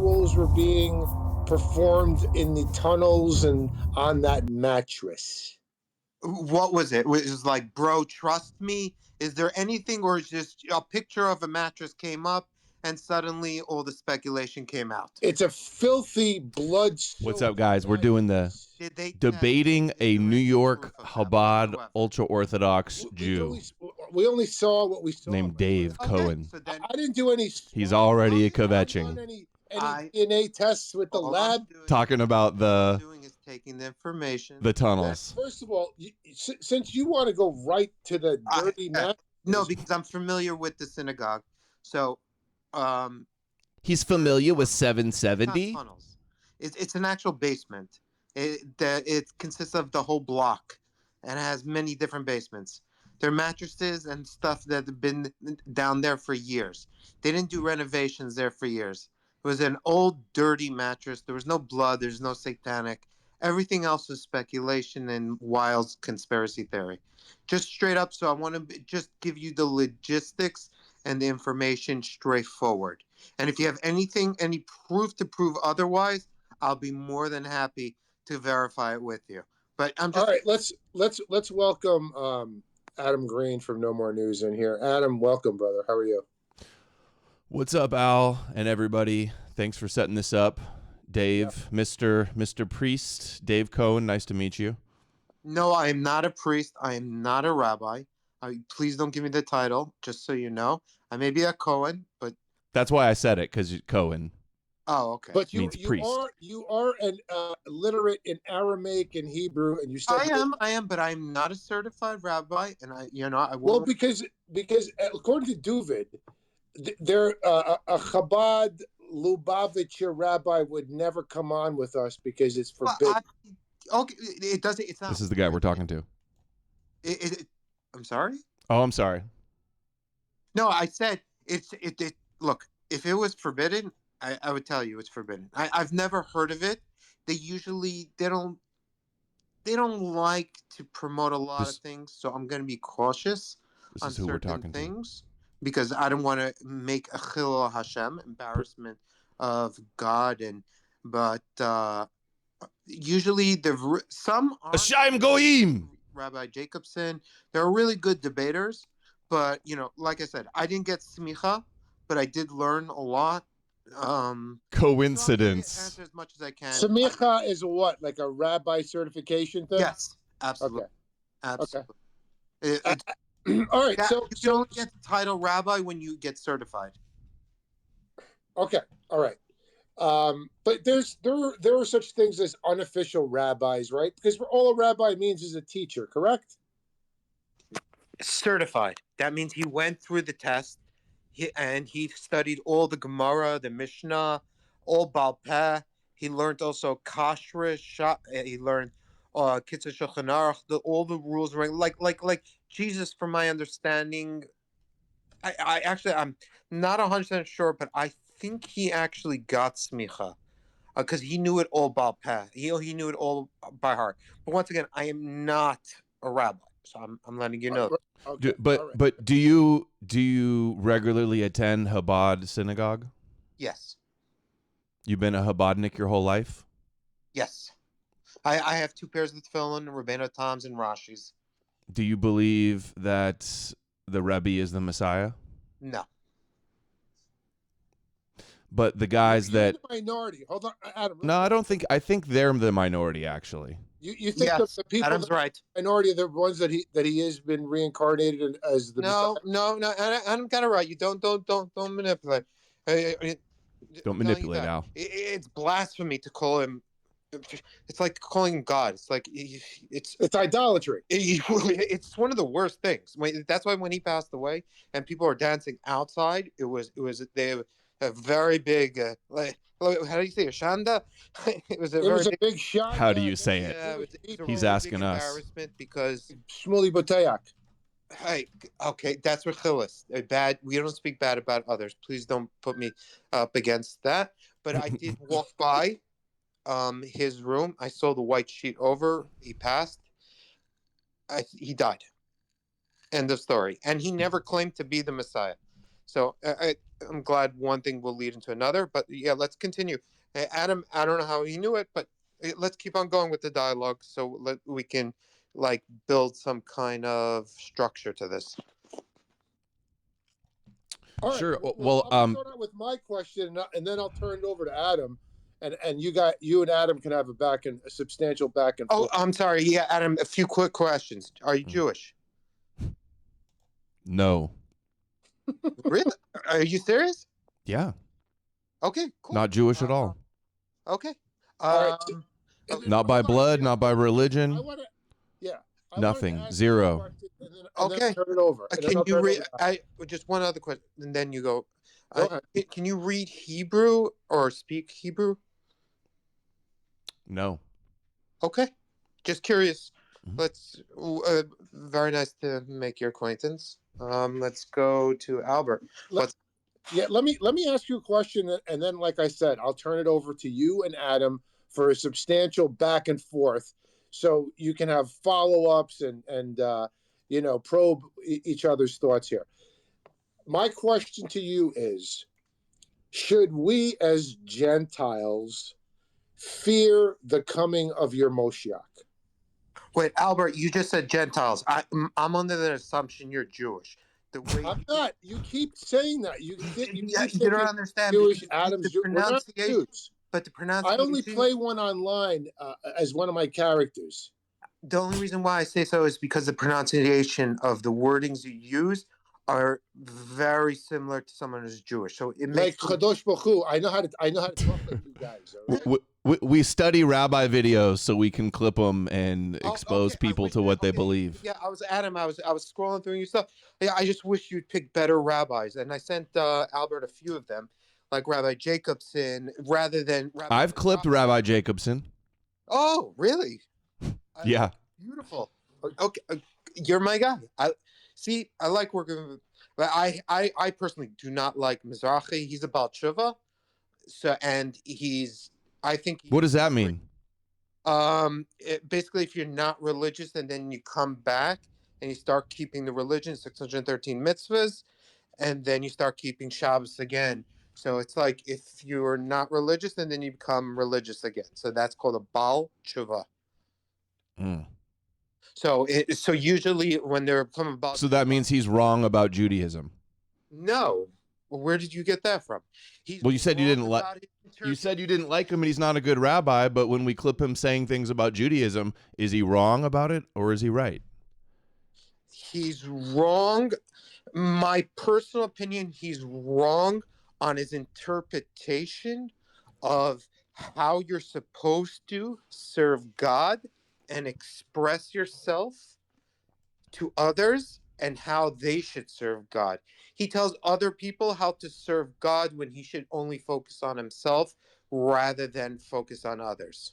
rituals were being performed in the tunnels and on that mattress? What was it? Was it like, bro, trust me? Is there anything, or is just a picture of a mattress came up and suddenly all the speculation came out? It's a filthy blood. What's up, guys? We're doing the Did they debating a New York Chabad ultra-Orthodox Jew We only saw what we saw. named Dave Cohen. So then, I didn't do any. He's already I haven't done kvetching. any DNA tests with the lab. Talking about all I'm doing is taking the information. the tunnels. First of all, since you want to go right to the dirty mattress. No, because I'm familiar with the synagogue. So, He's familiar with 770. Tunnels. It's an actual basement. It consists of the whole block, and it has many different basements. There are mattresses and stuff that have been down there for years. They didn't do renovations there for years. It was an old, dirty mattress. There was no blood. There's no satanic. Everything else was speculation and wild conspiracy theory. Just straight up. So I want to just give you the logistics and the information straightforward. And if you have any proof to prove otherwise, I'll be more than happy to verify it with you. But I'm just all right. Let's welcome Adam Green from No More News in here. Adam, welcome, brother. How are you? What's up, Al and everybody? Thanks for setting this up. Dave, yeah. Mr. Priest, Dave Cohen, nice to meet you. No, I am not a priest. I am not a rabbi. Please don't give me the title, just so you know. I may be a Cohen, but... That's why I said it, because Cohen. Oh, okay. But you are an literate in Aramaic and Hebrew, and you said I am, but I'm not a certified rabbi, and I will. Well, because according to Duvid, there a Chabad Lubavitcher rabbi would never come on with us because it's forbidden. Okay, it doesn't. It's not. This is the guy we're talking to. I'm sorry. Oh, I'm sorry. No, I said it. Look, if it was forbidden, I would tell you it's forbidden. I've never heard of it. They don't like to promote a lot of things, so I'm going to be cautious on certain things because I don't want to make a chilul Hashem, embarrassment of God, but usually some are Hashem Goyim. Rabbi Jacobson. They're really good debaters, but like I said, I didn't get smicha, but I did learn a lot. Coincidence. So answer as much as I can. Smicha is what, like a rabbi certification thing? Yes, absolutely. Okay. Absolutely. Okay. All right. So you only get the title rabbi when you get certified. Okay. All right. But there are such things as unofficial rabbis, right? Because all a rabbi means is a teacher, correct? Certified. That means he went through the test. He studied all the Gemara, the Mishnah, all Baal Peh. He learned also Kashrus. He learned Kitzur Shulchan Aruch, all the rules. Like Jesus, from my understanding, I'm not 100% sure, but I think he actually got smicha because he knew it all Baal Peh. He knew it all by heart. But once again, I am not a rabbi, so I'm letting you know. Okay. But do you regularly attend Chabad synagogue? Yes. You've been a Chabadnik your whole life? Yes. I have 2 pairs of tefillin, Rabbeinu Tams, and Rashi's. Do you believe that the Rebbe is the Messiah? No. But the guys You're that the minority. Hold on, Adam. No, I don't think. I think they're the minority, actually. You think yes, the people Adam's right. Minority are the ones that he has been reincarnated as the No. Adam got it right. You don't manipulate. Don't manipulate, Al. It's blasphemy to call him. It's like calling him God. It's like it's idolatry. It's one of the worst things. That's why when he passed away and people are dancing outside, it was they have a very big how do you say it? Shanda? It was a big shanda. How do you say it? He's asking us. Embarrassment because Shmuley Boteach. Hey, okay, that's ridiculous. Bad. We don't speak bad about others. Please don't put me up against that. But I did walk by his room. I saw the white sheet over. He passed. He died. End of story. And he never claimed to be the Messiah. So I'm glad one thing will lead into another. But yeah, let's continue. Hey, Adam, I don't know how you knew it, but let's keep on going with the dialogue so we can like build some kind of structure to this. All right. Sure. Well, I'm gonna start out with my question, and then I'll turn it over to Adam, and you and Adam can have a substantial back and Oh, forth. I'm sorry. Yeah, Adam, a few quick questions. Are you Jewish? No. Really? Are you serious? Yeah. Okay, cool. Not Jewish at all. Okay. All right. Not by blood, not by religion. I want to, yeah. Nothing. Zero. Question, and then Okay. turn it over. Can you read? Just one other question, and then you go. Go ahead. Can you read Hebrew or speak Hebrew? No. Okay. Just curious. Mhm. Let's. Very nice to make your acquaintance. Let's go to Albert. Let me ask you a question, and then, like I said, I'll turn it over to you and Adam for a substantial back and forth, so you can have follow-ups and probe each other's thoughts here. My question to you is: should we, as Gentiles, fear the coming of your Moshiach? Wait, Albert, you just said Gentiles. I'm under the assumption you're Jewish. The way I'm not. You keep saying that. You don't understand. Jewish. Adam's the We're not pronunciation, Jews. but the I pronunciation. only play one online as one of my characters. The only reason why I say so is because the pronunciation of the wordings you use are very similar to someone who's Jewish. So it makes like Kadosh Baruch Hu. I know how to talk like you guys. Okay? We study rabbi videos so we can clip them and expose people to what they believe. Yeah, I was scrolling through your stuff. Yeah, I just wish you'd pick better rabbis, and I sent Albert a few of them, like Rabbi Jacobson, rather than. I've clipped Rabbi Jacobson. Oh, really? Yeah. Beautiful. Okay, you're my guy. I like working with, but I personally do not like Mizrahi. He's a Baal Tshuva, so I think. What does that mean? Basically, if you're not religious and then you come back and you start keeping the religion, 613 mitzvahs, and then you start keeping Shabbos again. So it's like if you're not religious and then you become religious again. So that's called a Baal Tshuva. Mm. So usually when they're coming about. So that means he's wrong about Judaism. No. Where did you get that from? Well, you said you didn't like. You said you didn't like him, and he's not a good rabbi. But when we clip him saying things about Judaism, is he wrong about it, or is he right? He's wrong. My personal opinion, he's wrong on his interpretation of how you're supposed to serve God and express yourself to others and how they should serve God. He tells other people how to serve God when he should only focus on himself rather than focus on others.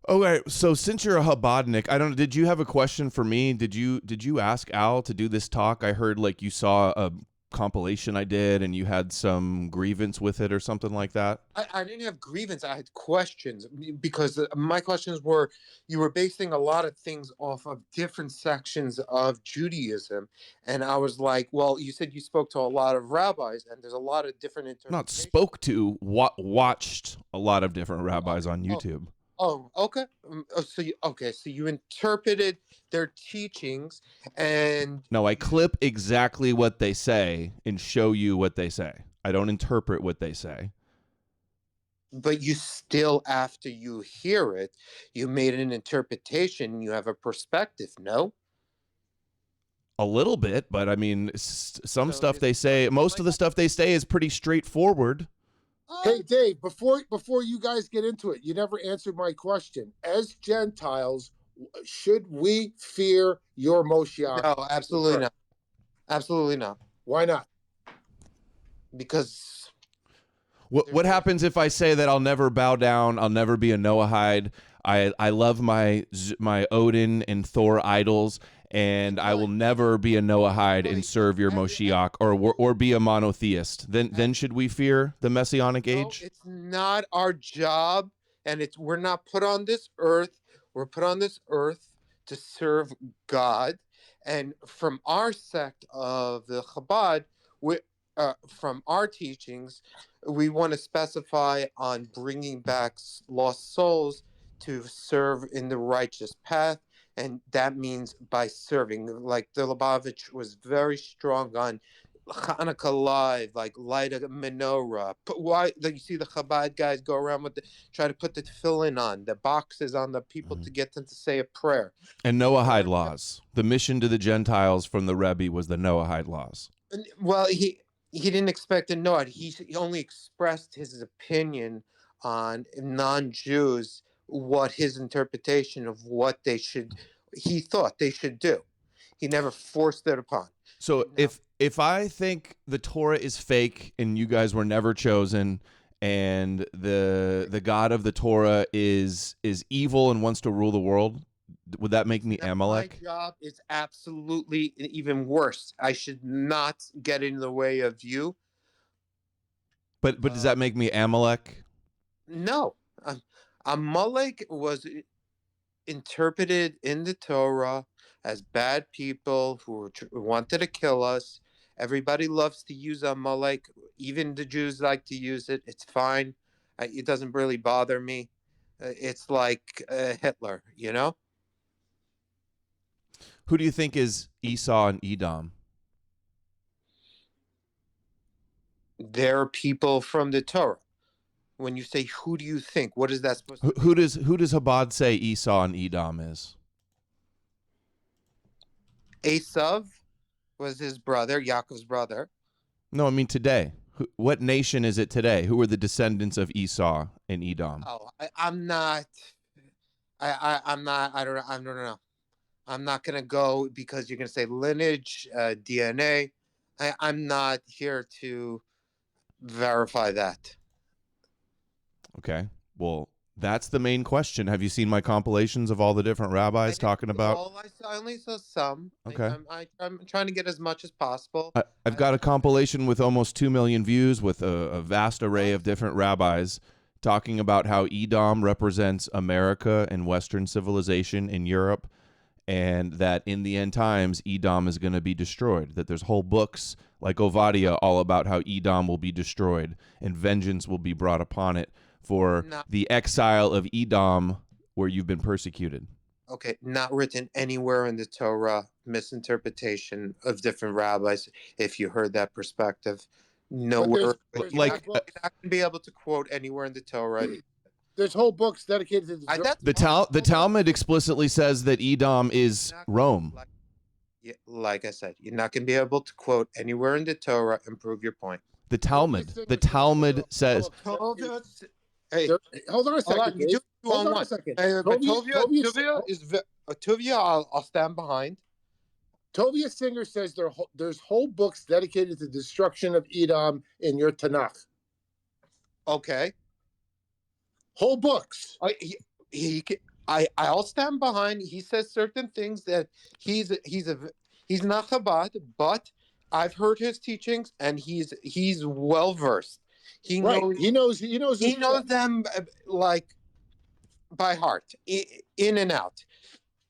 Okay, so since you're a Chabadnik, did you have a question for me? Did you ask Al to do this talk? I heard like you saw a compilation I did and you had some grievance with it or something like that. I didn't have grievance. I had questions because my questions were, you were basing a lot of things off of different sections of Judaism. And I was like, well, you said you spoke to a lot of rabbis and there's a lot of different interpretations. Not spoke to, watched a lot of different rabbis on YouTube. Oh, okay. So you interpreted their teachings, and no, I clip exactly what they say and show you what they say. I don't interpret what they say. But you still, after you hear it, you made an interpretation. You have a perspective, no? A little bit, but I mean, some stuff they say, most of the stuff they say is pretty straightforward. Hey, Dave, before you guys get into it, you never answered my question. As Gentiles, should we fear your Moshiach? No, absolutely not. Absolutely not. Why not? Because what happens if I say that I'll never bow down, I'll never be a Noahide, I love my Odin and Thor idols, and I will never be a Noahide and serve your Moshiach or be a monotheist. Then should we fear the Messianic age? No, it's not our job, and we're not put on this earth. We're put on this earth to serve God, And from our sect of the Chabad, from our teachings, we want to specify on bringing back lost souls to serve in the righteous path. And that means by serving. Like the Lubavitch was very strong on Hanukkah live, like light a menorah. Why? Like you see the Chabad guys go around with try to put the tefillin on the boxes on the people to get them to say a prayer. And Noahide laws. The mission to the Gentiles from the Rebbe was the Noahide laws. Well, he didn't expect to know it. He only expressed his opinion on non-Jews, what his interpretation of what he thought they should do. He never forced it upon. So if I think the Torah is fake and you guys were never chosen, and the God of the Torah is evil and wants to rule the world, would that make me Amalek? My job is absolutely even worse. I should not get in the way of you. But does that make me Amalek? No. Amalek was interpreted in the Torah as bad people who wanted to kill us. Everybody loves to use Amalek. Even the Jews like to use it. It's fine. It doesn't really bother me. It's like Hitler, you know? Who do you think is Esau and Edom? They're people from the Torah. When you say, who do you think? What is that supposed to be? Who does Chabad say Esau and Edom is? Esav was his brother, Yaakov's brother. No, I mean today. What nation is it today? Who are the descendants of Esau and Edom? Oh, I'm not. I'm not. I don't know. I'm not gonna go because you're gonna say lineage, DNA. I'm not here to verify that. Okay. Well, that's the main question. Have you seen my compilations of all the different rabbis talking about? I only saw some. Okay. I'm trying to get as much as possible. I've got a compilation with almost 2 million views with a vast array of different rabbis talking about how Edom represents America and Western civilization in Europe, and that in the end times, Edom is going to be destroyed. That there's whole books like Ovadia all about how Edom will be destroyed and vengeance will be brought upon it for the exile of Edom where you've been persecuted. Okay, not written anywhere in the Torah. Misinterpretation of different rabbis. If you heard that perspective, nowhere. There's you're not going to be able to quote anywhere in the Torah. There's whole books dedicated to the Talmud explicitly says that Edom is Rome. Like I said, you're not going to be able to quote anywhere in the Torah and prove your point. The Talmud says. Hey, hold on a second. Hold on a second. Tuvia, I'll stand behind. Tovia Singer says there's whole books dedicated to the destruction of Edom in your Tanakh. Okay. Whole books. I'll stand behind. He says certain things that he's not Chabad, but I've heard his teachings and he's well versed. He knows them like by heart, in and out.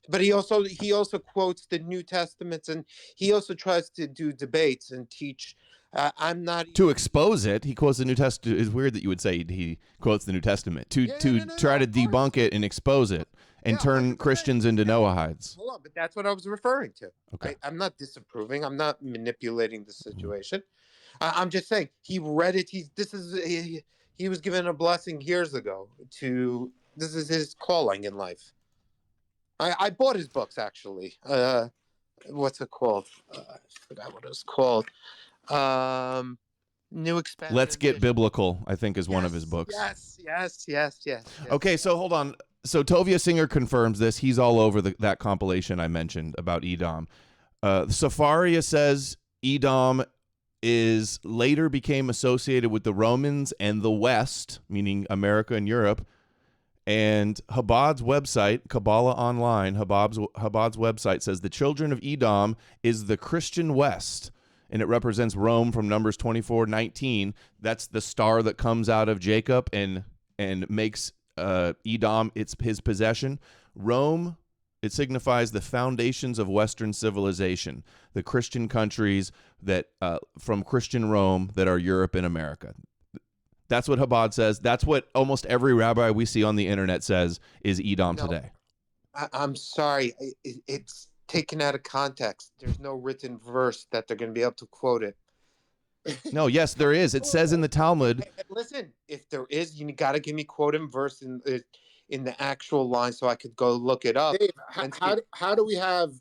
But he also quotes the New Testaments, and he also tries to do debates and teach. I'm not to expose it. He quotes the New Testament. It's weird that you would say he quotes the New Testament to try to debunk it and expose it and turn Christians into Noahides. Hold on, but that's what I was referring to. Okay. I'm not disapproving. I'm not manipulating the situation. I'm just saying he read it. He was given a blessing years ago. This is his calling in life. I bought his books actually. What's it called? I forgot what it was called. New Expanded Let's Get Edition. Biblical, I think, is one of his books. Yes. Okay, so hold on. So Tovia Singer confirms this. He's all over that compilation I mentioned about Edom. Safaria says Edom later became associated with the Romans and the West, meaning America and Europe. And Chabad's website, Kabbalah Online, Chabad's website says the children of Edom is the Christian West, and it represents Rome from Numbers 24:19. That's the star that comes out of Jacob and makes Edom his possession. Rome It signifies the foundations of Western civilization, the Christian countries that from Christian Rome that are Europe and America. That's what Chabad says. That's what almost every rabbi we see on the internet says is Edom today. I'm sorry. It's taken out of context. There's no written verse that they're going to be able to quote it. No, yes, there is. It says in the Talmud. Hey, listen, if there is, you got to give me quote and verse in the actual line so I could go look it up. Dave, how do we have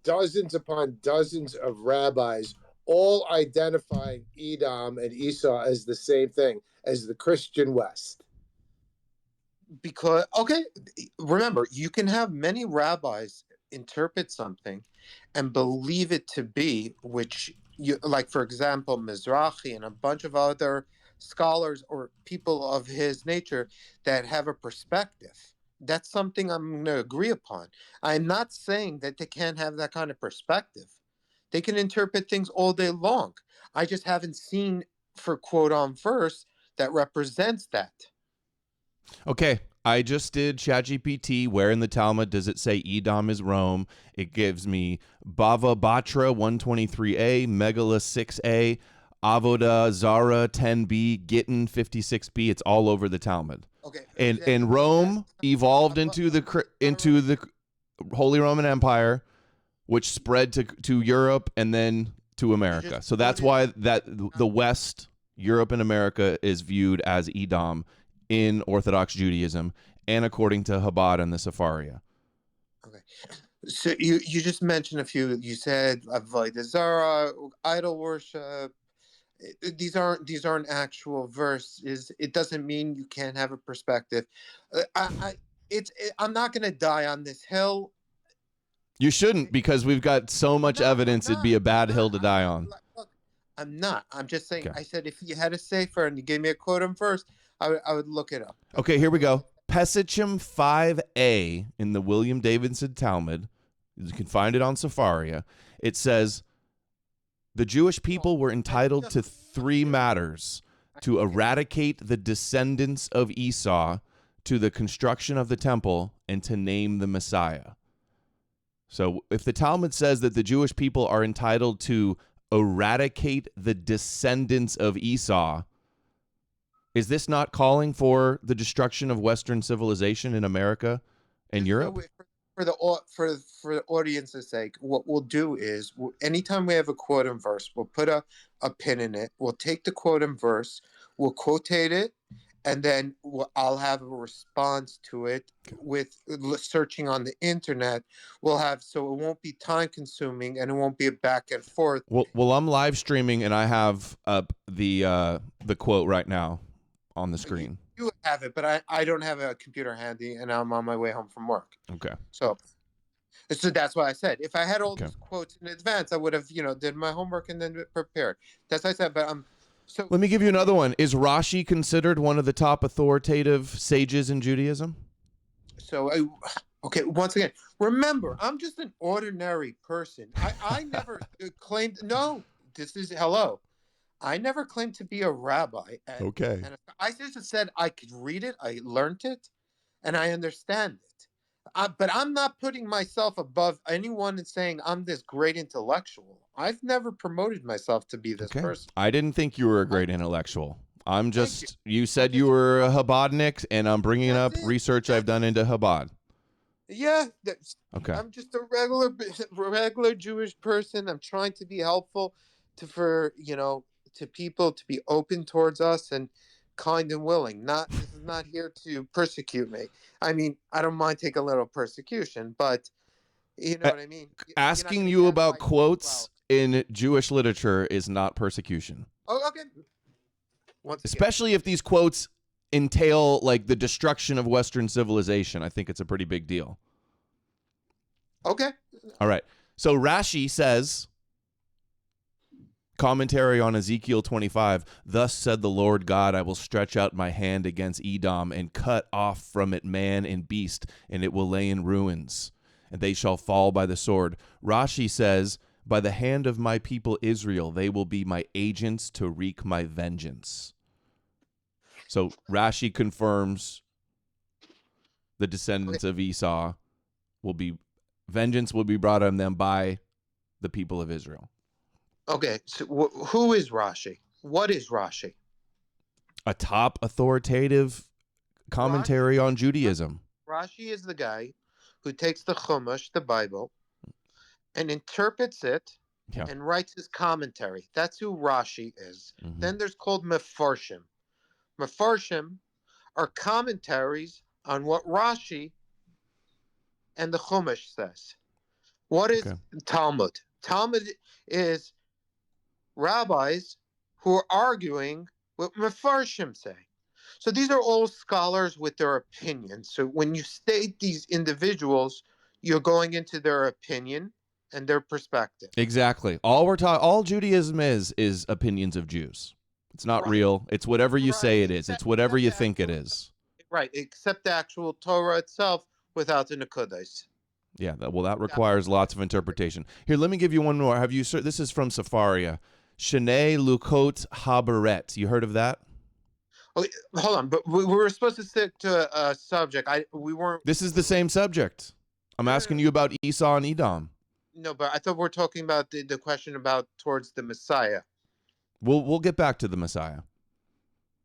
dozens upon dozens of rabbis all identifying Edom and Esau as the same thing, as the Christian West? Because, okay, remember, you can have many rabbis interpret something and believe it to be, which, you like, for example, Mizrahi and a bunch of other scholars or people of his nature that have a perspective. That's something I'm going to agree upon. I'm not saying that they can't have that kind of perspective. They can interpret things all day long. I just haven't seen for quote on verse that represents that. Okay, I just did ChatGPT. Where in the Talmud does it say Edom is Rome? It gives me Bava Batra 123a, Megala 6a, Avodah Zara 10b, Gittin 56b. It's all over the Talmud. Okay, and Rome evolved into the Holy Roman Empire, which spread to Europe and then to America. So that's why the West, Europe and America, is viewed as Edom in Orthodox Judaism and according to Chabad and the Sepharia. Okay, so you just mentioned a few. You said Avodah Zara, idol worship. These aren't actual verses. It doesn't mean you can't have a perspective. I'm not going to die on this hill. You shouldn't, because we've got so much evidence it'd be a bad hill to die on. Look, I'm not. I'm just saying. Okay. I said if you had a sefer and you gave me a quote on verse, I would look it up. Okay, here we go. Pesachim 5a in the William Davidson Talmud. You can find it on Sepharia. It says, the Jewish people were entitled to 3 matters: to eradicate the descendants of Esau, to the construction of the temple, and to name the Messiah. So if the Talmud says that the Jewish people are entitled to eradicate the descendants of Esau, is this not calling for the destruction of Western civilization in America and Europe? For the audience's sake, what we'll do is, anytime we have a quote and verse, we'll put a pin in it. We'll take the quote and verse, we'll quotate it, and then I'll have a response to it with searching on the internet. We'll have, so it won't be time consuming and it won't be a back and forth. Well, I'm live streaming and I have up the quote right now on the screen. You have it, but I don't have a computer handy, and I'm on my way home from work. Okay. So that's why I said, if I had all these quotes in advance, I would have, did my homework and then prepared. That's what I said, but so let me give you another one. Is Rashi considered one of the top authoritative sages in Judaism? So, okay, once again, remember, I'm just an ordinary person. I never claimed, no, this is, hello. I never claimed to be a rabbi. Okay. And I just said I could read it, I learned it, and I understand it. But I'm not putting myself above anyone and saying I'm this great intellectual. I've never promoted myself to be this person. I didn't think you were a great intellectual. I'm just, you said you were a Chabadnik, and I'm bringing up research I've done into Chabad. Yeah. Okay. I'm just a regular Jewish person. I'm trying to be helpful to people, to be open towards us and kind and willing. This is not here to persecute me. I mean, I don't mind taking a little persecution, but you know what I mean. Asking you about quotes in Jewish literature is not persecution. Oh, okay. Especially if these quotes entail like the destruction of Western civilization. I think it's a pretty big deal. Okay. All right. So Rashi says, commentary on Ezekiel 25, thus said the Lord God, I will stretch out my hand against Edom and cut off from it man and beast, and it will lay in ruins, and they shall fall by the sword. Rashi says, by the hand of my people Israel, they will be my agents to wreak my vengeance. So Rashi confirms the descendants of Esau vengeance will be brought on them by the people of Israel. Okay, so who is Rashi? What is Rashi? A top authoritative commentary on Judaism. Rashi is the guy who takes the Chumash, the Bible, and interprets it and writes his commentary. That's who Rashi is. Mm-hmm. Then there's called Mefarshim. Mefarshim are commentaries on what Rashi and the Chumash says. What is Talmud? Talmud is rabbis who are arguing what Mefarshim say. So these are all scholars with their opinions. So when you state these individuals, you're going into their opinion and their perspective. Exactly. All Judaism is opinions of Jews. It's not real. It's whatever you say it is. It's whatever you think it is. Right, except the actual Torah itself without the Nekudas. Yeah, that requires lots of interpretation. Here, let me give you one more. This is from Safaria. Shnei Lukot Haberet. You heard of that? Oh, hold on, but we were supposed to stick to a subject. We weren't. This is the same subject. I'm asking you about Esau and Edom. No, but I thought we were talking about the question about towards the Messiah. We'll get back to the Messiah.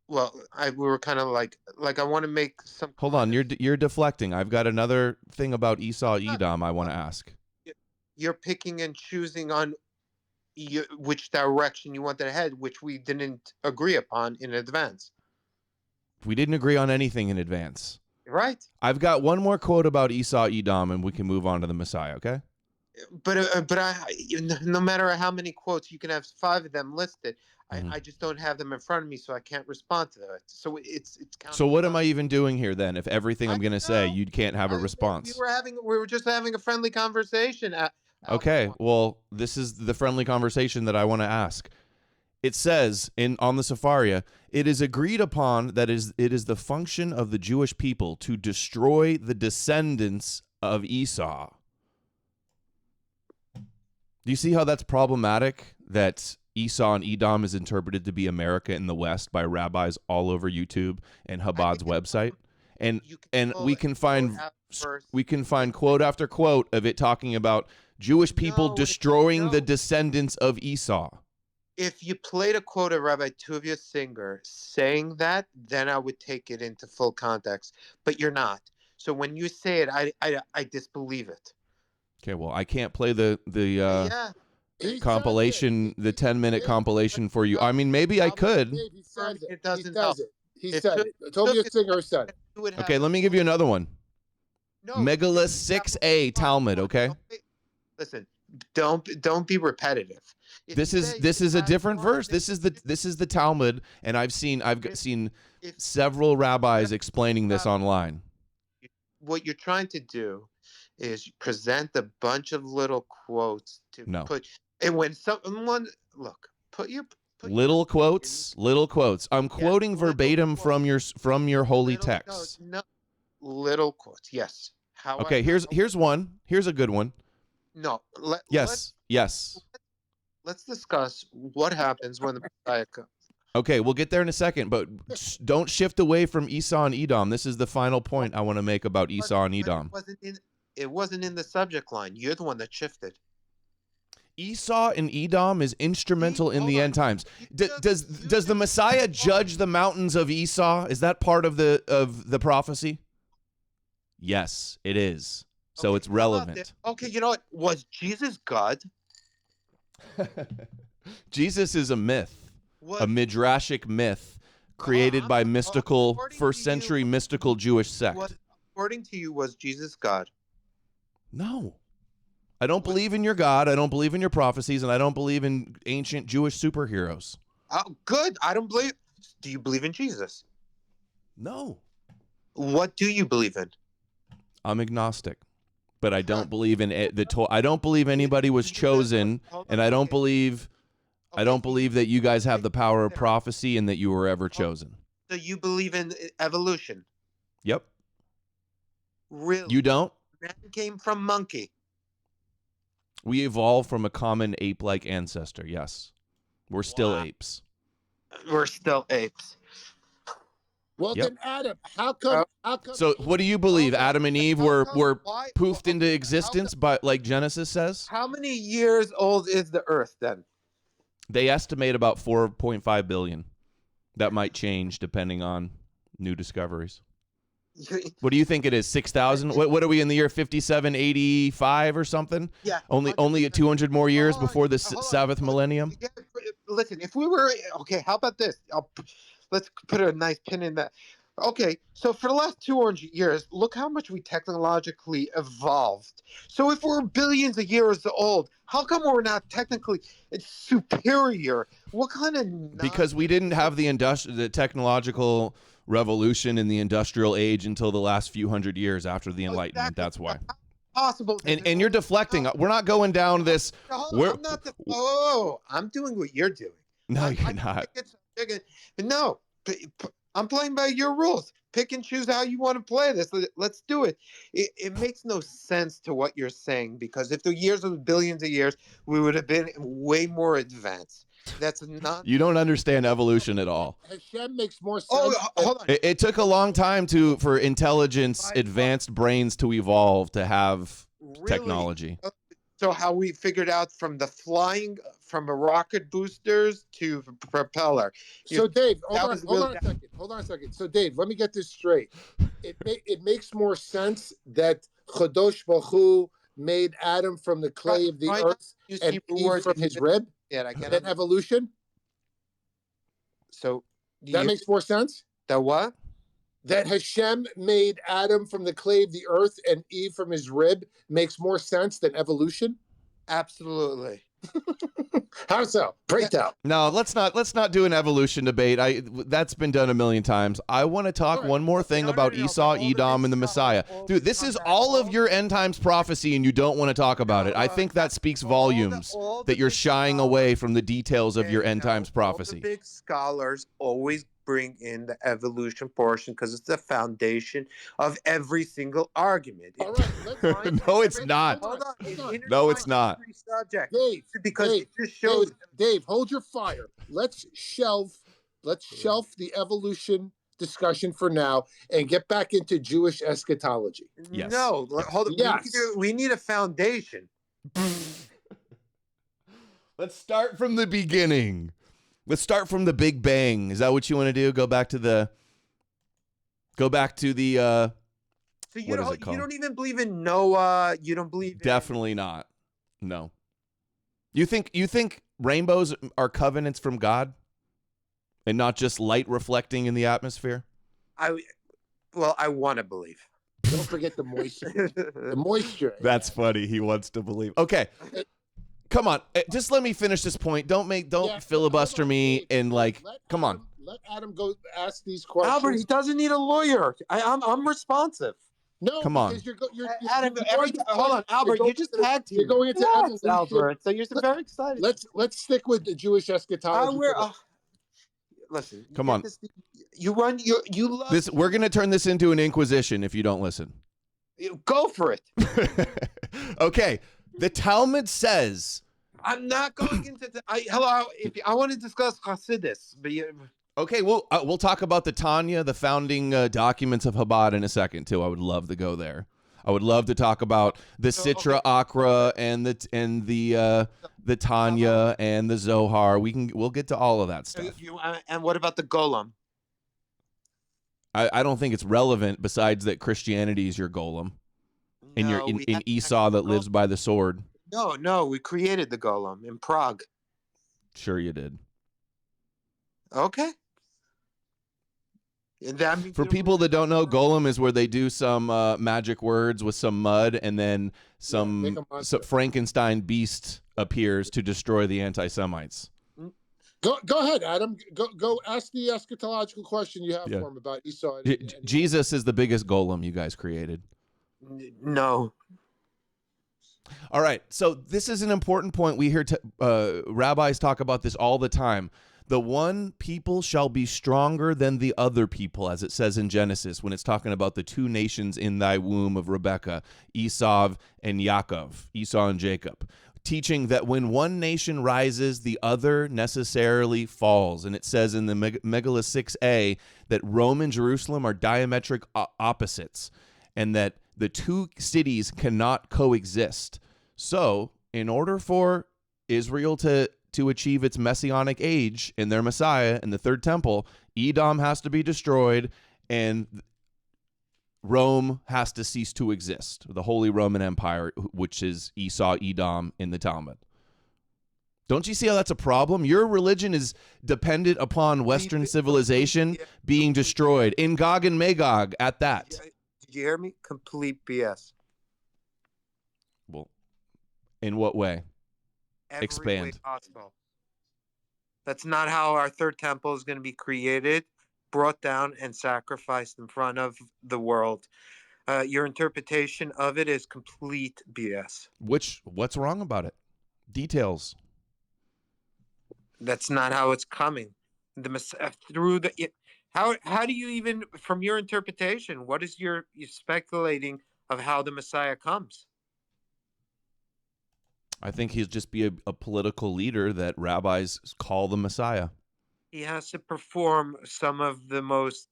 Well, we were kind of like I want to make some. Hold on, you're deflecting. I've got another thing about Esau Edom I want to ask. You're picking and choosing on which direction you want to head, which we didn't agree upon in advance. We didn't agree on anything in advance. Right. I've got one more quote about Esau Edom, and we can move on to the Messiah. Okay. But no matter how many quotes, you can have 5 of them listed. I just don't have them in front of me, so I can't respond to that. So it's so what am I even doing here then? If everything I'm going to say, you can't have a response. We were just having a friendly conversation. Okay, well, this is the friendly conversation that I want to ask. It says on the Safaria, it is agreed upon that it is the function of the Jewish people to destroy the descendants of Esau. Do you see how that's problematic? That Esau and Edom is interpreted to be America in the West by rabbis all over YouTube and Chabad's website, and we can find quote after quote of it talking about Jewish people destroying the descendants of Esau. If you played a quote of Rabbi Tuvia Singer saying that, then I would take it into full context. But you're not. So when you say it, I disbelieve it. Okay, well, I can't play the compilation, the 10-minute compilation for you. I mean, maybe I could. He says it. It doesn't. He said it. Tuvia Singer said it. Okay, let me give you another one. No, Megillah 6a Talmud. Okay. Listen, don't be repetitive. This is a different verse. This is the Talmud, and I've seen several rabbis explaining this online. What you're trying to do is present a bunch of little quotes to put, and when someone put little quotes. I'm quoting verbatim from your holy text. No, little quotes. Yes. Okay. Here's one. Here's a good one. No. Yes. Let's discuss what happens when the Messiah comes. Okay, we'll get there in a second, but don't shift away from Esau and Edom. This is the final point I want to make about Esau and Edom. It wasn't in the subject line. You're the one that shifted. Esau and Edom is instrumental in the end times. Does the Messiah judge the mountains of Esau? Is that part of the prophecy? Yes, it is. So it's relevant. Okay, you know what? Was Jesus God? Jesus is a myth, a midrashic myth created by first century mystical Jewish sect. According to you, was Jesus God? No. I don't believe in your God. I don't believe in your prophecies, and I don't believe in ancient Jewish superheroes. Oh, good. I don't believe. Do you believe in Jesus? No. What do you believe in? I'm agnostic, but I don't believe in I don't believe anybody was chosen, and I don't believe that you guys have the power of prophecy and that you were ever chosen. So you believe in evolution? Yep. Really? You don't? Man came from monkey. We evolved from a common ape-like ancestor, yes. We're still apes. We're still apes. Well, then, Adam, how come How come, So what do you believe? How come- Adam and Eve how were come- why- poofed into okay, existence, but like Genesis says? How many years old is the Earth then? They estimate about 4.5 billion. That might change depending on new discoveries. What do you think it is? 6,000? What are we in the year 5785 or something? Yeah. Only 200 more years Hold on, before the hold on. seventh millennium? Yeah, listen, if we were okay, how about this? Let's put a nice pin in that. Okay, so for the last 200 years, look how much we technologically evolved. So if we're billions of years old, how come we're not technically superior? What kind of Because we didn't have the technological revolution in the industrial age until the last few hundred years after the Enlightenment. Exactly. That's why. Possible? And you're deflecting. We're not going down this. I'm not. I'm doing what you're doing. No, you're not. No, I'm playing by your rules. Pick and choose how you want to play this. Let's do it. It makes no sense to what you're saying, because if the years was billions of years, we would have been way more advanced. That's not. You don't understand evolution at all. Hashem makes more sense. Oh, hold on. It took a long time for intelligence, advanced brains to evolve to have Really? technology. So how we figured out from the flying, from a rocket boosters to propeller. So Dave, that hold was on really- a second. Hold on a second. So Dave, let me get this straight. It makes more sense that Chodosh Baruch Hu made Adam from the clay of the Right. earth Use and Hebrew Eve words. from his rib Yeah, I get than it. evolution. So That makes more sense. that what? That Hashem made Adam from the clay of the earth and Eve from his rib makes more sense than evolution. Absolutely. How so? Break down. No, let's not do an evolution debate. That's been done a million times. I want to talk All right. one more thing No, about no, Esau, but all the Edom, and the big Messiah. scholars Dude, this always is come back. all of your end times prophecy, and you don't want to talk about it. I think that speaks volumes all the that you're big shying scholars- away from the details of your Okay, end no, times all prophecy. the big scholars always bring in the evolution portion because it's the foundation of every single argument. All right. Let's No, it's not. Hold on. No, it's not. Every subject. Dave, Because Dave, it just shows. Dave, hold your fire. Let's shelf the evolution discussion for now and get back into Jewish eschatology. Yes. No, hold on. Yes. We need a foundation. Let's start from the beginning. Let's start from the Big Bang. Is that what you want to do? Go back to the. So What is it you called? don't even believe in Noah. You don't believe in Definitely not. No. You think rainbows are covenants from God, and not just light reflecting in the atmosphere? I want to believe. Don't forget the moisture. The moisture. That's funny. He wants to believe. Okay. Come on. Just let me finish this point. Don't Yeah, filibuster hold on, me Dave. and like Let come on. Adam- Let Adam go ask these questions. Albert, he doesn't need a lawyer. I'm responsive. No, Come on. because you're Adam, going hold on, Albert. You just tag team. You're going into Relax, evolution. Albert. So you're very excited. Let's stick with the Jewish eschatology. Listen. Come get on. this- you run. You love This we're going to turn this into an inquisition if you don't listen. Go for it. Okay. The Talmud says. I'm not going into. Hello. If I want to discuss Hasidus, but Okay, we'll talk about the Tanya, the founding documents of Chabad in a second too. I would love to go there. I would love to talk about the Sitra Achra and the Tanya and the Zohar. We'll get to all of that stuff. And what about the Golem? I don't think it's relevant. Besides that, Christianity is your golem, and No, you're we in have- Esau that lives by the sword. No, we created the Golem in Prague. Sure, you did. Okay. And that means For you people that don't know, golem is where they do some magic words with some mud, and then make some a monster. Frankenstein beast appears to destroy the anti-Semites. Go ahead, Adam. Go ask the eschatological question you have Yeah. for him about Esau. Jesus is the biggest golem you guys created. No. All right, so this is an important point. We hear rabbis talk about this all the time. The one people shall be stronger than the other people, as it says in Genesis, when it's talking about the two nations in thy womb of Rebekah, Esau and Yaakov, Esau and Jacob. teaching that when one nation rises, the other necessarily falls. And it says in the Megillah 6a that Rome and Jerusalem are diametric opposites, and that the two cities cannot coexist. So, in order for Israel to achieve its messianic age in their Messiah in the third temple, Edom has to be destroyed, and Rome has to cease to exist, the Holy Roman Empire, which is Esau, Edom in the Talmud. Don't you see how that's a problem? Your religion is dependent upon Western civilization being destroyed, in Gog and Magog at that. Did you hear me? Complete BS. Well, in what way? Every Expand. way possible. That's not how our third temple is going to be created, brought down, and sacrificed in front of the world. Your interpretation of it is complete BS. What's wrong about it? Details. That's not how it's coming. How do you even, from your interpretation, what is you're speculating of how the Messiah comes? I think he'll just be a political leader that rabbis call the Messiah. He has to perform some of the most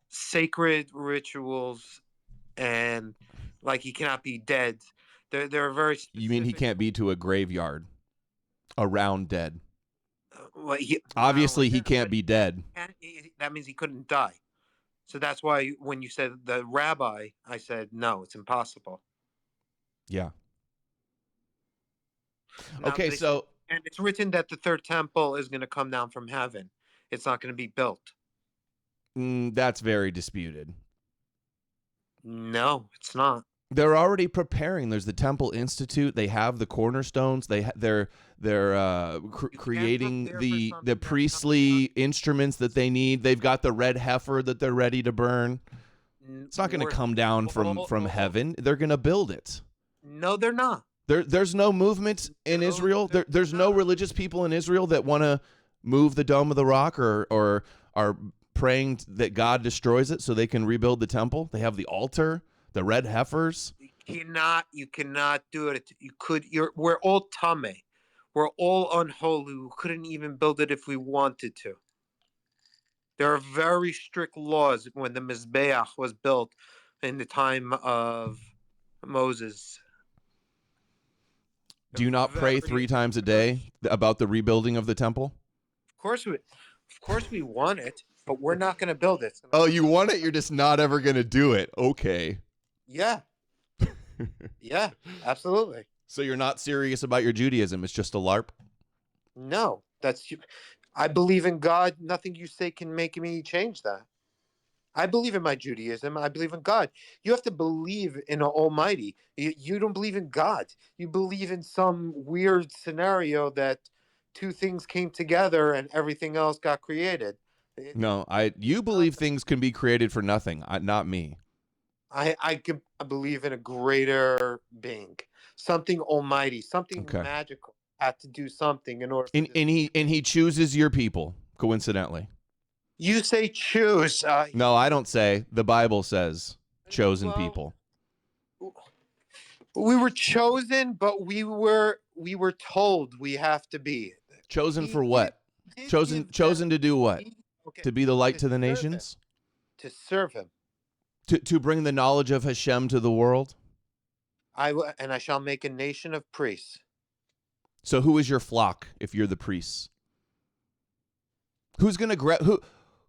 sacred rituals, and like he cannot be dead. They're very specific. You mean he can't be to a graveyard around dead? Well, Obviously, he can't be dead. That means he couldn't die. So that's why when you said the rabbi, I said, no, it's impossible. Yeah. Now, okay, so... And it's written that the third temple is going to come down from heaven. It's not going to be built. That's very disputed. No, it's not. They're already preparing. There's the Temple Institute. They have the cornerstones. They're creating the priestly instruments that they need. They've got the red heifer that they're ready to burn. It's not going to come down from heaven. They're going to build it. No, they're not. There's no movement in Israel. There's no religious people in Israel that want to move the Dome of the Rock or are praying that God destroys it so they can rebuild the temple. They have the altar, the red heifers. You cannot do it. We're all tameh. We're all unholy. We couldn't even build it if we wanted to. There are very strict laws when the Mizbeach was built in the time of Moses. Do you not pray 3 times a day about the rebuilding of the temple? Of course we want it, but we're not going to build it. Oh, you want it? You're just not ever going to do it. Okay. Yeah. Yeah, absolutely. So you're not serious about your Judaism. It's just a LARP? No, I believe in God. Nothing you say can make me change that. I believe in my Judaism. I believe in God. You have to believe in an Almighty. You don't believe in God. You believe in some weird scenario that 2 things came together and everything else got created. No, you believe things can be created for nothing. Not me. I believe in a greater being, something almighty, something magical had to do something in order. And he chooses your people, coincidentally. You say choose. No, I don't say. The Bible says chosen people. We were chosen, but we were told we have to be. Chosen for what? Chosen to do what? To be the light to the nations? To serve him. To bring the knowledge of Hashem to the world? And I shall make a nation of priests. So who is your flock if you're the priests? Who's going to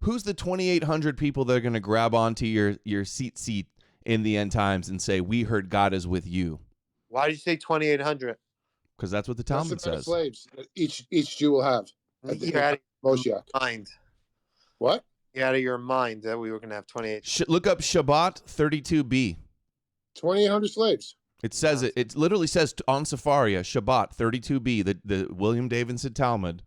who's the 2,800 people that are going to grab onto your seat in the end times and say, we heard God is with you? Why do you say 2,800? Because that's what the Talmud says. Slaves each Jew will have. You're out of your mind. What? You're out of your mind that we were going to have 28. Look up Shabbat 32b. 2,800 slaves. It says it. It literally says on Sefaria, Shabbat 32b, the William Davidson Talmud.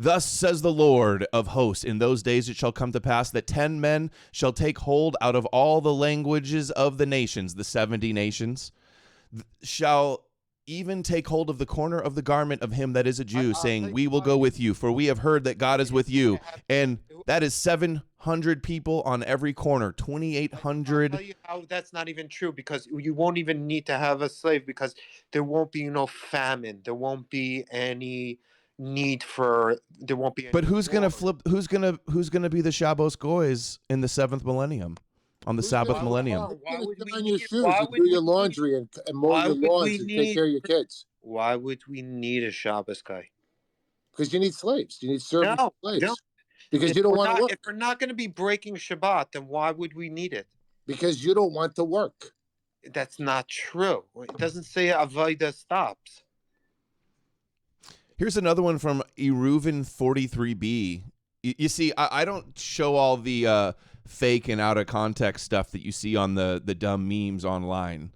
Thus says the Lord of hosts, in those days it shall come to pass that 10 men shall take hold out of all the languages of the nations, the 70 nations, shall even take hold of the corner of the garment of him that is a Jew, saying, we will go with you, for we have heard that God is with you. And that is 7 2,800 people on every corner. I'll 2,800. tell you how that's not even true, because you won't even need to have a slave, because there won't be no famine. There won't be any need for. There won't be any. But who's gonna war. flip? Who's gonna be the Shabbos goys in the 7th millennium, on the Who's Sabbath gonna, millennium? Why who's would gonna we shine your need? shoes Why and would do your we need? laundry and mow Why your would we lawns and take need? care of your kids? Why would we need a Shabbos guy? Because you need slaves. You need servant No, slaves. don't. Because you don't want to If work. we're not going to be breaking Shabbat, then why would we need it? Because you don't want to work. That's not true. It doesn't say Avodah stops. Here's another one from Eruvin 43b. You see, I don't show all the fake and out of context stuff that you see on the dumb memes online.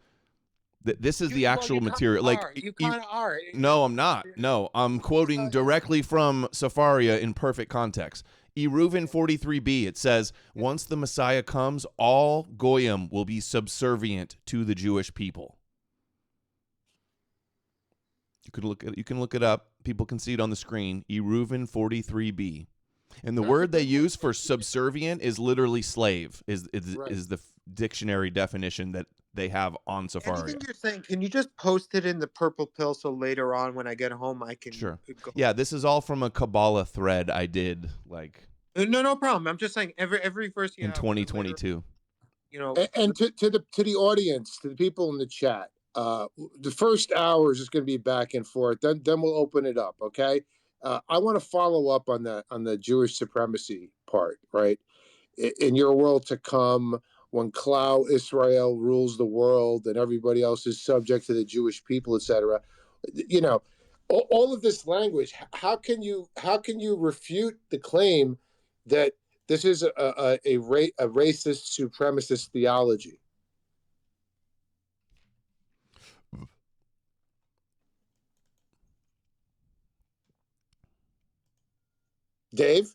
This is the actual material. You kind of are. No, I'm not. No, I'm quoting directly from Safaria in perfect context. Eruvin 43b, it says, once the Messiah comes, all Goyim will be subservient to the Jewish people. You can look it up. People can see it on the screen. Eruvin 43b. And the word they use for subservient is literally slave, is the dictionary definition that they have on Safaria. Anything you're saying, can you just post it in the purple pill so later on when I get home I can Sure. go? Yeah, this is all from a Kabbalah thread I did No problem. I'm just saying every verse you in have 2022. Later, And to the audience, to the people in the chat, the first hour is just going to be back and forth. Then we'll open it up. Okay. I want to follow up on the Jewish supremacy part, right? In your world to come, when Klal Israel rules the world and everybody else is subject to the Jewish people, etc. You know, all of this language. How can you refute the claim that this is a racist supremacist theology? Dave?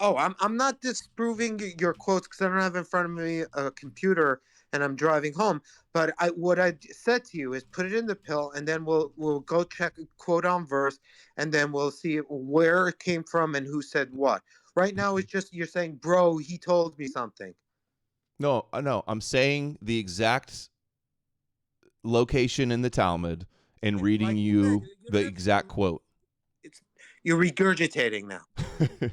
Oh, I'm not disproving your quotes because I don't have in front of me a computer and I'm driving home. But what I said to you is put it in the pill, and then we'll go check quote on verse, and then we'll see where it came from and who said what. Right now, it's just you're saying, bro, he told me something. No, I'm saying the exact location in the Talmud and reading you the exact quote. You're regurgitating now.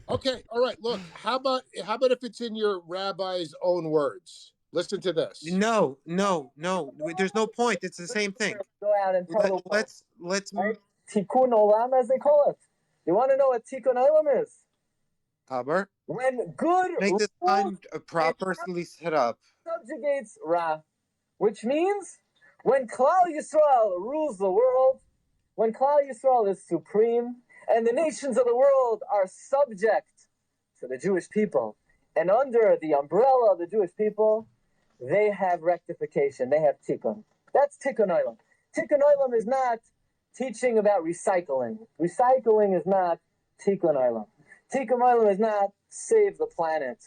Okay, all right. Look, how about if it's in your rabbi's own words? Listen to this. No. There's no point. It's the same thing. Go out and tell Let's right? Tikkun olam, as they call it. You want to know what tikkun olam is? Albert, When good make this time properly set up. Subjugates Ra, which means when Klal Yisrael rules the world, when Klal Yisrael is supreme, and the nations of the world are subject to the Jewish people, and under the umbrella of the Jewish people, they have rectification. They have tikkun. That's tikkun olam. Tikkun olam is not teaching about recycling. Recycling is not tikkun olam. Tikkun olam is not save the planet.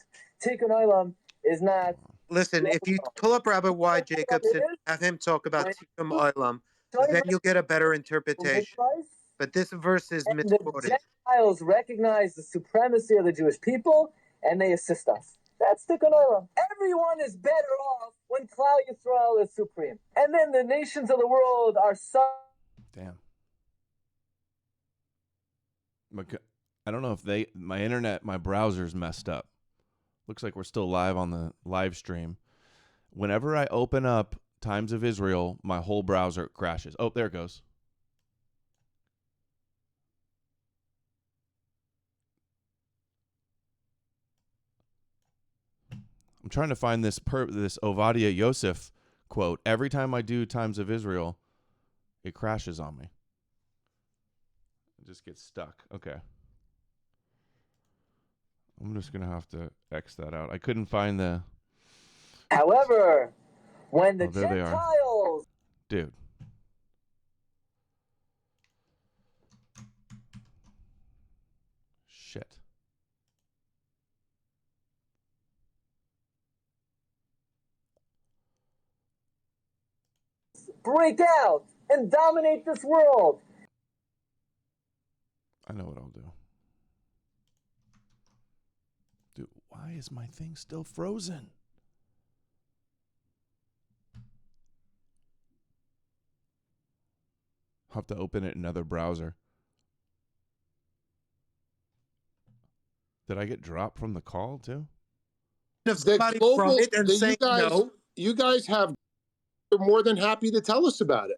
Tikkun olam is not. Listen, if you pull up Rabbi Y. Jacobson, have him talk about tikkun olam, then you'll get a better interpretation. But this verse is misquoted. The Gentiles recognize the supremacy of the Jewish people, and they assist us. That's tikkun olam. Everyone is better off when Klal Yisrael is supreme, and then the nations of the world are Damn. I don't know if my internet, my browser's messed up. Looks like we're still live on the live stream. Whenever I open up Times of Israel, my whole browser crashes. Oh, there it goes. I'm trying to find this Ovadia Yosef quote. Every time I do Times of Israel, it crashes on me. It just gets stuck. Okay. I'm just going to have to X that out. I couldn't find the... However, when the there Gentiles... Dude. Shit. break out and dominate this world. I know what I'll do. Why is my thing still frozen? I'll have to open it in another browser. Did I get dropped from the call too? The global, you guys have, you're more than happy to tell us about it.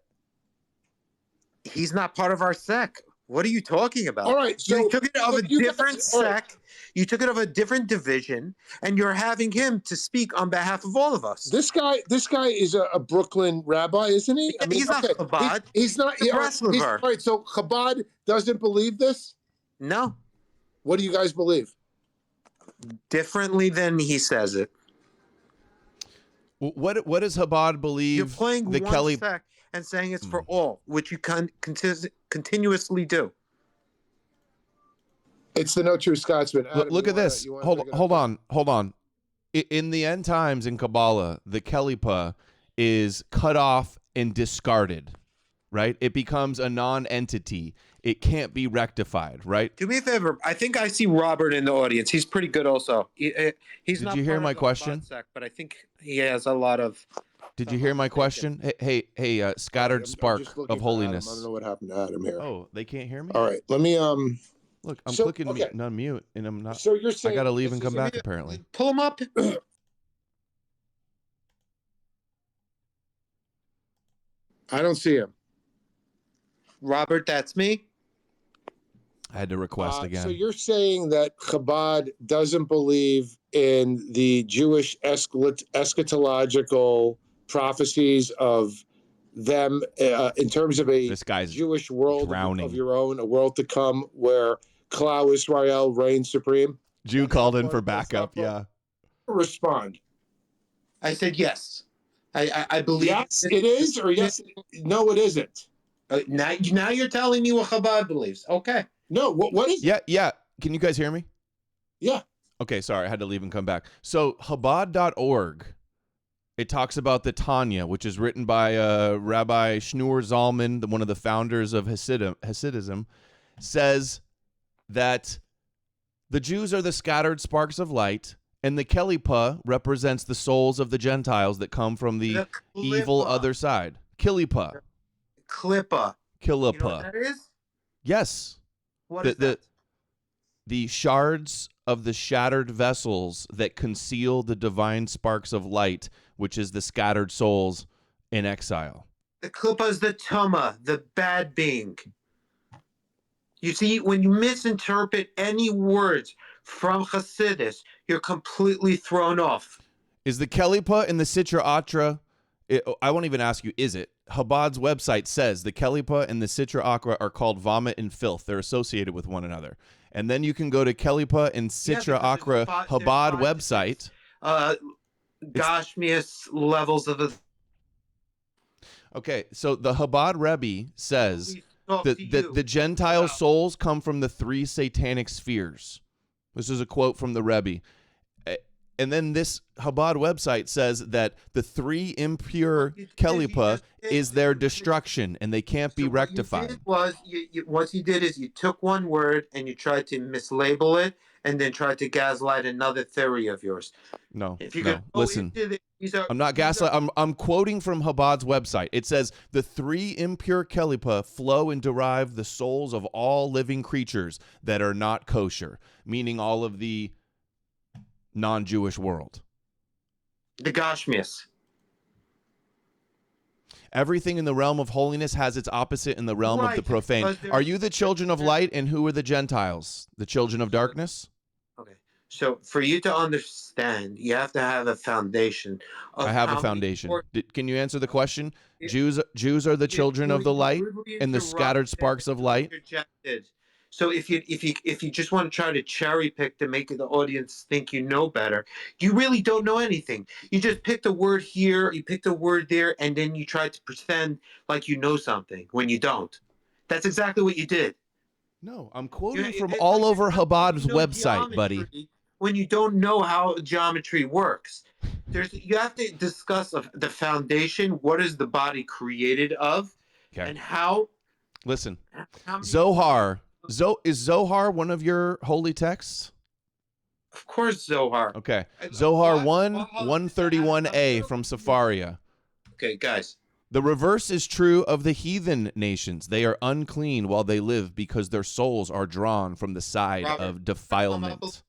He's not part of our sect. What are you talking about? All right, so you took it of a different sect. Right. You took it of a different division, and you're having him to speak on behalf of all of us. This guy is a Brooklyn rabbi, isn't he? Yeah, he's not Chabad. He's not. He's all right, so Chabad doesn't believe this? No. What do you guys believe? Differently than he says it. What does Chabad believe? You're playing the one Kelly sect and saying it's for all, which you continuously do. It's the No True Scotsman. Adam, look at this. Hold on. In the end times in Kabbalah, the Kelipa is cut off and discarded, right? It becomes a non-entity. It can't be rectified, right? Do me a favor. I think I see Robert in the audience. He's pretty good also. He's not. Did you hear my question? Sect, but I think he has a lot of. Did you hear my question? Hey, scattered spark of holiness. I don't know what happened to Adam here. Oh, they can't hear me? All right, let me Look, I'm clicking unmute, and I'm not. So you're saying I gotta leave and come back. Apparently, pull him up. I don't see him. Robert, that's me. I had to request again. So you're saying that Chabad doesn't believe in the Jewish eschatological prophecies of them in terms of a Jewish world of your own, a world to come where Klal Israel reigns supreme? Jew called in for backup, yeah. Respond. I said yes. I believe. Yes, it is, or yes, no, it isn't. Now you're telling me what Chabad believes. Okay. No, what is it? Yeah. Can you guys hear me? Yeah. Okay, sorry, I had to leave and come back. So Chabad.org, it talks about the Tanya, which is written by Rabbi Shneur Zalman, one of the founders of Hasidism, says that the Jews are the scattered sparks of light, and the Kelipa represents the souls of the Gentiles that come from the evil other side. Kilipa. Klippa. Kilipa. You know what that is? Yes. What is that? The shards of the shattered vessels that conceal the divine sparks of light, which is the scattered souls in exile. The Klippa is the Tuma, the bad being. You see, when you misinterpret any words from Hasidus, you're completely thrown off. Is the Kelipa and the Sitra Atra, I won't even ask you, is it? Chabad's website says the Kelipa and the Sitra Atra are called vomit and filth. They're associated with one another. And then you can go to Kelipa and Sitra Atra Chabad website. Gashmias levels of the... Okay, so the Chabad Rebbe says that the Gentile souls come from the three satanic spheres. This is a quote from the Rebbe. And then this Chabad website says that the three impure Kelipa is their destruction, and they can't be rectified. What you did is you took one word and you tried to mislabel it, and then tried to gaslight another theory of yours. No. Listen, I'm not gaslight. I'm quoting from Chabad's website. It says the three impure Kelipa flow and derive the souls of all living creatures that are not kosher, meaning all of the non-Jewish world. The Gashmias. Everything in the realm of holiness has its opposite in the realm of the profane. Are you the children of light, and who are the Gentiles? The children of darkness? Okay. So for you to understand, you have to have a foundation. I have a foundation. Can you answer the question? Jews are the children of the light and the scattered sparks of light? So if you just want to try to cherry pick to make the audience think you know better, you really don't know anything. You just picked a word here, you picked a word there, and then you try to pretend like you know something when you don't. That's exactly what you did. No, I'm quoting from all over Chabad's website, buddy. When you don't know how geometry works, you have to discuss the foundation. What is the body created of, and how? Listen, Zohar. Is Zohar one of your holy texts? Of course, Zohar. Okay. Zohar 1, Hold on. 131a from Sepharia. Okay, guys. The reverse is true of the heathen nations. They are unclean while they live because their souls are drawn from the side Robert, of defilement.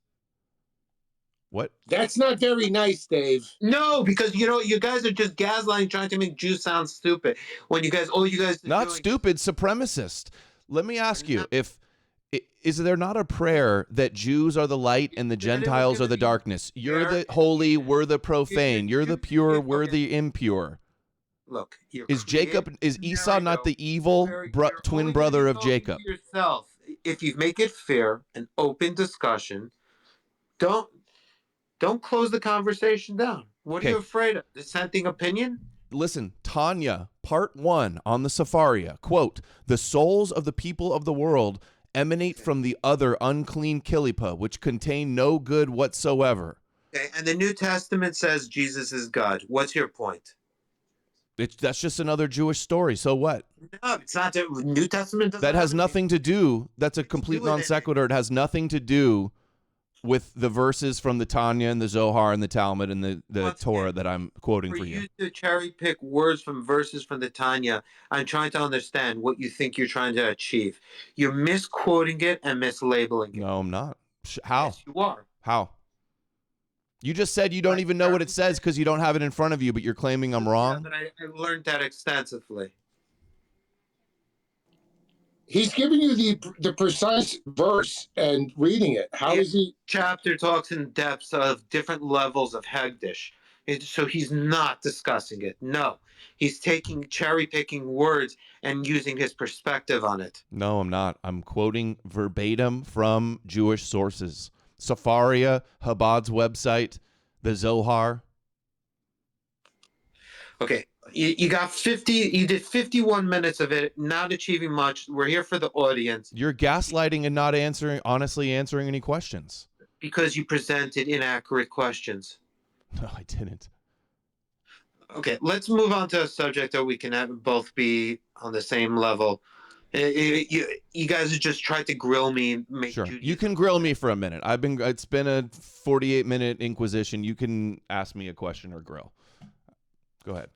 What? That's not very nice, Dave. No, because you guys are just gaslighting, trying to make Jews sound stupid. When you guys, all you guys are Not doing stupid, supremacist. Let me ask you, is there not a prayer that Jews are the light and the Gentiles are the darkness? You're the holy, we're the profane. You're the pure, we're the impure. Look, Is Esau not the evil twin brother of Jacob? Yourself, if you make it fair and open discussion, don't close the conversation down. What are you afraid of? Dissenting opinion? Listen, Tanya, part 1 on the Sepharia, quote, the souls of the people of the world emanate from the other unclean kilipa, which contain no good whatsoever. Okay, and the New Testament says Jesus is God. What's your point? That's just another Jewish story. So what? No, it's not. The New Testament doesn't. That has nothing to do. That's a complete non sequitur. It has nothing to do with the verses from the Tanya and the Zohar and the Talmud and the Torah that I'm quoting for you. To cherry pick words from verses from the Tanya, I'm trying to understand what you think you're trying to achieve. You're misquoting it and mislabeling it. No, I'm not. How? Yes, you are. How? You just said you don't even know what it says because you don't have it in front of you, but you're claiming I'm wrong? Yeah, but I learned that extensively. He's giving you the precise verse and reading it. How is he? Chapter talks in depth of different levels of Hagdish. So he's not discussing it. No, he's cherry picking words and using his perspective on it. No, I'm not. I'm quoting verbatim from Jewish sources. Sepharia, Chabad's website, the Zohar. Okay, you got 50. You did 51 minutes of it, not achieving much. We're here for the audience. You're gaslighting and not honestly answering any questions. Because you presented inaccurate questions. No, I didn't. Okay, let's move on to a subject that we can both be on the same level. You guys have just tried to grill me. Sure, you can grill me for a minute. It's been a 48-minute inquisition. You can ask me a question or grill. Go ahead.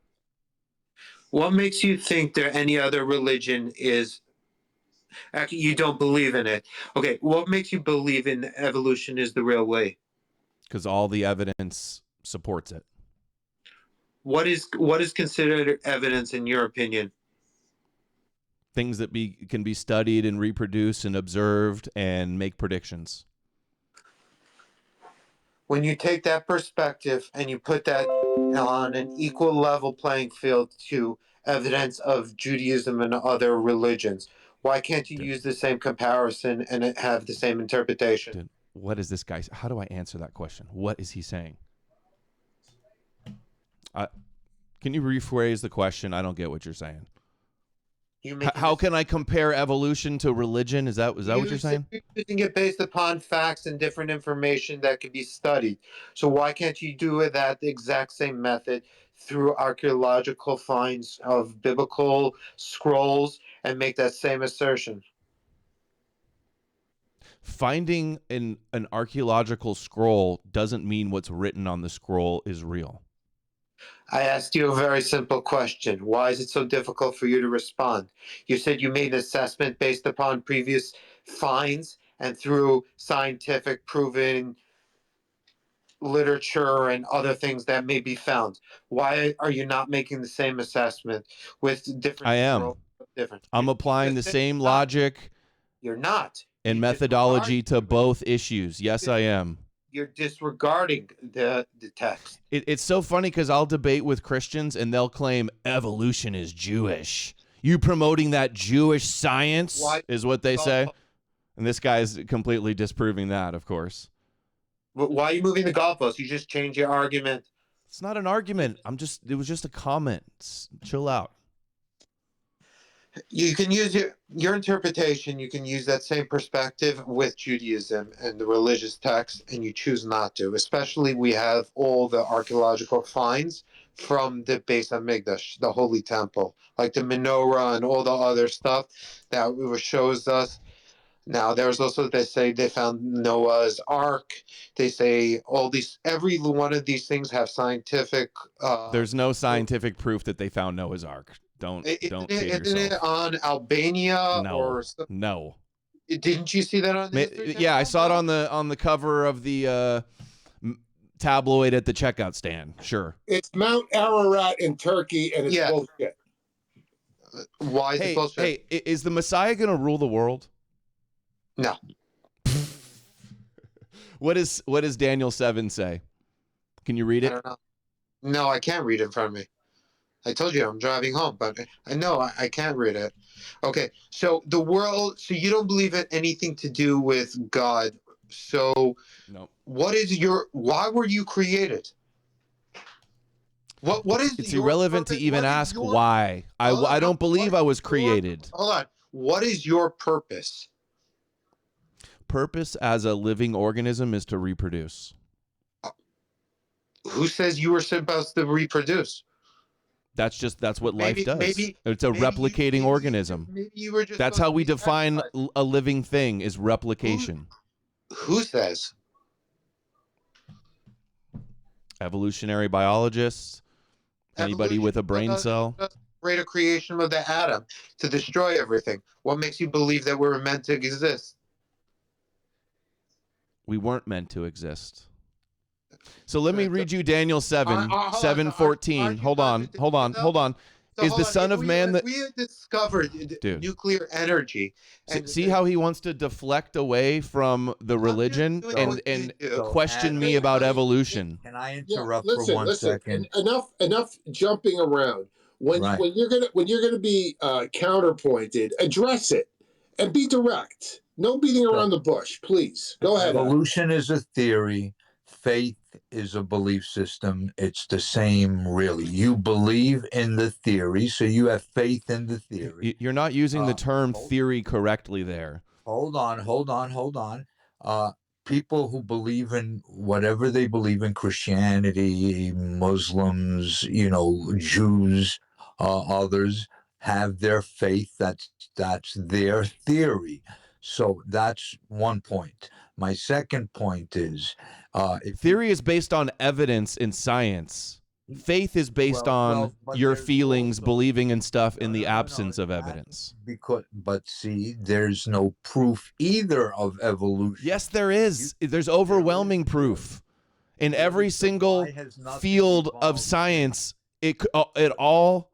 What makes you think there any other religion is? Actually, you don't believe in it. Okay, what makes you believe in evolution is the real way? Because all the evidence supports it. What is considered evidence in your opinion? Things that can be studied and reproduced and observed and make predictions. When you take that perspective and you put that on an equal level playing field to evidence of Judaism and other religions, why can't you use the same comparison and have the same interpretation? Dude, what is this guy? How do I answer that question? What is he saying? Can you rephrase the question? I don't get what you're saying. How can I compare evolution to religion? Is that what you're saying? Using it based upon facts and different information that can be studied. So why can't you do that the exact same method through archaeological finds of biblical scrolls and make that same assertion? Finding an archaeological scroll doesn't mean what's written on the scroll is real. I asked you a very simple question. Why is it so difficult for you to respond? You said you made an assessment based upon previous finds and through scientific proven literature and other things that may be found. Why are you not making the same assessment with different? I am. I'm applying the same logic. You're not. And methodology to both issues. Yes, I am. You're disregarding the text. It's so funny because I'll debate with Christians and they'll claim evolution is Jewish. You promoting that Jewish science is what they say. And this guy's completely disproving that, of course. Why are you moving the goalposts? You just change your argument. It's not an argument. It was just a comment. Chill out. You can use your interpretation. You can use that same perspective with Judaism and the religious texts, and you choose not to. Especially, we have all the archaeological finds from the Beis Hamikdash, the Holy Temple, like the menorah and all the other stuff that shows us Now, there's also, they say they found Noah's Ark. They say all these, every one of these things have scientific. There's no scientific proof that they found Noah's Ark. Don't kid Isn't yourself. it on Albania No, no. Didn't you see that on the History Yeah, I Channel? saw it on the cover of the tabloid at the checkout stand. Sure. It's Mount Ararat in Turkey, and it's bullshit. Why is it bullshit? Hey, is the Messiah going to rule the world? No. What does Daniel 7 say? Can you read it? I don't know. No, I can't read it in front of me. I told you I'm driving home, but I know I can't read it. Okay, so the world, so you don't believe in anything to do with God. So no. Why were you created? What is it's irrelevant purpose? To even ask why. I don't believe I was created. Hold on. What is your purpose? Purpose as a living organism is to reproduce. Who says you were supposed to reproduce? That's what life does. It's a replicating organism. Maybe you were just That's how we define a living thing, is replication. Who says? Evolutionary biologists, anybody with a brain cell. Rate of creation of the atom to destroy everything. What makes you believe that we're meant to exist? We weren't meant to exist. So let me read you Daniel 7:14. Hold on. Is the Son of Man that we had discovered nuclear energy? And see how he wants to deflect away from the religion and question me about evolution. Can I interrupt for 1 second? Enough jumping around. When you're gonna be counterpointed, address it and be direct. No beating around the bush, please. Go ahead. Evolution is a theory. Faith is a belief system. It's the same, really. You believe in the theory, so you have faith in the theory. You're not using the term theory correctly there. Hold on. People who believe in whatever they believe in, Christianity, Muslims, Jews, others, have their faith. That's their theory. So that's one point. My second point is... theory is based on evidence in science. Faith is based on your feelings, believing in stuff in the absence of evidence. But see, there's no proof either of evolution. Yes, there is. There's overwhelming proof. In every single field of science, it all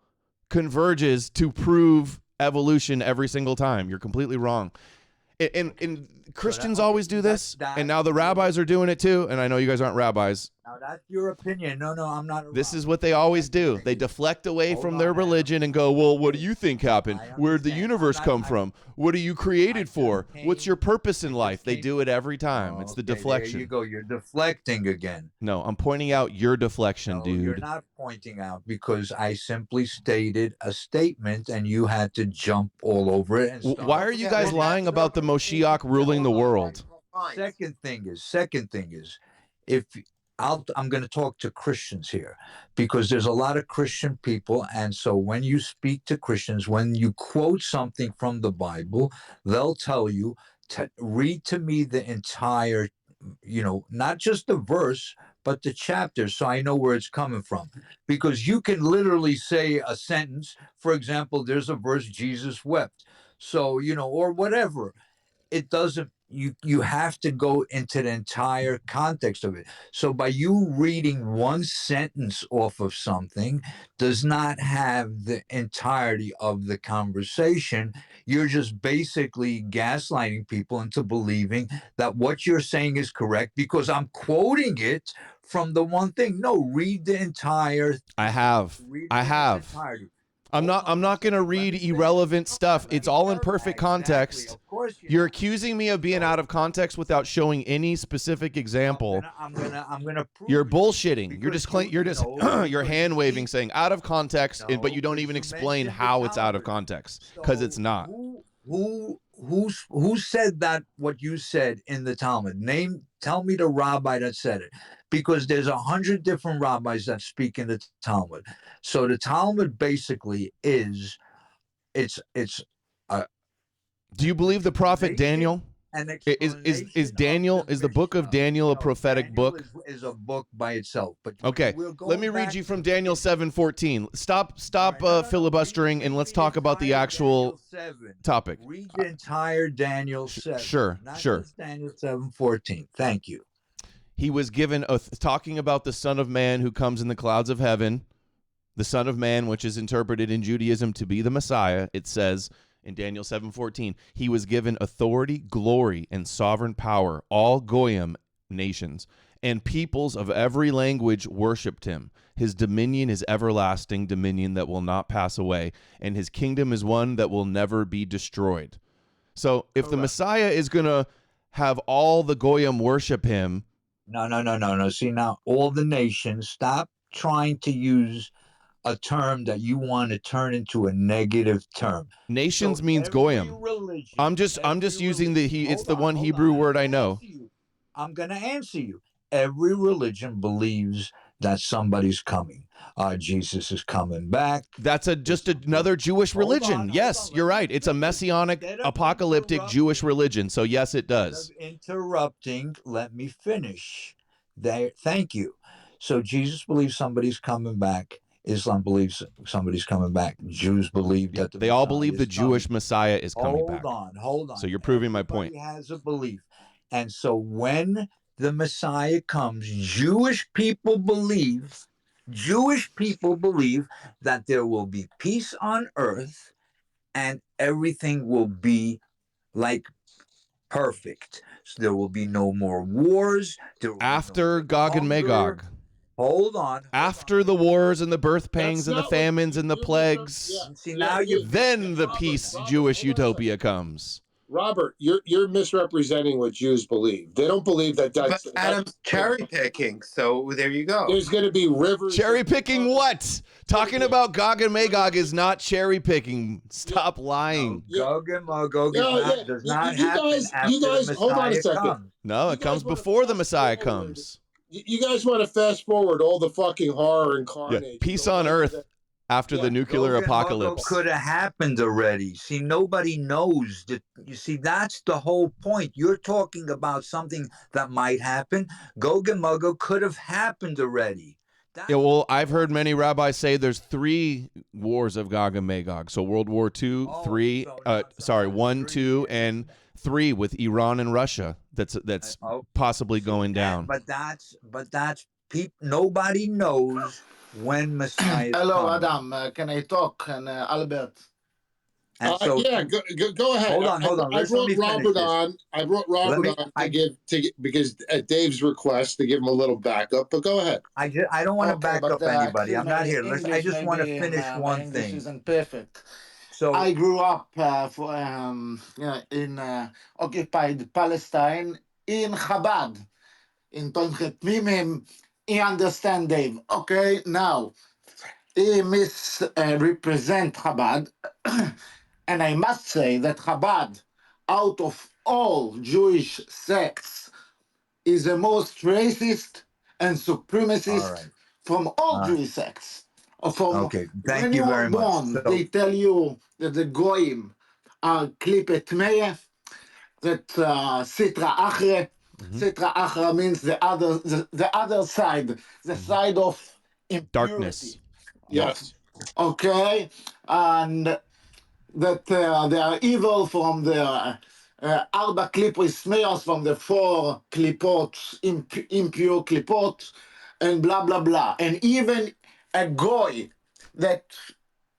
converges to prove evolution every single time. You're completely wrong. And Christians always do this, and now the rabbis are doing it too. And I know you guys aren't rabbis. Now that's your opinion. No, I'm not. This is what they always do. They deflect away from their religion and go, well, what do you think happened? Where'd the universe come from? What are you created for? What's your purpose in life? They do it every time. It's the deflection. There you go. You're deflecting again. No, I'm pointing out your deflection, dude. You're not pointing out, because I simply stated a statement and you had to jump all over it. And why are you guys lying about the Moshiach ruling the world? Second thing is, if I'm going to talk to Christians here, because there's a lot of Christian people. And so when you speak to Christians, when you quote something from the Bible, they'll tell you to read to me the entire, not just the verse, but the chapter, so I know where it's coming from. Because you can literally say a sentence. For example, there's a verse, Jesus wept. So, or whatever. It doesn't, you have to go into the entire context of it. So by you reading one sentence off of something does not have the entirety of the conversation. You're just basically gaslighting people into believing that what you're saying is correct because I'm quoting it from the one thing. No, read the entire. I have. I'm not going to read irrelevant stuff. It's all in perfect context. Of course you're accusing me of being out of context without showing any specific example. I'm gonna prove you're bullshitting. You're just you're hand waving, saying out of context, but you don't even explain how it's out of context because it's not. Who said that? What you said in the Talmud? Tell me the rabbi that said it, because there's 100 different rabbis that speak in the Talmud. So the Talmud basically is, it's Do you believe the prophet Daniel? Is Daniel, is the book of Daniel a prophetic book? Is a book by itself. But okay, let me read you from Daniel 7:14. Stop filibustering and let's talk about the actual topic. Read the entire Daniel 7. Sure. Daniel 7:14. Thank you. He was given talking about the Son of Man who comes in the clouds of heaven. The Son of Man, which is interpreted in Judaism to be the Messiah, it says in Daniel 7:14, he was given authority, glory, and sovereign power. All Goyim nations and peoples of every language worshipped him. His dominion is everlasting dominion that will not pass away, and his kingdom is one that will never be destroyed. So if the Messiah is going to have all the Goyim worship him. No. See, now all the nations, stop trying to use a term that you want to turn into a negative term. Nations means Goyim. I'm just using it's the one Hebrew word I know. I'm going to answer you. Every religion believes that somebody's coming. Jesus is coming back. That's just another Jewish religion. Yes, you're right. It's a Messianic, apocalyptic Jewish religion. So yes, it does. Interrupting, let me finish. Thank you. So Jesus believes somebody's coming back. Islam believes somebody's coming back. Jews believe that they all believe the Jewish Messiah is coming back. Hold on. So you're proving my point. Everybody has a belief. And so when the Messiah comes, Jewish people believe that there will be peace on earth and everything will be like perfect. So there will be no more wars. After Gog and Magog. Hold on. After the wars and the birth pangs and the famines and the plagues, then the peace Jewish utopia comes. Robert, you're misrepresenting what Jews believe. They don't believe that. But Adam's cherry picking, so there you go. There's going to be rivers. Cherry picking what? Talking about Gog and Magog is not cherry picking. Stop lying. Gog and Magog does not happen after the Messiah hold on a second. comes. No, it comes before the Messiah comes. You guys want to fast forward all the fucking horror incarnate. Yeah. Peace on earth after the nuclear apocalypse. Could have happened already. See, nobody knows that. You see, that's the whole point. You're talking about something that might happen. Gog and Magog could have happened already. Yeah, well, I've heard many rabbis say there's 3 wars of Gog and Magog. So World War II, 1, 2, and 3 with Iran and Russia. That's possibly going down. But that's nobody knows when Messiah. Hello, Adam. Can I talk? And Albert. And so, go ahead. Hold on. I brought Robert on. I brought Robert on because at Dave's request to give him a little backup. But go ahead. I don't want to back up anybody. I'm not here. I just want to finish one thing. This isn't perfect. So I grew up in occupied Palestine in Chabad, in Tomchet Mimim. You understand, Dave? Okay, now he misrepresent Chabad. And I must say that Chabad, out of all Jewish sects, is the most racist and supremacist from all Jewish sects. Thank you very much. They tell you that the Goyim are Klippet Meyeh, that Sitra Achre. Sitra Achra means the other side, the side of impurity. Darkness. Yes. Okay, and that they are evil from the Arba Klipos Meos, from the 4 Klipot, impure Klipot, and blah, blah, blah. And even a Goy that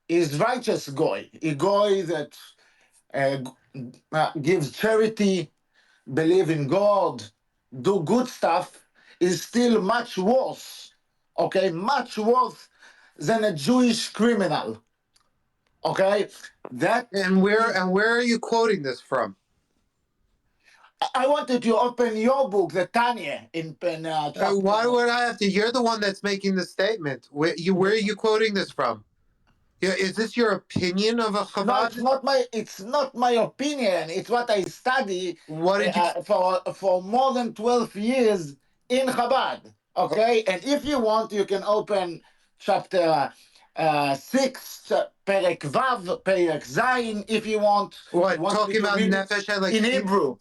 is righteous Goy, a Goy that gives charity, believe in God, do good stuff, is still much worse, much worse than a Jewish criminal. And where are you quoting this from? I wanted to open your book, the Tanya, in why would I have to? You're the one that's making the statement. Where are you quoting this from? Yeah, is this your opinion of a Chabad? No, it's not my opinion. It's what I study. What did you for more than 12 years in Chabad? And if you want, you can open chapter 6, Perek Vav, Perek Zayin, if you want. What, You want talking me to about read Nefesh Elokis? in Hebrew.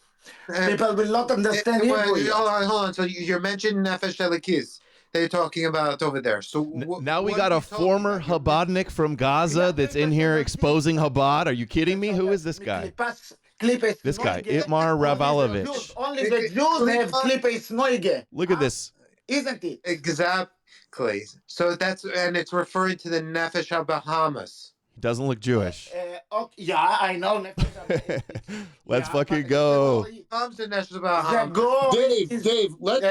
People will not understand Hebrew yet. Hold on. So you're mentioning Nefesh Elokis. They're talking about over there. So now we what got are a you talking former about? Chabadnik from Gaza that's in here exposing Chabad. Are you kidding me? Who is this guy? This guy, Itamar Ravalovich. Only the Jews have Klippes Noige. Look at this. Isn't it? Exactly. So and it's referring to the Nefesh HaBahamas. He doesn't look Jewish. Okay, yeah, I know. Let's fucking go. Comes to Nefesh HaBahamas. Dave, hold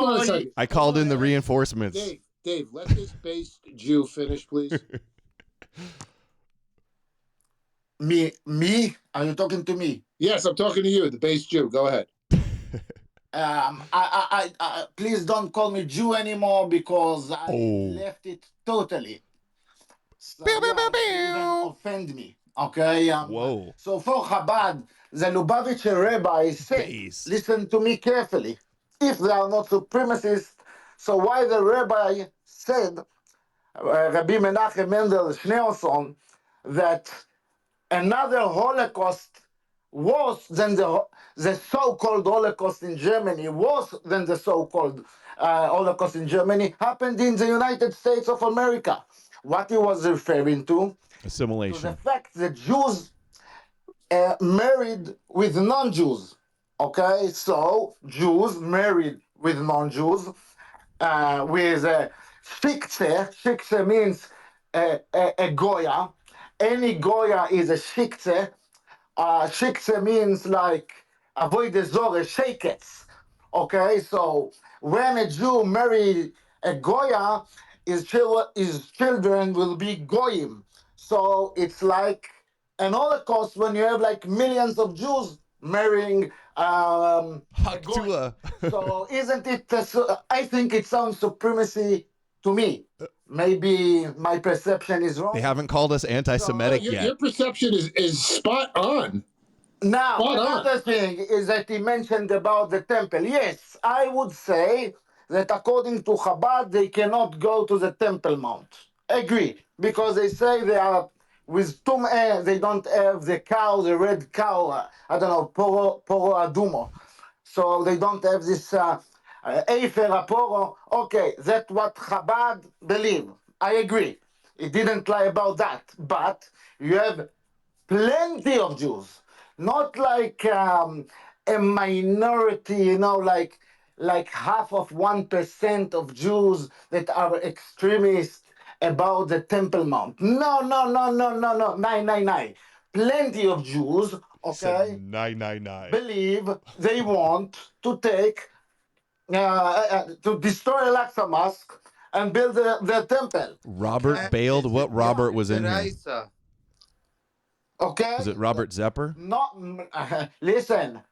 on a second. I called in the reinforcements. Dave, let this based Jew finish, please. Me? Are you talking to me? Yes, I'm talking to you, the base Jew. Go ahead. Please don't call me Jew anymore because I left it totally. So even offend me. Okay. Whoa. So for Chabad, the Lubavitcher rabbi said, listen to me carefully. If they are not supremacists, so why the rabbi said, Rabbi Menachem Mendel Schneerson, that another Holocaust worse than the so-called Holocaust in Germany, worse than the so-called Holocaust in Germany, happened in the United States of America. What he was referring to? Assimilation. To the fact that Jews married with non-Jews. Okay, so Jews married with non-Jews with shikse. Shikse means a Goya. Any Goya is a shikse. Shikse means like avoid the zore, shakets. Okay, so when a Jew marries a Goya, his children will be Goyim. So it's like an Holocaust when you have like millions of Jews marrying a Goy. So isn't it? I think it sounds supremacy to me. Maybe my perception is wrong. They haven't called us anti-Semitic yet. Your perception is spot on. Now, another thing is that he mentioned about the temple. Yes, I would say that according to Chabad, they cannot go to the Temple Mount. Agree, because they say they are with Tum'eh, they don't have the cow, the red cow, I don't know, Poro Adumo. So they don't have this Eifer Aporo. Okay, that's what Chabad believe. I agree. He didn't lie about that. But you have plenty of Jews, not like a minority, like half of 1% of Jews that are extremists about the Temple Mount. No. Nine. Plenty of Jews, okay, believe they want to take, to destroy Al-Aqsa Mosque and build the temple. Robert bailed. What Robert was in here? Okay. Was it Robert Zepper? No, listen.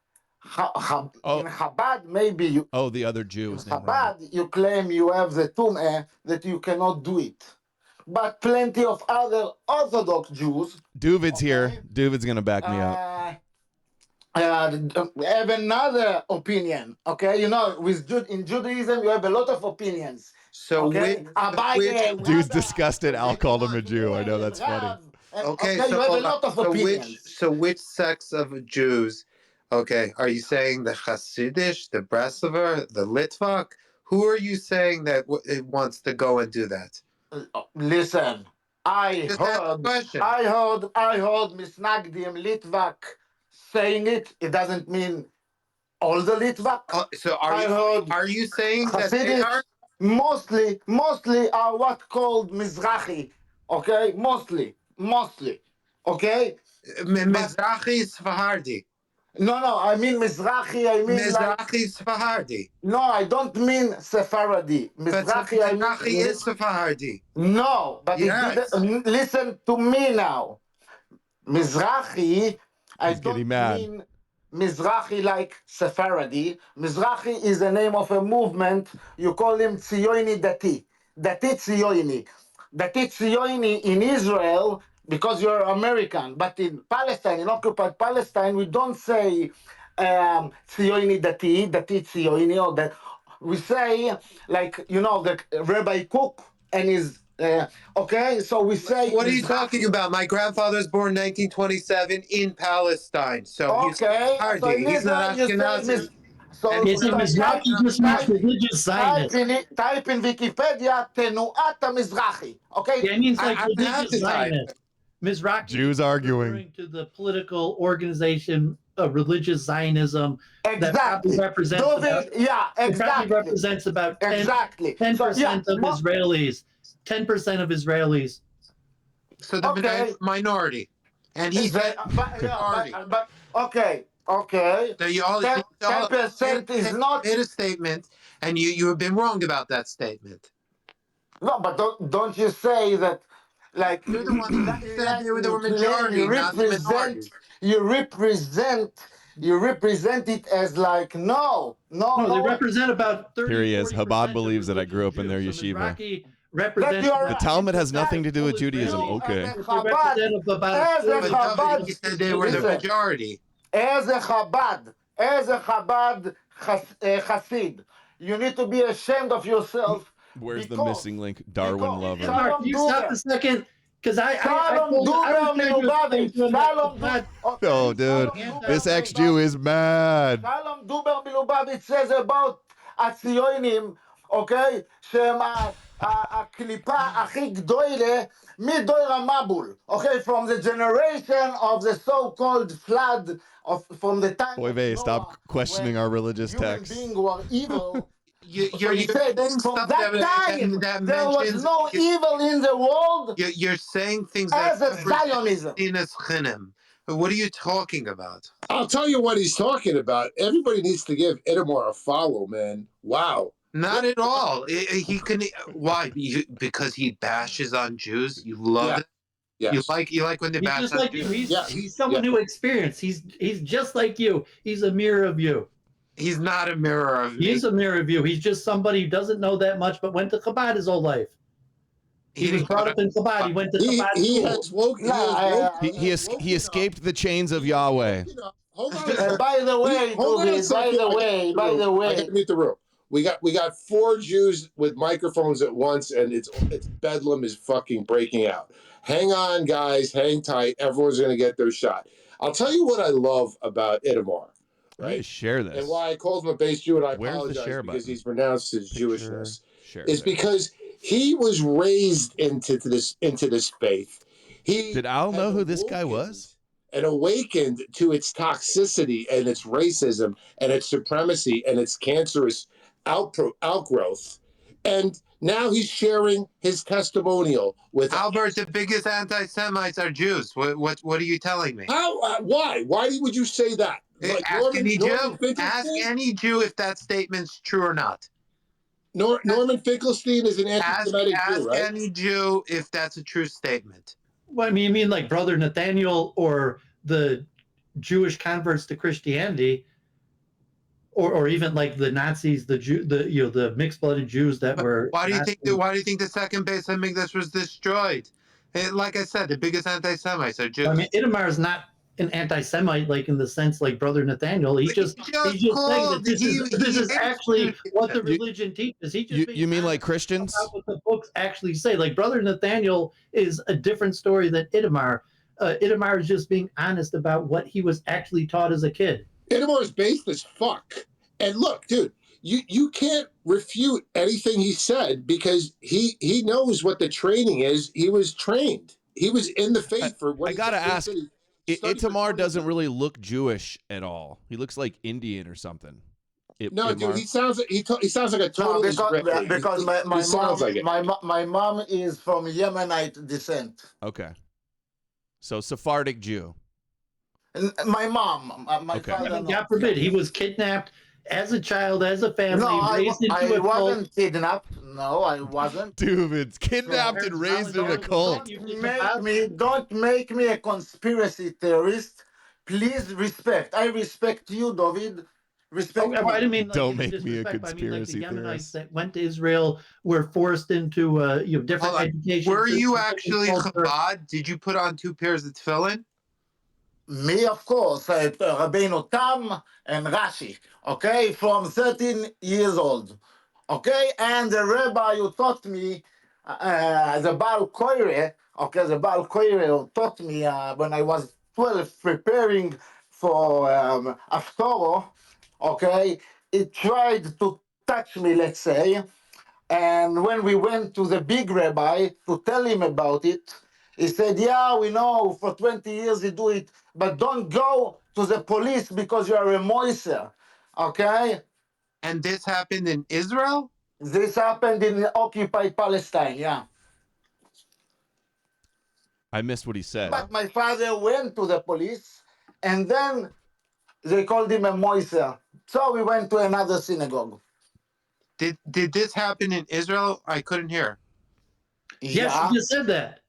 In Chabad, maybe you. Oh, the other Jew. In Chabad, you claim you have the Tum'eh that you cannot do it, but plenty of other Orthodox Jews. Duvid's here. Duvid's gonna back me up. Have another opinion. Okay, in Judaism you have a lot of opinions. So dude's disgusted. Al called him a Jew. I know, that's funny. Okay, so you have a lot of opinions. Which sects of Jews? Okay, are you saying the Hasidish, the Breslover, the Litvak? Who are you saying that wants to go and do that? Listen, I heard Misnagdim Litvak saying it. It doesn't mean all the Litvak. So are you saying that they are? Mostly are what called Mizrahi. Okay, mostly. Okay, Mizrahi Sephardi. No, I mean Mizrahi. I mean Mizrahi Sephardi. No, I don't mean Sephardi. Mizrahi is Sephardi. No, but yes. Listen to me now. Mizrahi. I don't mean Mizrahi like Sephardi. Mizrahi is the name of a movement. You call him Tziyoni Dati. Dati Tziyoni. Dati Tziyoni in Israel, because you're American, but in Palestine, in occupied Palestine, we don't say Tziyoni Dati Tziyoni, or that. We say, like, the Rabbi Cook and his Okay, so we say. What are you talking about? My grandfather was born 1927 in Palestine, so he's Okay, so Sephardi. in He's not Israel you say Ashkenazi. so And It's a Mizrahi just means religious Zionist. type in Wikipedia Tenuat Mizrahi. Okay, Yeah, it means I like don't have religious to type. Zionist. Mizrahi Jews is arguing. referring to the political organization of religious Zionism that exactly. probably represents David, yeah, it probably exactly. represents about 10, Exactly. 10% So, yeah, of Israelis. 10% of Israelis. So the Okay. minority. And he said majority. but okay. So you all 10% is not. made a statement, and you have been wrong about that statement. No, but don't you say that, like, You're the one that said they were the majority, not the minority. you represent it as like no. They represent about 30. Here he is. 40% Chabad of believes that I grew up in their religious Jews. So yeshiva. Mizrahi represents That you are The right. Talmud has nothing to do with All Judaism. Israelis. Okay. They represent about As a But Chabad, David, he said they were the listen. majority. As a Chabad Hasid, you need to be ashamed of yourself. Where's the because- missing link? Darwin because- lover. Mark, you stop a second, because I Shalom told you I Duber was trying to explain Milubavitch. to him Shalom that Okay, Oh, dude. Shalom This Duber ex-Jew is mad. Shalom Duber Milubavitch says about הציונים, אוקיי? שהם הקליפה הכי גדולה מדור המבול, okay? From the generation of the so-called flood, from the time of Oy vey, Noah, stop questioning our religious human texts. beings were evil. You're saying from that time that there was mentions, no evil in the world you're saying things as that a Zionism. What are you talking about? I'll tell you what he's talking about. Everybody needs to give Itamar a follow, man. Wow. Not at all. He can. Why? Because he bashes on Jews. You love it. Yes. You like when they he's bash just on like you. Jews. He's someone who experienced. He's just like you. He's a mirror of you. He's not a mirror of me. He's a mirror of you. He's just somebody who doesn't know that much, but went to Chabad his whole life. He was brought up in Chabad. He went to Chabad school. He escaped the chains of Yahweh. Hold on a second. By the way, I gotta meet the room. We got 4 Jews with microphones at once, and it's bedlam is fucking breaking out. Hang on, guys. Hang tight. Everyone's gonna get their shot. I'll tell you what I love about Itamar. Right? Share this. And why I called him a base Jew, and I Where's the apologize share because button? he's pronounced his Picture, Jewishness. share Is there. because he was raised into this faith. Did Al know who this guy was? And awakened to its toxicity and its racism and its supremacy and its cancerous outgrowth. And now he's sharing his testimonial with Albert. The biggest anti-Semites are Jews. What are you telling me? How? Why? Why would you say that? Ask any Jew. Ask any Jew if that statement's true or not. Norman Finkelstein is an anti-Semitic Jew, right? Ask any Jew if that's a true statement. Well, I mean, you mean like Brother Nathaniel or the Jewish converts to Christianity, or even like the Nazis, the mixed-blooded Jews that were. Why do you think the second base of Mikdash was destroyed? Like I said, the biggest anti-Semites are Jews. I mean, Itamar is not an anti-Semite, like in the sense like Brother Nathaniel. He's just saying that this is actually what the religion teaches. You mean like Christians? About what the books actually say. Like Brother Nathaniel is a different story than Itamar. Itamar is just being honest about what he was actually taught as a kid. Itamar is based as fuck. And look, dude, you can't refute anything he said because he knows what the training is. He was trained. He was in the faith for what I gotta ask. Itamar doesn't really look Jewish at all. He looks like Indian or something. No, Itamar? dude, he sounds like a total because my mom is from Yemenite descent. Okay. So Sephardic Jew. My mom, my father. God forbid, he was kidnapped as a child, as a family, No, raised into I a cult. wasn't kidnapped. No, I wasn't. Dude, it's kidnapped and raised in a cult. Don't make me a conspiracy theorist. Please respect. I respect you, David. Respect. I didn't mean like, don't make me a disrespect, conspiracy I mean, like the Yemenites theorist. that went to Israel were forced into different education. Were you systems, actually Chabad? Did you put on 2 pairs of tefillin? Me, of course, Rabbeinu Tam and Rashi, from 13 years old, and the rabbi who taught me the Baal Koire, okay, the Baal Koire taught me when I was 12 preparing for Aftoro, okay, it tried to touch me, let's say, and when we went to the big rabbi to tell him about it, he said, yeah, we know for 20 years you do it, but don't go to the police because you are a moiser, okay? And this happened in Israel? This happened in occupied Palestine, yeah. I missed what he said. But my father went to the police, and then they called him a moiser. So we went to another synagogue. Did this happen in Israel? I couldn't hear. Yes, Yeah. he just said that.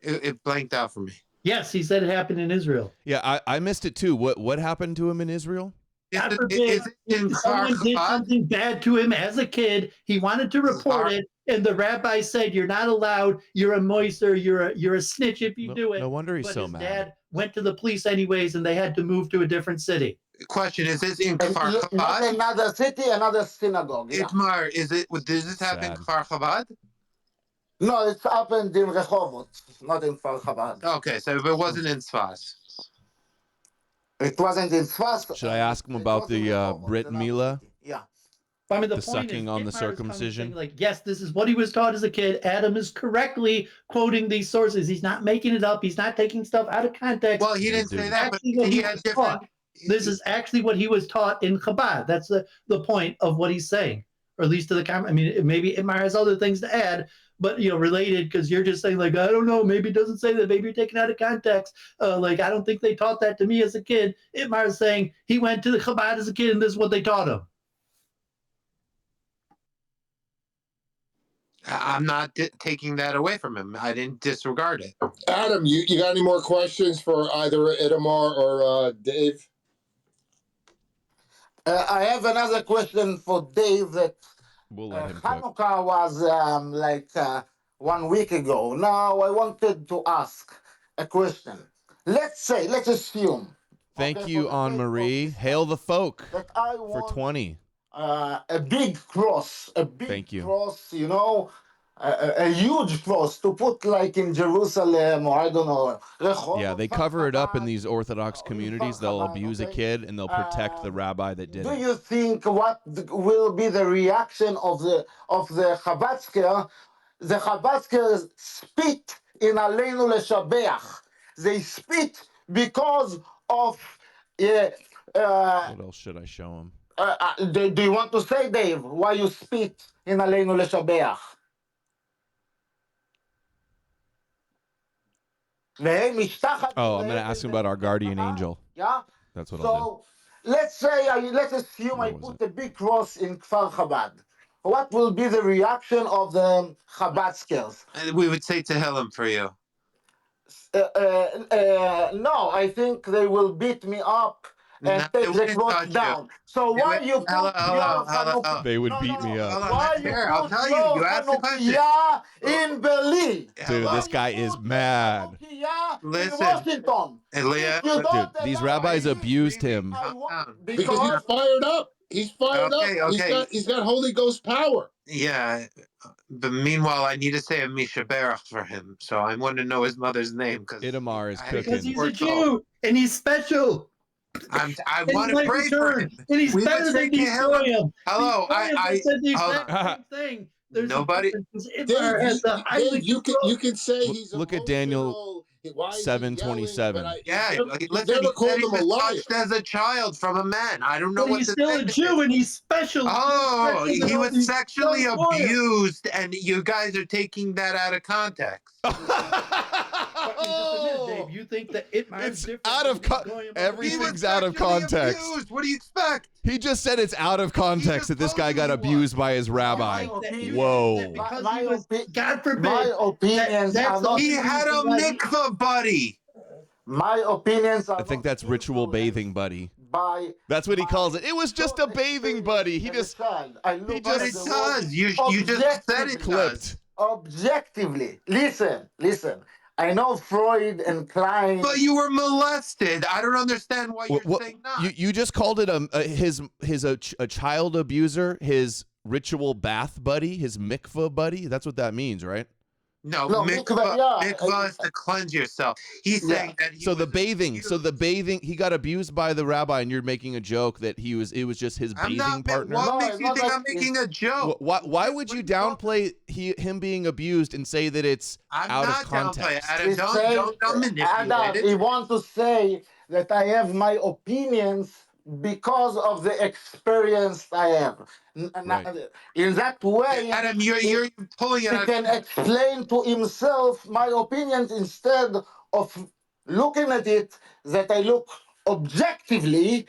It blanked out for me. Yes, he said it happened in Israel. Yeah, I missed it too. What happened to him in Israel? God Is forbid it in someone did Chabad? something bad to him as a kid. He wanted to report it, and the rabbi said, "You're not allowed. You're a moiser. You're a snitch if you do it." No wonder he's but so his mad. dad went to the police anyways, and they had to move to a different city. Question: is this in And Kfar not Chabad? another city, another synagogue. Yeah. Itamar, does this happen in Sad. Kfar Chabad? No, it happened in Rehovot, not in Kfar Chabad. Okay, so it wasn't in Sfas. It wasn't in Sfas. Should I ask him about the Brit Mila? Yeah. I mean, the The point sucking is, on the Itamar is coming circumcision? saying, like, yes, this is what he was taught as a kid. Adam is correctly quoting these sources. He's not making it up. He's not taking stuff out of context. Well, he didn't say Dude. that, but Actually, what he he had was different. taught. This is actually what he was taught in Chabad. That's the point of what he's saying, or at least to the comment. I mean, maybe Itamar has other things to add, but related, because you're just saying, like, I don't know, maybe it doesn't say that, maybe you're taking out of context. Like, I don't think they taught that to me as a kid. Itamar is saying he went to the Chabad as a kid, and this is what they taught him. I'm not taking that away from him. I didn't disregard it. Adam, you got any more questions for either Itamar or Dave? I have another question for Dave that We'll let him cook. Hanukkah was 1 week ago. Now I wanted to ask a question. Let's assume. Thank okay, you, for the Anne sake of Marie. this Hail the folk that I for want 20. a big cross, Thank you. cross, a huge cross to put like in Jerusalem or I don't know. Rehovot, Yeah, they cover it up in Chabad, these Orthodox communities. They'll Chabad, abuse a okay? kid and they'll protect the rabbi that did Do it. you think what will be the reaction of the Chabadsker? The Chabadskers spit in Aleinu Leshabeach. They spit because of. What else should I show him? Do you want to say, Dave, why you spit in Aleinu Leshabeach? Oh, I'm going to ask him about our guardian angel. Yeah. That's what I'll So let's assume Where I was put a big cross in Kfar Chabad. What will be the reaction of the Chabadskers? We would say Tehillim for you. No, I think they will beat me up and No, take they the wouldn't cross touch you. down. So They why would- you put hello. your Hanukkah? They would No, beat no, me no. up. Hold on, Why that's you fair. I'll put tell you. your You asked the question. Hanukkah in Berlin? Dude, Why this you guy is put your mad. Hanukkah in Listen, Washington? Elia, If you don't Dude, these allow rabbis me, abused him. I calm wa- down. Because he's fired up. He's fired up. Okay. He's got Holy Ghost power. Yeah, but meanwhile, I need to say a Mishaberach for him, so I want to know his mother's name Itamar is Because cooking. he's a Jew, and he's special. I And want he to might pray for return, him. and he's We would better say than Tehillim. Destroy. Hello, I said the hold exact on. same thing. There's Nobody- a difference, 'cause Itamar Dave, has the highly you can say he's Look at Daniel emotional. Why is he 7:27. yelling? But Yeah, he's listen, never he said called he him a was liar. touched as a child from a man. I don't know But what he's to still say. a Jew, and he's special. Oh, He's special he than all was these sexually young boys. abused, and you guys are taking that out of context. But just a minute, Dave. You think that Itmar is It's different out of than con- Goyim everything- He was Everything's out of sexually context. abused. What do you expect? He just said it's out of context that this guy got abused by his rabbi. Whoa. Because My he was, opi- God forbid, My opinions that's are not. He had a mikvah buddy. My opinions are. I think not that's ritual influenced bathing buddy. By That's what he my calls it. It was just a short bathing buddy. He experience just as a child. I look But at it the does. world You just said it clipped. does. objectively. Listen. I know Freud and Klein. But you were molested. I don't understand why you're saying not. You just called it a child abuser. His ritual bath buddy, his mikvah buddy. That's what that means, right? No, No, mikvah, yeah. mikvah is to cleanse yourself. He's saying that he So was the bathing, abused. he got abused by the rabbi, and you're making a joke that it was just his bathing partner. What No, makes it's you not think like I'm making a joke? Why would you downplay him being abused and say that it's out of context? Adam, don't manipulate Adam, it. he wants to say that I have my opinions because of the experience I have. Right. In that way, Adam, you're pulling it he out. can explain to himself my opinions instead of looking at it that I look objectively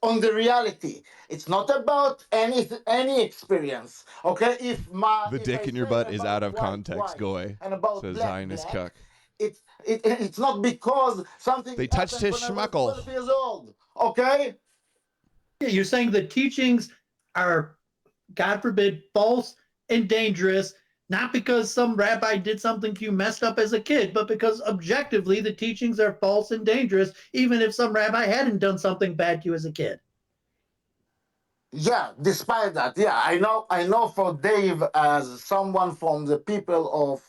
on the reality. It's not about any experience. Okay, The dick in your butt is out of context, Goy. and about Says black, Zionist cuck. it's not because something They touched happened his when I was schmuckle. 12 years old. Okay. Yeah, you're saying the teachings are, God forbid, false and dangerous, not because some rabbi did something to you messed up as a kid, but because objectively the teachings are false and dangerous, even if some rabbi hadn't done something bad to you as a kid. Yeah, despite that, yeah, I know for Dave, as someone from the people of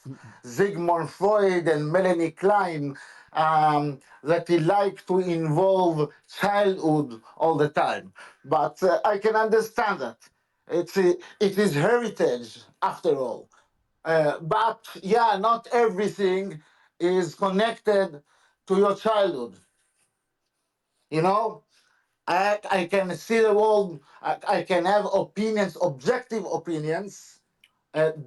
Sigmund Freud and Melanie Klein, that he liked to involve childhood all the time. But I can understand that. It is heritage after all. But yeah, not everything is connected to your childhood. You know, I can see the world, I can have opinions, objective opinions,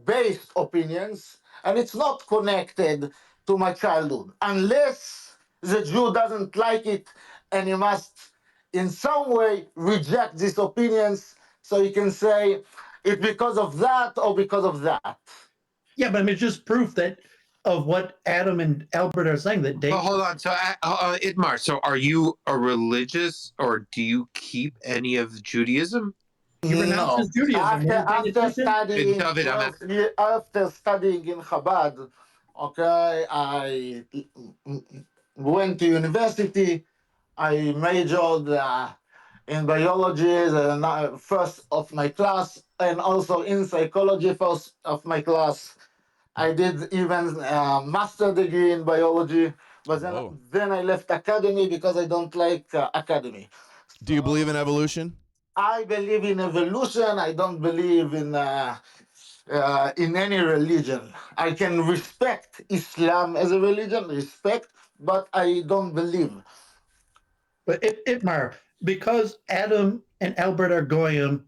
based opinions, and it's not connected to my childhood. Unless the Jew doesn't like it and he must in some way reject these opinions so he can say it's because of that or because of that. Yeah, but I mean, it's just proof that of what Adam and Albert are saying that Dave. But hold on. So, Itmar, so are you a religious, or do you keep any of Judaism? You renounce No. Judaism. After studying in Chabad, okay, I went to university. I majored in biology, the first of my class, and also in psychology, first of my class. I did even a master degree in biology, but then I left academy because I don't like academy. Do you believe in evolution? I believe in evolution. I don't believe in any religion. I can respect Islam as a religion, but I don't believe. But Itmar, because Adam and Albert are Goyim,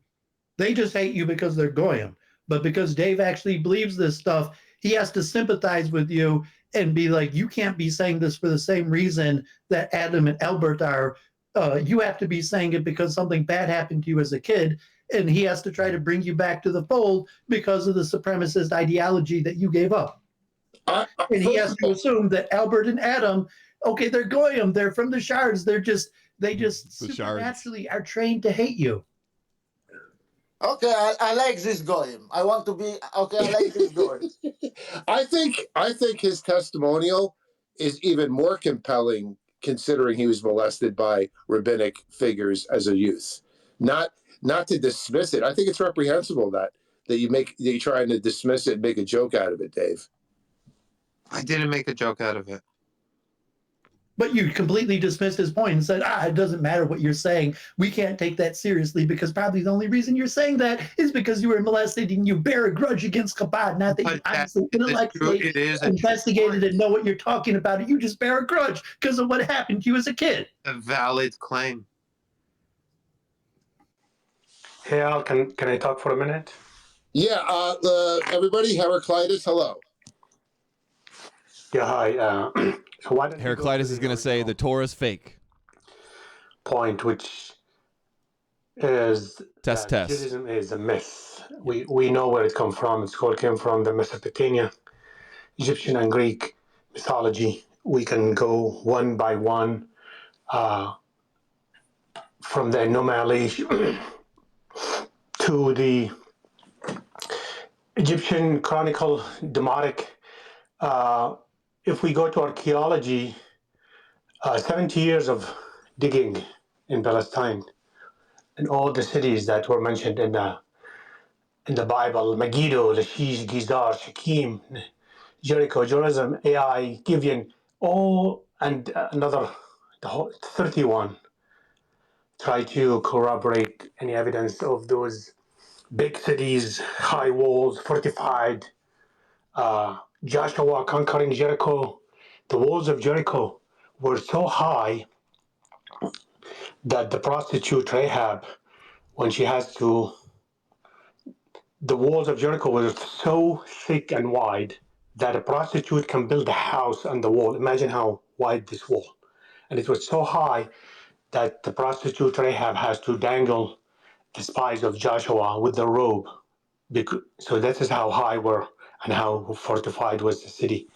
they just hate you because they're Goyim. But because Dave actually believes this stuff, he has to sympathize with you and be like, you can't be saying this for the same reason that Adam and Albert are. You have to be saying it because something bad happened to you as a kid. And he has to try to bring you back to the fold because of the supremacist ideology that you gave up. And he has to assume that Albert and Adam, okay, they're Goyim, they're from the shards, they just supernaturally are trained to hate you. Okay, I like this Goyim. I want to be okay. I like this Goyim. I think his testimonial is even more compelling, considering he was molested by rabbinic figures as a youth. Not to dismiss it. I think it's reprehensible that you're trying to dismiss it and make a joke out of it, Dave. I didn't make a joke out of it. But you completely dismissed his point and said, it doesn't matter what you're saying. We can't take that seriously because probably the only reason you're saying that is because you were molested and you bear a grudge against Chabad, not that you honestly intellectually investigated and know what you're talking about. You just bear a grudge because of what happened to you as a kid. A valid claim. Hey, Al, can I talk for a minute? Yeah, everybody, Heraclitus, hello. Yeah, hi. So why don't Heraclitus is going to say the Torah is fake. Point, which is test. Judaism is a myth. We know where it comes from. It came from the Mesopotamia, Egyptian and Greek mythology. We can go one by one from the anomaly to the Egyptian chronicle, Demotic. If we go to archaeology, 70 years of digging in Palestine, and all the cities that were mentioned in the Bible: Megiddo, Lachish, Gizar, Shechem, Jericho, Jerusalem, Ai, Gibeon, all, and another 31 try to corroborate any evidence of those big cities, high walls, fortified. Joshua conquering Jericho, the walls of Jericho were so high that the prostitute Rahab, when she has to, the walls of Jericho were so thick and wide that a prostitute can build a house on the wall. Imagine how wide this wall. And it was so high that the prostitute Rahab has to dangle the spies of Joshua with the robe. So this is how high were and how fortified was the city.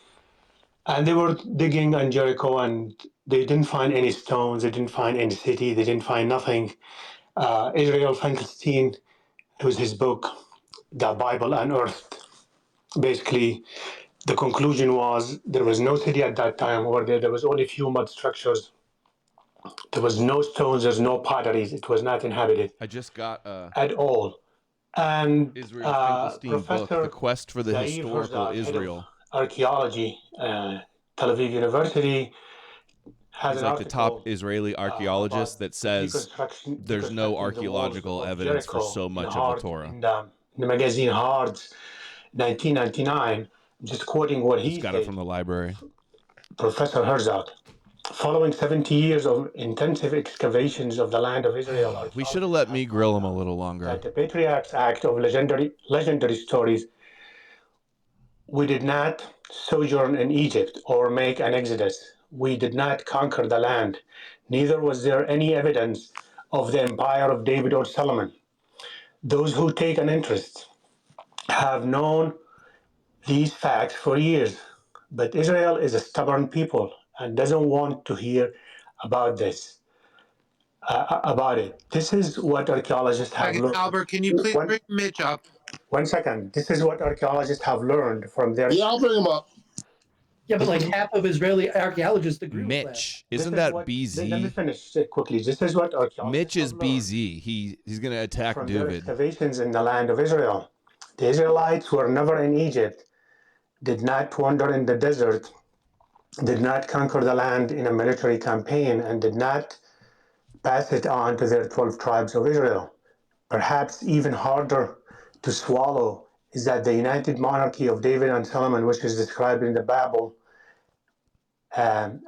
And they were digging on Jericho, and they didn't find any stones, they didn't find any city, they didn't find nothing. Israel Finkelstein, it was his book, The Bible Unearthed. Basically, the conclusion was there was no city at that time over there. There was only a few mud structures. There was no stones, there's no potteries. It was not inhabited I just got at all. And Israel Finkelstein book, Professor The Quest for the Yair Historical Herzog, head of Israel. Archaeology, Tel Aviv University, has He's an like the top article Israeli archaeologist about that says there's no deconstructing the walls archaeological of evidence for Jericho so much of the Torah. in the magazine Hard's 1999. I'm just quoting what he Just got it said, from the library. Professor Herzog. Following 70 years of intensive excavations of the land of Israel, We should have let me grill him a little longer. that the Patriarch's Act of legendary stories, we did not sojourn in Egypt or make an exodus. We did not conquer the land. Neither was there any evidence of the empire of David or Solomon. Those who take an interest have known these facts for years, but Israel is a stubborn people and doesn't want to hear about about it. This is what archaeologists have learned. Albert, can you please bring Mitch up? 1 second. This is what archaeologists have learned from their. Yeah, I'll bring him up. Yeah, but like half of Israeli archaeologists agree with that. Mitch, isn't that BZ? Let me finish quickly. This is what archaeologists Mitch is have learned BZ. He's going to attack from their David. excavations in the land of Israel. The Israelites were never in Egypt, did not wander in the desert, did not conquer the land in a military campaign, and did not pass it on to their 12 tribes of Israel. Perhaps even harder to swallow is that the united monarchy of David and Solomon, which is described in the Bible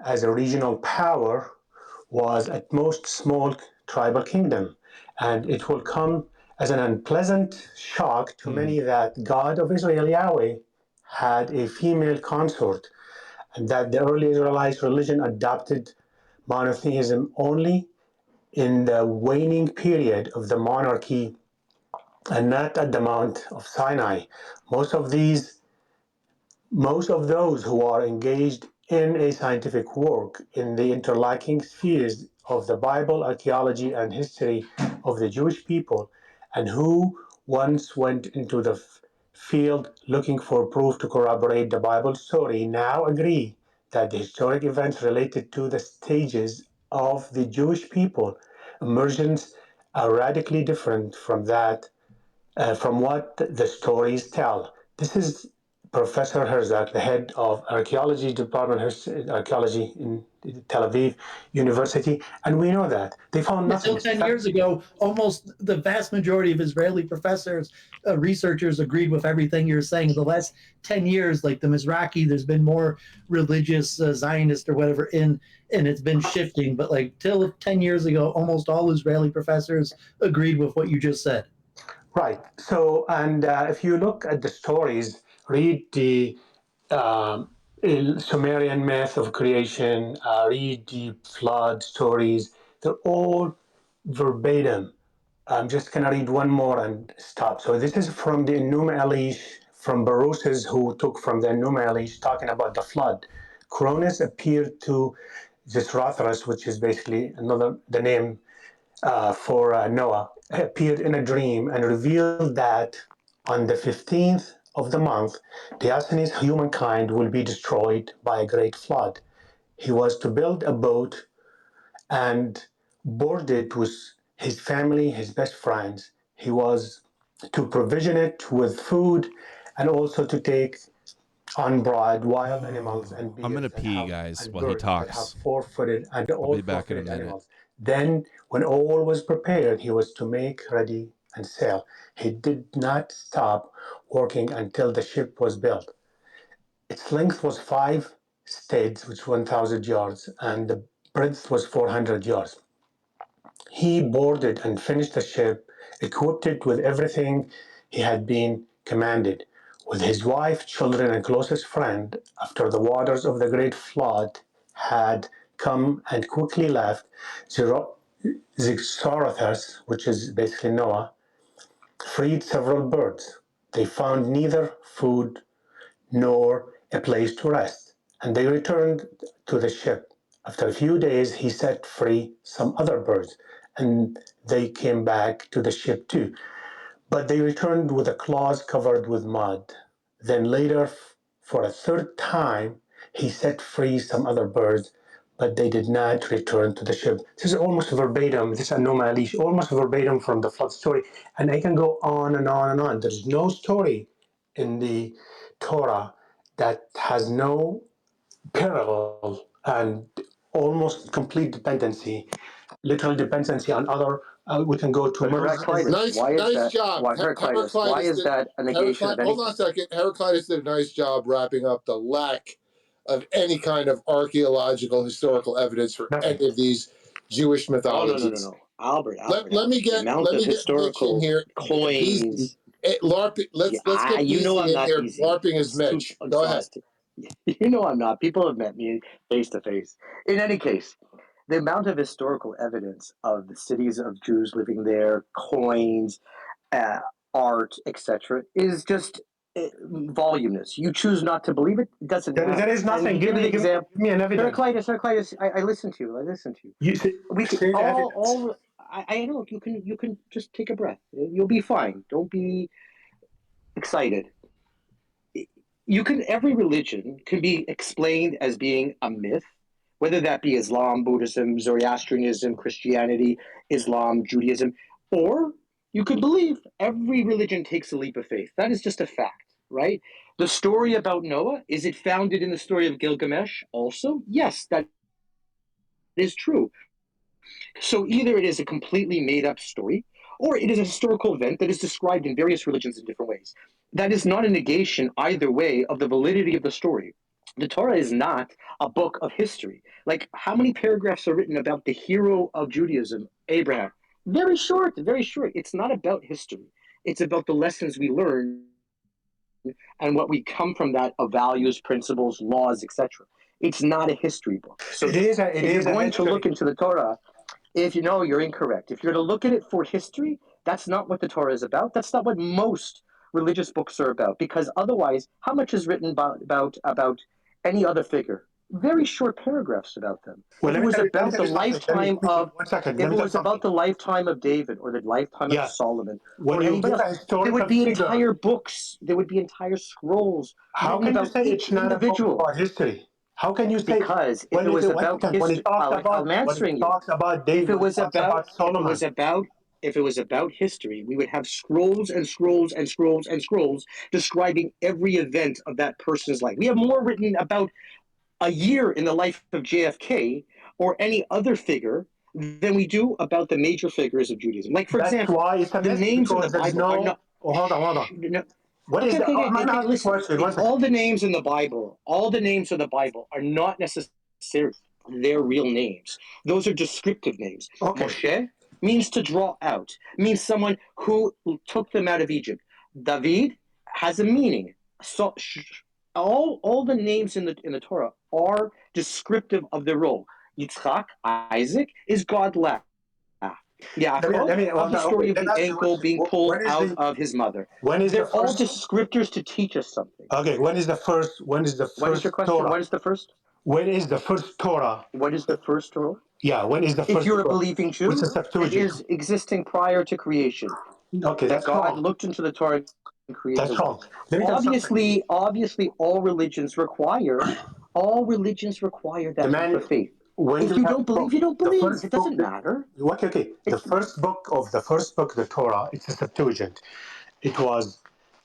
as a regional power, was at most small tribal kingdom. And it will come as an unpleasant shock to many that God of Israel, Yahweh, had a female consort, and that the early Israelite religion adopted monotheism only in the waning period of the monarchy and not at the Mount of Sinai. Most of those who are engaged in a scientific work in the interlocking spheres of the Bible, archaeology, and history of the Jewish people, and who once went into the field looking for proof to corroborate the Bible story, now agree that the historic events related to the stages of the Jewish people emergence are radically different from what the stories tell. This is Professor Herzog, the head of Archaeology Department, Archaeology in Tel Aviv University, and we know that they found nothing. Until 10 years ago, almost the vast majority of Israeli professors, researchers agreed with everything you're saying. The last 10 years, like the Mizrahi, there's been more religious Zionist or whatever and it's been shifting. But like till 10 years ago, almost all Israeli professors agreed with what you just said. Right. So, and if you look at the stories, read the Sumerian myth of creation, read the flood stories. They're all verbatim. I'm just going to read one more and stop. So this is from the Enuma Elish, from Berosus, who took from the Enuma Elish, talking about the flood. Cronus appeared to Zisrothras, which is basically the name for Noah, appeared in a dream and revealed that on the 15th of the month, the Assanis humankind will be destroyed by a great flood. He was to build a boat and board it with his family, his best friends. He was to provision it with food and also to take on board wild animals and I'm gonna beasts pee, guys, and while he birds that have talks. four-footed and I'll all be back in a four-footed minute. animals. Then, when all was prepared, he was to make ready and sail. He did not stop working until the ship was built. Its length was 5 stadia, which 1,000 yards, and the breadth was 400 yards. He boarded and finished the ship, equipped it with everything he had been commanded. With his wife, children, and closest friend, after the waters of the great flood had come and quickly left, Zixarathus, which is basically Noah, freed several birds. They found neither food nor a place to rest, and they returned to the ship. After a few days, he set free some other birds, and they came back to the ship too. But they returned with the claws covered with mud. Then later, for a third time, he set free some other birds, but they did not return to the ship. This is almost verbatim, this anomaly, almost verbatim from the flood story. And I can go on and on and on. There's no story in the Torah that has no parallel and almost complete dependency, literal dependency on other. We can go to But Moses. Heraclitus, why is Nice that? job, Why Heraclitus? Why Heraclitus is did. that a negation of anything? Hold on a second. Heraclitus did a nice job wrapping up the lack of any kind of archaeological historical evidence for Nothing. any of these Jewish Oh, mythologies. no. Albert, Let me the get amount of Mitch in historical here. coins. LARP. Let's get You know Beezy I'm in not here. easy. LARPing is It's too Mitch. Go ahead. exhausting. You know I'm not. People have met me face to face. In any case, the amount of historical evidence of the cities of Jews living there, coins, uh, art, etc., is just voluminous. You choose not to believe it, it doesn't matter. There is nothing. And Give me an evidence. Heraclitus, I listen to you. You say, We can say the evidence. all. I know you can just take a breath. You'll be fine. Don't be excited. Every religion can be explained as being a myth, whether that be Islam, Buddhism, Zoroastrianism, Christianity, Islam, Judaism, or you could believe every religion takes a leap of faith. That is just a fact, right? The story about Noah, is it founded in the story of Gilgamesh also? Yes, that is true. So either it is a completely made up story, or it is a historical event that is described in various religions in different ways. That is not a negation either way of the validity of the story. The Torah is not a book of history. Like, how many paragraphs are written about the hero of Judaism, Abraham? Very short, very short. It's not about history. It's about the lessons we learn and what we come from that of values, principles, laws, etc. It's not a history book. So if you're going to look into the Torah, if you know, you're incorrect. If you're to look at it for history, that's not what the Torah is about. That's not what most religious books are about. Because otherwise, how much is written about any other figure? Very short paragraphs about them. Well, If it was about the lifetime of David or the lifetime of Solomon when or you anybody give a else, there historical would be figure, entire books. There would be entire scrolls how written can you about say each it's not a book individual. about history? How can you say Because if when it is was it one about second when it history, talks about I'm answering you. David, If it when was it talks about, about Solomon? if it was about history, we would have scrolls and scrolls and scrolls and scrolls describing every event of that person's life. We have more written about a year in the life of JFK or any other figure than we do about the major figures of Judaism. Like, for example, Why it's a the myth, names in the because there's Bible are no. not. Oh, hold on. No, What is listen. question? One second. All the names in the Bible, are not necessarily their real names. Those are descriptive names. Okay. Moshe means to draw out, means someone who took them out of Egypt. David has a meaning. So all the names in the Torah are descriptive of their role. Yitzchak, Isaac, is God left. Yaakov, of the story of the ankle being pulled out of his mother. They're all descriptors to teach us something. Okay, when is the first What is your question? Torah? What is the first? When is the first Torah? What is the first Torah? Yeah, when is the first If you're a Torah? believing Jew, What's the it Septuagint? is existing prior to creation. Okay, That that's God wrong. looked into the Torah and created That's the wrong. world. Let me tell you something. Obviously, all religions require that type of faith. when If do you we have don't the believe, book? you don't The believe. first It doesn't book. matter. Okay. The first book, the Torah, it's a Septuagint. It was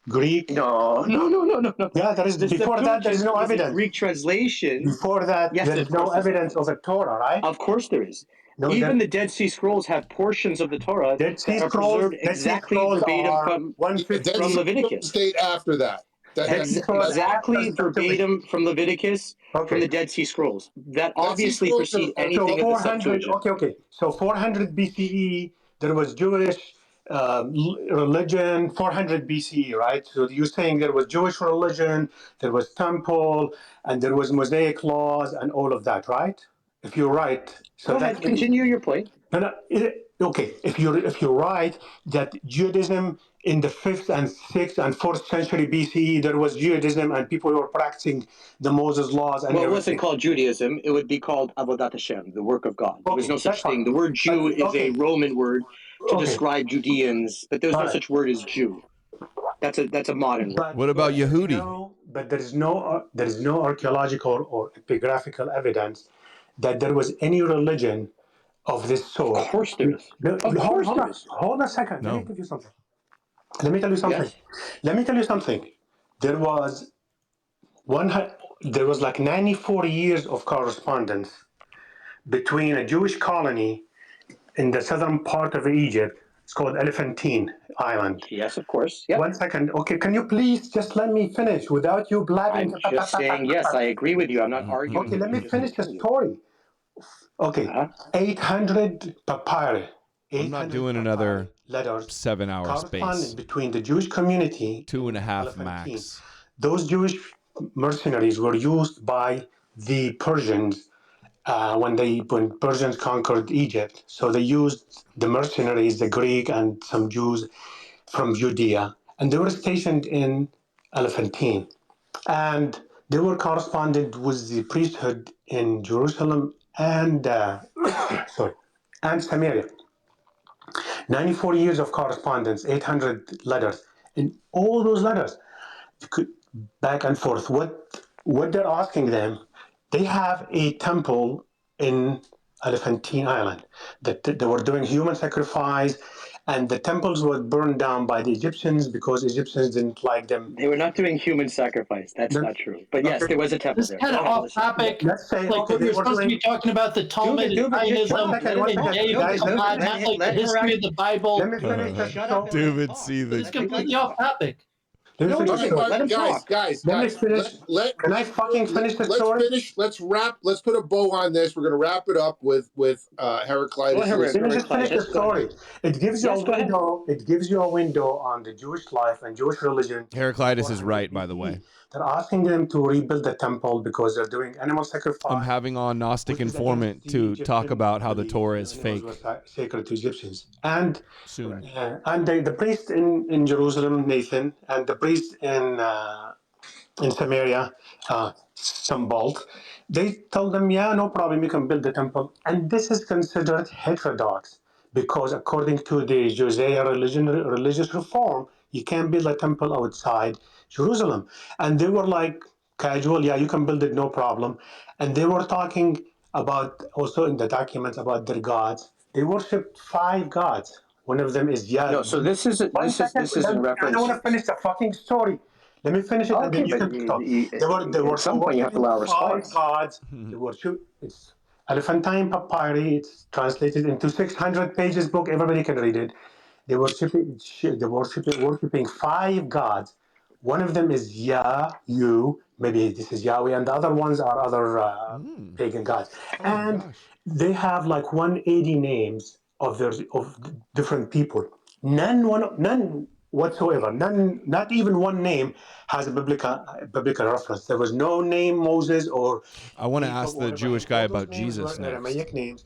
Greek. No. Yeah, there is. The Before that, there is Septuagint no is a evidence. Greek translation. Before that, Yes, there of is no course there's evidence of a Torah, right? Of course there is. No, Even the Dead Sea Scrolls have portions of the Torah Dead Sea that are Scrolls. preserved Dead Sea exactly Scrolls verbatim are from 150. Dead from Sea Leviticus. State after that. Exactly verbatim from Leviticus, from the Dead Sea Scrolls. That obviously precedes anything of the 400. Septuagint. Okay. So 400 BCE, there was Jewish religion. 400 BCE, right? So you're saying there was Jewish religion, there was temple, and there was Mosaic laws, and all of that, right? If you're right, so Go ahead, continue your point. Okay, if you're right that Judaism in the 5th and 6th and 4th century BCE, there was Judaism and people were practicing the Moses laws and Well, it wasn't called Judaism. It would be called Avodat Hashem, the work of God. There was no such thing. The word Jew is a Roman word to describe Judeans, but there's no such word as Jew. That's a modern word. What about Yehudi? But there is no archaeological or epigraphical evidence that there was any religion of this sort. Of course there is. Hold a second. No. Let me give you something. Let me tell you something. Yes. Let me tell you something. There was like 94 years of correspondence between a Jewish colony in the southern part of Egypt. It's called Elephantine Island. Yes, of course. Yep. 1 second. Okay, can you please just let me finish without you blabbing? I'm just saying, yes, I agree with you. I'm not arguing. Okay, let me finish the story. Okay, 800 papyri. I'm not doing another letters 7-hour space. Between the Jewish community, 2.5 max. Those Jewish mercenaries were used by the Persians when Persians conquered Egypt. So they used the mercenaries, the Greek and some Jews from Judea, and they were stationed in Elephantine, and they were correspondent with the priesthood in Jerusalem and and Samaria. 94 years of correspondence, 800 letters. In all those letters, back and forth, what they're asking them, they have a temple in Elephantine Island that they were doing human sacrifice, and the temples were burned down by the Egyptians because Egyptians didn't like them. They were not doing human sacrifice. That's not true. But yes, there was a temple This there. is kind of off topic. Let's say, like okay, we're supposed to be talking about the Talmud and Zionism and David and God, not like the history of the Bible. Let me finish the show. David, see the. It's completely off topic. No, it isn't. Let him talk. Guys, Let me finish. Can I fucking finish the story? Let's wrap. Let's put a bow on this. We're going to wrap it up with Heraclitus. Let me just finish the story. It gives you a window. It gives you a window on the Jewish life and Jewish religion. Heraclitus is right, by the way. They're asking them to rebuild the temple because they're doing animal sacrifice. I'm having on Gnostic Informant to talk about how the Torah is fake. Sacred to Egyptians. And soon. And the priest in Jerusalem, Nathan, and the priest in Samaria, Sambalt, they told them, yeah, no problem, you can build the temple. And this is considered heterodox because according to the Judea religious reform, you can't build a temple outside Jerusalem. And they were like, casual, yeah, you can build it, no problem. And they were talking about, also in the documents, about their gods. They worship 5 gods. One of them is Yah. No, so this is in reference. I don't want to finish the fucking story. Let me finish it, and then you can talk. They were at some point you have to allow a response. 5 gods. They worship. It's Elephantine papyri. It's translated into 600 pages book. Everybody can read it. They worshiping 5 gods. One of them is Yah, you. Maybe this is Yahweh, and the other ones are other pagan gods. And they have like 180 names of different people. None whatsoever. None, not even one name has a biblical reference. There was no name Moses or. I want to ask the Jewish guy about Jesus next. Aramaic names.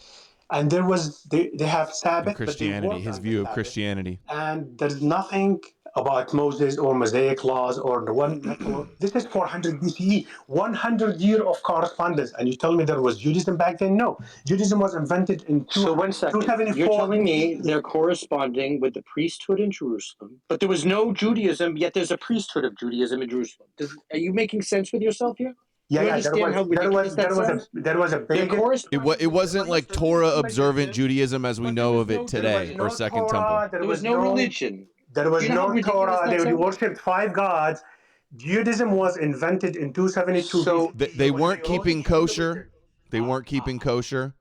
And there was they have Sabbath, Christianity, his view of Christianity. And there's nothing about Moses or Mosaic laws or the one. This is 400 BCE, 100 year of correspondence, and you tell me there was Judaism back then? No, Judaism was invented in 274. You're telling me they're corresponding with the priesthood in Jerusalem, but there was no Judaism, yet there's a priesthood of Judaism in Jerusalem. Are you making sense with yourself here? Yeah, You yeah. understand how ridiculous that sounds? There was a There pagan. It wasn't like Torah observant Judaism as we know of it today, or Second Temple. There There was no religion. There was Do you know how no ridiculous Torah. that They sounds? worshipped 5 gods. Judaism was invented in 272 So BC. They weren't keeping kosher. They weren't keeping kosher.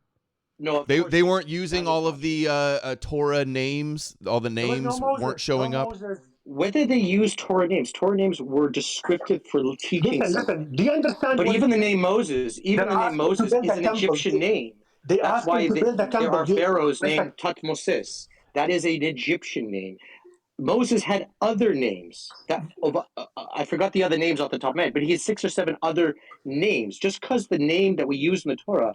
no, They weren't using all of the Torah names. All the There was no names Moses. weren't showing No up. Moses. whether they used Torah names were descriptive for teaching something. Listen. Do you understand? But what even the name Moses, They're asking to build is a an temple. Egyptian name. They That's asking why to build a there temple. are pharaohs Listen. named Tutmosis. That is an Egyptian name. Moses had other names. I forgot the other names off the top of my head, but he has 6 or 7 other names. Just because the name that we use in the Torah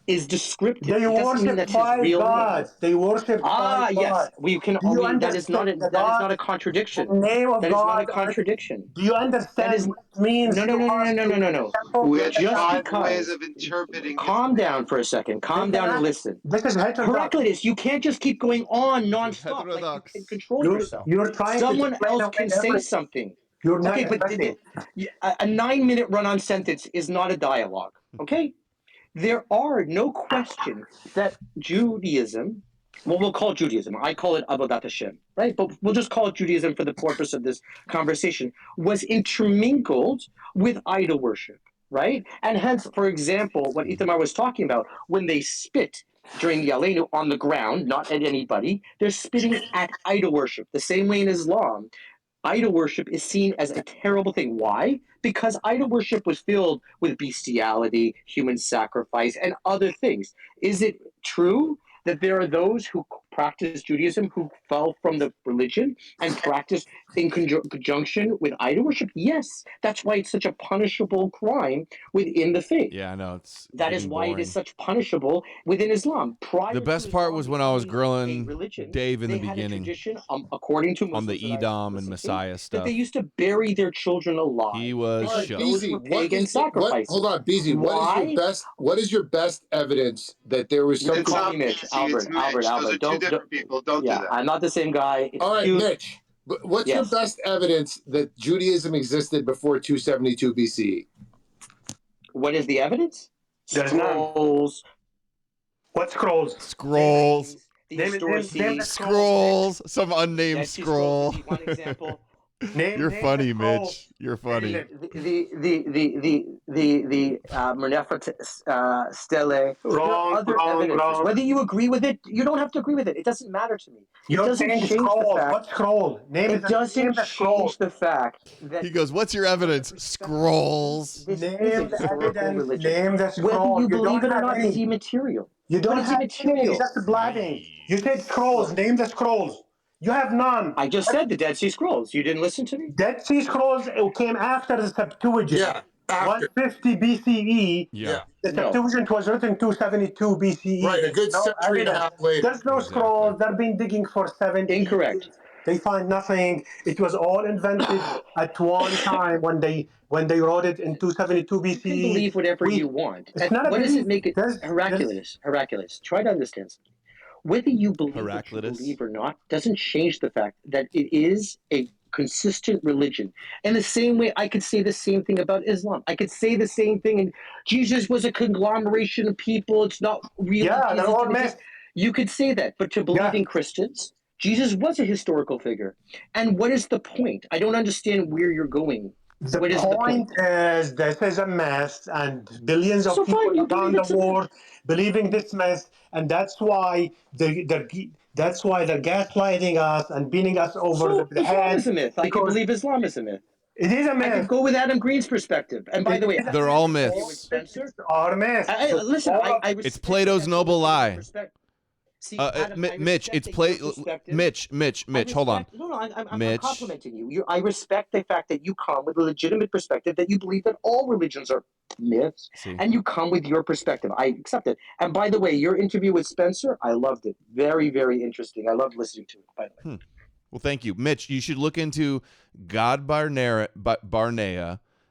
is descriptive, They it doesn't mean worship that's his 5 real name. gods. They worship 5 Yes, gods. we can. Do you That is not understand? a contradiction. The name of That is not a God. contradiction. Do you That understand is what it means no, to us to build a no. temple? With Just 5 because. ways of interpreting Calm down for a second. Calm down and listen. This is heterodox. Heraclitus, you can't just keep going on nonstop. Like, you can control yourself. You're trying Someone to explain else away can say everything. something. You're not Okay, but listening. a 9-minute run-on sentence is not a dialogue. Okay, there are no question that Judaism. Well, we'll call Judaism. I call it Avodat Hashem, right? But we'll just call it Judaism for the purpose of this conversation. Was intermingled with idol worship, right? And hence, for example, what Itamar was talking about, when they spit during the Aleinu on the ground, not at anybody, they're spitting at idol worship. The same way in Islam, idol worship is seen as a terrible thing. Why? Because idol worship was filled with bestiality, human sacrifice, and other things. Is it true that there are those who practice Judaism who fell from the religion and practice in conjunction with idol worship? Yes. That's why it's such a punishable crime within the faith. Yeah, I know. It's That is why it is such punishable within Islam. The best part was when I was grilling Dave in the beginning. Tradition, according to on the Edom and Messiah that stuff. they used to bury their children alive. He was All right, shook. BZ, pagan sacrifices. hold on, BZ. What is your best evidence that there was some? It's not Mitch, BC, Albert, it's Mitch. Those are two different people. Don't do that. I'm not the same guy. All right, Mitch. What's your best evidence that Judaism existed before 272 BCE? What is the evidence? There's Scrolls. What scrolls? Scrolls. Name Scrolls. Some unnamed scroll. One example. You're funny, Mitch. You're funny. The Monefert Stele. Wrong. Whether you agree with it, you don't have to agree with it. It doesn't matter to me. You're it doesn't saying change scroll. the fact. What scroll? It doesn't change the fact that He goes, "What's your evidence?" Scrolls. this Name is a the historical evidence. religion. Name the scroll. Whether you believe it or not any. is immaterial. You don't But it's have immaterial. any. That's blabbing. You said scrolls. Name the scrolls. You have none. I just said the Dead Sea Scrolls. You didn't listen to me? Dead Sea Scrolls came after the Septuagint. Yeah, after. 150 BCE. Yeah. The Septuagint was written 272 BCE. Right, a good century and a half later. There's no scrolls. They've been digging for 70 Incorrect. years. They find nothing. It was all invented at one time when they wrote it in 272 BCE. You can believe whatever you want. It's not a what does belief. it make it? Heraclitus. Try to understand something. Whether you believe what you believe or not doesn't change the fact that it is a consistent religion. In the same way, I could say the same thing about Islam. I could say the same thing. And Jesus was a conglomeration of people. It's not real. Yeah, they're all myths. You could say that, but to believing Christians, Jesus was a historical figure. And what is the point? I don't understand where you're going. The point is this is a mess, and billions of people around the world believing this mess, and that's why they're gaslighting us and beating us over the head. Islam is a myth. I can believe Islam is a myth. It is a myth. I could go with Adam Green's perspective. And by the way, they're all myths. Spencer, are myths. Listen, I it's Plato's noble lie. See, Adam, Mitch, it's Mitch, hold on. No, I'm complimenting you. I respect the fact that you come with a legitimate perspective, that you believe that all religions are myths, and you come with your perspective. I accept it. And by the way, your interview with Spencer, I loved it. Very, very interesting. I loved listening to it, by the way. Well, thank you. Mitch, you should look into God Barnea,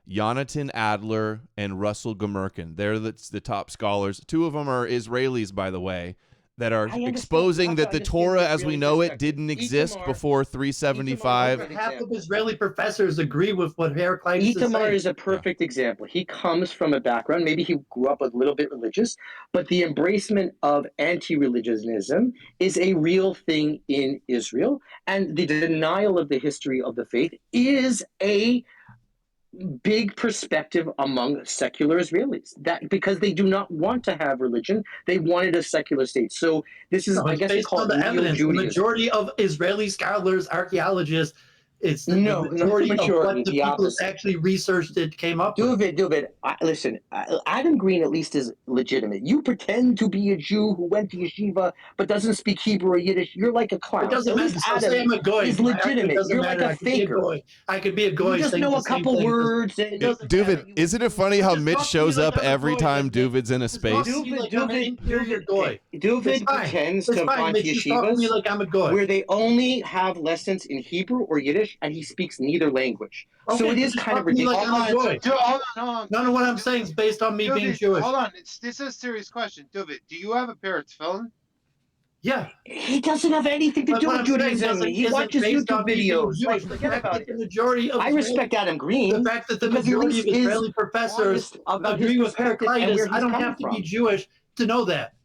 Yonatan Adler, and Russell Gummerkin. They're the top scholars. 2 of them are Israelis, by the way. that are exposing that the Torah as we know it didn't exist before 375. Half of Israeli professors agree with what Heraclitus is saying. Itamar is a perfect example. He comes from a background, maybe he grew up a little bit religious, but the embracement of anti-religionism is a real thing in Israel, and the denial of the history of the faith is a big perspective among secular Israelis, that because they do not want to have religion, they wanted a secular state. So this is, I guess, based on the evidence. The majority of Israeli scholars, archaeologists, it's the majority of what the people who actually researched it came up with. David, listen, Adam Green at least is legitimate. You pretend to be a Jew who went to yeshiva but doesn't speak Hebrew or Yiddish. You're like a clown. It doesn't at matter. least So Adam say I'm a goy. is legitimate. You're like a faker. I could be a goy. You just know a couple words. Duvid, isn't it funny how Mitch shows up every time Duvid's in a space? Duvid pretends to have gone to yeshivas where they only have lessons in Hebrew or Yiddish, and he speaks neither language. Okay, so it is kind of ridiculous. Hold on. None of what I'm saying is based on me being Jewish. Hold on. This is a serious question. David, do you have a pair of tefillin? Yeah. He doesn't have anything to do with Judaism. He watches YouTube videos. Like, forget about it. The majority of I respect Adam Green. The fact that the majority of Israeli professors agree with Heraclitus, I don't have to be Jewish to know that.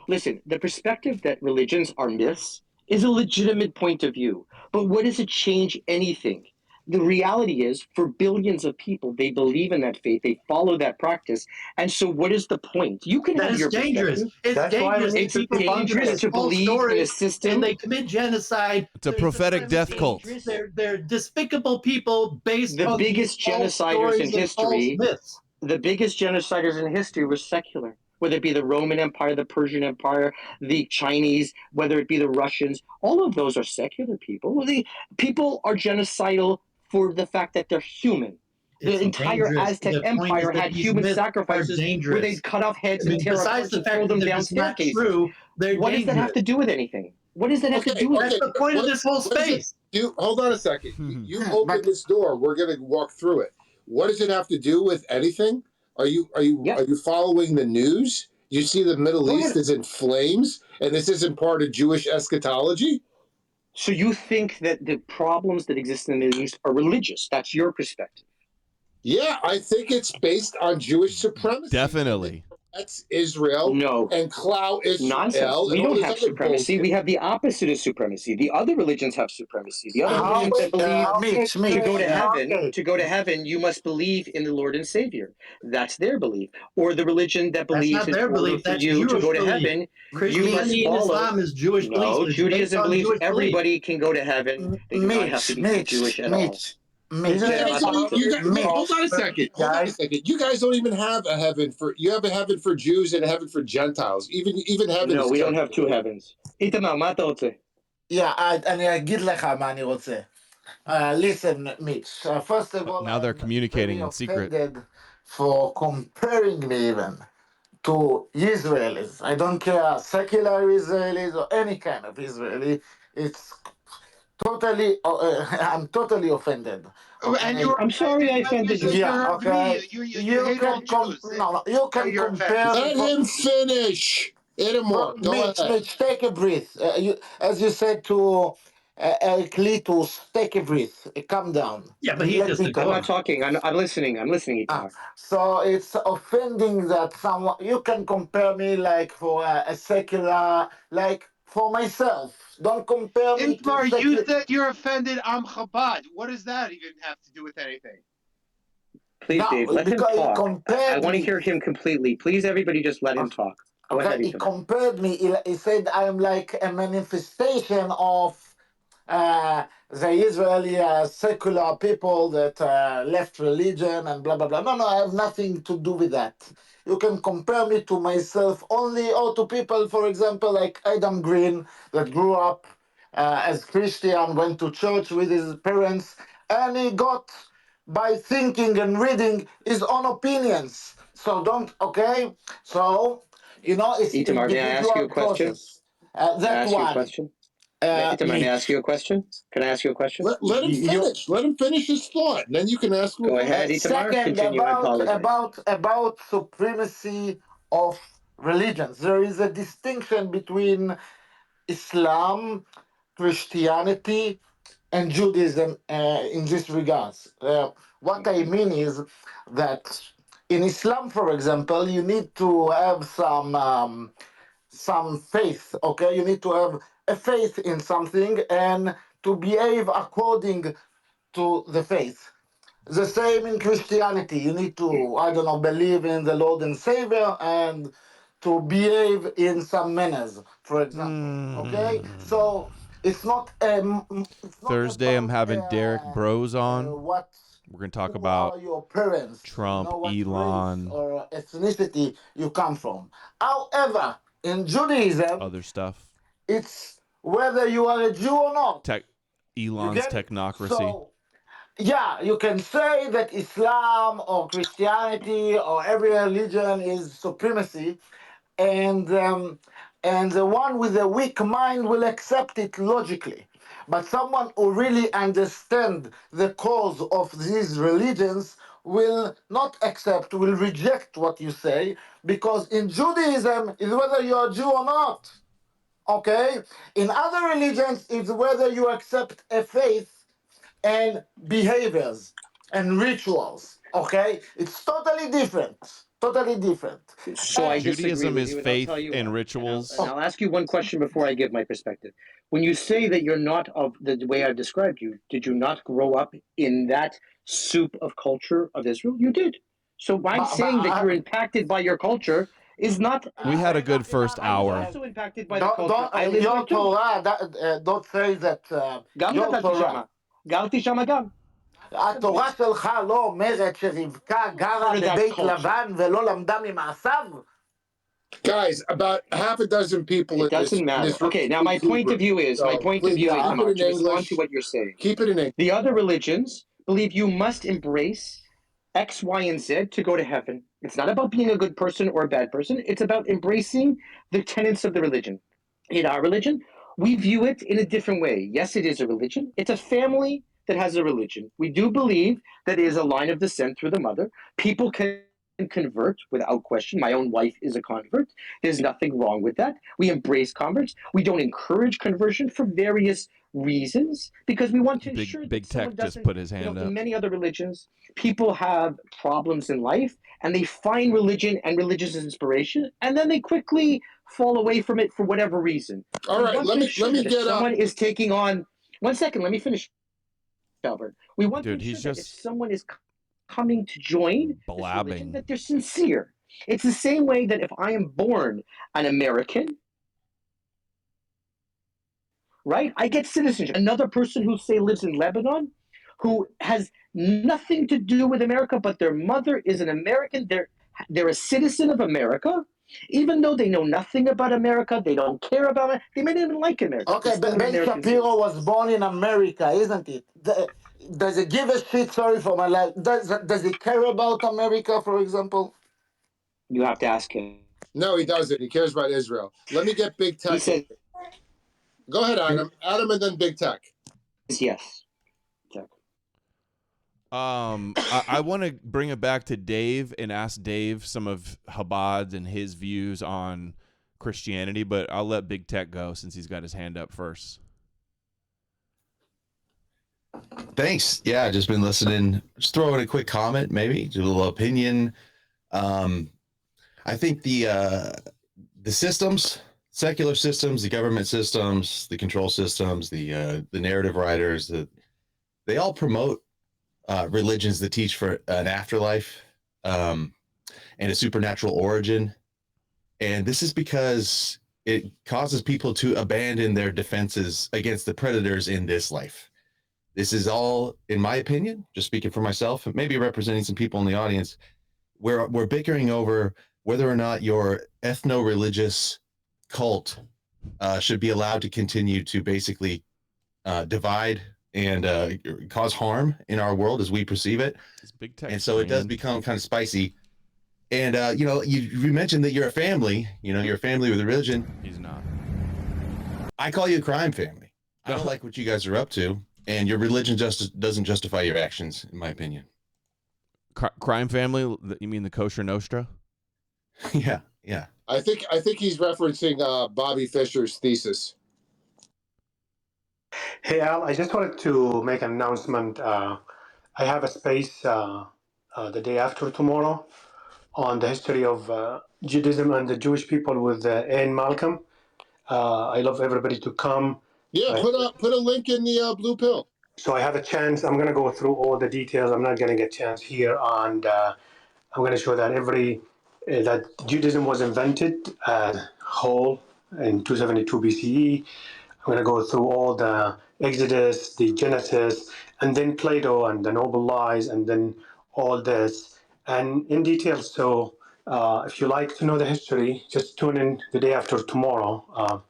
Listen, the perspective that religions are myths is a legitimate point of view. But what does it change anything? The reality is, for billions of people, they believe in that faith, they follow that practice, and so what is the point? You can have your dangerous. It's dangerous. It's dangerous to believe in a system. And they commit genocide. It's a prophetic death cult. They're despicable people based on the biggest genociders in history. The biggest genociders in history were secular. Whether it be the Roman Empire, the Persian Empire, the Chinese, whether it be the Russians, all of those are secular people. People are genocidal for the fact that they're human. The entire Aztec Empire had human sacrifices where they'd cut off heads and tear up and throw them down staircases. What does that have to do with anything? What does that have to do with That's the point of this whole space. Hold on a second. You open this door. We're going to walk through it. What does it have to do with anything? Are you following the news? You see the Middle East is in flames, and this isn't part of Jewish eschatology? So you think that the problems that exist in the Middle East are religious? That's your perspective. Yeah, I think it's based on Jewish supremacy. Definitely. That's Israel. No. And clout Israel. Nonsense. We don't have supremacy. We have the opposite of supremacy. The other religions have supremacy. The other religions that believe to go to heaven, you must believe in the Lord and Savior. That's their belief. Or the religion that believes in order for you to go to heaven, you must follow. Islam is Jewish belief. No, Judaism believes everybody can go to heaven. They do not have to be Jewish at all. Hold on a second. You guys don't even have a heaven for. You have a heaven for Jews and a heaven for Gentiles. Even heaven. No, we don't have two heavens. Itamar, מה אתה רוצה? אני אגיד לך מה אני רוצה. Listen, Mitch. First of all, now they're communicating in secret. For comparing me even to Israelis, I don't care secular Israelis or any kind of Israeli. It's totally, I'm totally offended. I'm sorry I offended you. Yeah, okay. You can compare. Let him finish. Itamar, Mitch, take a breath. As you said to Heraclitus, take a breath. Calm down. Yeah, but he's just. I'm not talking. I'm listening. I'm listening. So it's offending that someone. You can compare me like for a secular, like. For myself, don't compare me. Itamar, you said you're offended. I'm Chabad. What does that even have to do with anything? Please, Dave, let him talk. I want to hear him completely. Please, everybody, just let him talk. Go ahead, he compared me. He said I'm like a manifestation of the Israeli secular people that left religion and blah blah blah. No, I have nothing to do with that. You can compare me to myself only, or to people, for example, like Adam Green, that grew up as Christian, went to church with his parents, and he got, by thinking and reading, his own opinions. So okay? So, it's Itamar, may I ask you a question? That's one. Itamar, may I ask you a question? Can I ask you a question? Let him finish. Let him finish his thought, and then you can ask. Go ahead, Itamar. Second, about supremacy of religions. There is a distinction between Islam, Christianity, and Judaism in this regards. What I mean is that in Islam, for example, you need to have some faith. Okay, you need to have a faith in something and to behave according to the faith. The same in Christianity. You need to, I don't know, believe in the Lord and Savior and to behave in some manners, for example. Okay, so it's not it's not Thursday, I'm about having Derek Bros on. what We're going to talk who about are your parents, Trump, what race Elon, or ethnicity you come from. However, in Judaism, other stuff. it's whether you are a Jew or not. Elon's You get it? technocracy. So, yeah, you can say that Islam or Christianity or every religion is supremacy, and the one with a weak mind will accept it logically. But someone who really understands the cause of these religions will not accept, will reject what you say, because in Judaism is whether you're a Jew or not. Okay? In other religions, it's whether you accept a faith and behaviors and rituals. Okay? It's totally different. Totally different. So I disagree Judaism with is you, and I'll faith tell you and why. rituals. And I'll ask you one question before I give my perspective. When you say that you're not of the way I've described you, did you not grow up in that soup of culture of Israel? You did. So by saying that you're impacted by your culture is not. We had a good first I was hour. also impacted by the culture. I lived your there too. Torah, don't say that גם your גדלתי Torah. שמה. גרתי שמה גם. התורה שלך לא אומרת שרבקה גרה בבית לבן ולא למדה ממעשיו? Guys, about half a dozen people. It doesn't matter. Okay, now my point of view is, Itamar, to respond to what you're saying. Keep it in English. The other religions believe you must embrace X, Y, and Z to go to heaven. It's not about being a good person or a bad person. It's about embracing the tenets of the religion. In our religion, we view it in a different way. Yes, it is a religion. It's a family that has a religion. We do believe that it is a line of descent through the mother. People can convert without question. My own wife is a convert. There's nothing wrong with that. We embrace converts. We don't encourage conversion for various reasons because we want to ensure Big that someone Tech doesn't. just put his hand up. In many other religions, people have problems in life and they find religion and religious inspiration, and then they quickly fall away from it for whatever reason. All right, let me get someone is taking on. 1 second, let me finish, Albert. We want to ensure that if someone is coming to join this religion, that they're sincere. It's the same way that if I am born an American, right, I get citizenship. Another person who, say, lives in Lebanon, who has nothing to do with America, but their mother is an American, they're a citizen of America, even though they know nothing about America, they don't care about it, they may not even like America. Okay, Ben Shapiro was born in America, isn't it? Does he give a shit, sorry for my life, does he care about America, for example? You have to ask him. No, he doesn't. He cares about Israel. Let me get Big Tech. He said, go ahead, Adam. Adam and then Big Tech. Yes. I want to bring it back to Dave and ask Dave some of Chabad and his views on Christianity, but I'll let Big Tech go since he's got his hand up first. Thanks. Yeah, just been listening. Just throw in a quick comment, maybe do a little opinion. I think the systems, secular systems, the government systems, the control systems, the narrative writers, they all promote religions that teach for an afterlife and a supernatural origin. And this is because it causes people to abandon their defenses against the predators in this life. This is all, in my opinion, just speaking for myself, maybe representing some people in the audience, we're bickering over whether or not your ethno-religious cult should be allowed to continue to basically divide and cause harm in our world as we perceive it. Big Tech, and so it does become kind of spicy. And, you mentioned that you're a family, you're a family with a religion. He's not. I call you a crime family. I don't like what you guys are up to. And your religion just doesn't justify your actions, in my opinion. Crime family? You mean the Kosher Nostra? Yeah. I think he's referencing Bobby Fischer's thesis. Hey Al, I just wanted to make an announcement. I have a space the day after tomorrow on the history of Judaism and the Jewish people with Ian Malcolm. I love everybody to come. Yeah, put a link in the blue pill. So I have a chance. I'm going to go through all the details. I'm not going to get a chance here, and I'm going to show that that Judaism was invented whole in 272 BCE. I'm going to go through all the Exodus, the Genesis, and then Plato and the Noble Lies, and then all this, and in detail. So if you like to know the history, just tune in the day after tomorrow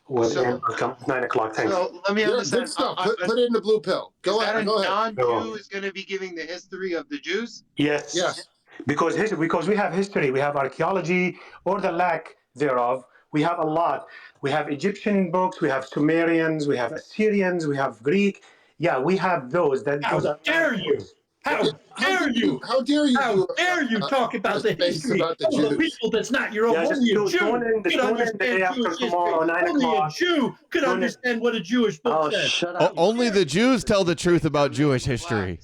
with So- 9 o'clock. Thanks. So let me Yeah, understand. good stuff. Put it in the blue pill. Go Is that ahead. a Go ahead. non-Jew is going to be giving the history of the Jews? Yes. Yes. Because we have history, we have archaeology or the lack thereof. We have a lot. We have Egyptian books, we have Sumerians, we have Assyrians, we have Greek. Yeah, we have those. How dare you? How dare you? How dare you? How dare you talk about the space history about the of the Jews. people that's not your own? Yeah, Only a just Jew tune in the could understand day after Jewish history. tomorrow, 9 Only a o'clock. Jew could Tune in. understand what a Jewish book Oh, says. shut up. Only the Jews tell the truth about Jewish history.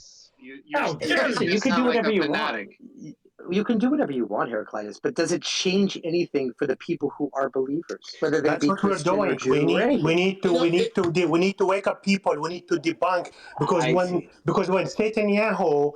How dare Listen, you? you can do sound like whatever a you fanatic. want. You can do whatever you want, Heraclitus, but does it change anything for the people who are believers, whether they That's be what we're Christian or doing. Jew We or need anything? we need to wake up people. We need to debunk because I see. when Netanyahu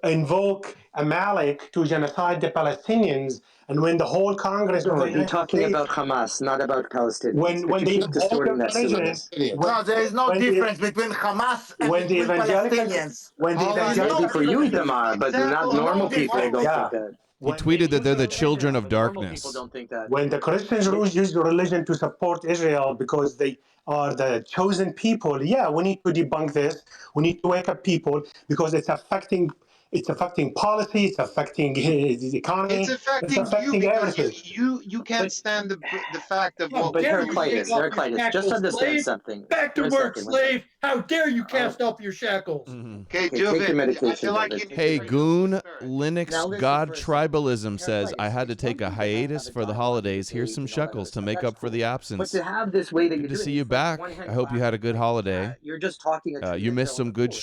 invoke Amalek to genocide the Palestinians, and when the whole Congress of No, the you're United talking States, about Hamas, not about Palestinians. when But you they keep invoke distorting the that religion, silliness. No, there is no when the- difference between Hamas and when the between evangelical Palestinians. when the Hold on, evangelical Maybe for you, difference. Itamar, but not normal people don't Yeah. think that. He tweeted that they're the children of Normal darkness. people don't think that. When the Christians use religion to support Israel because they are the chosen people, yeah, we need to debunk this. We need to wake up people because it's affecting policy, it's affecting the economy, It's affecting you because you can't stand the fact of How what But dare you Heraclitus, take off your just shackles, understand slave? something. Back to For a work, second, slave. How dare you cast off your shackles? Okay, Okay, take your David, I medication, feel like David. you Hey, need to Goon, spirit. Now Linux listen God for a second. Tribalism says, I Heraclitus, had to it's one take a thing to have hiatus a for the dialogue holidays. with Here's Dave some and all that shekels other to stuff. make That's up for the cool. absence. But to have this way that Good you're to doing see it, you it's like back. one-hand I hope you had a good clapping. holiday. You're just talking a You missed some good streams.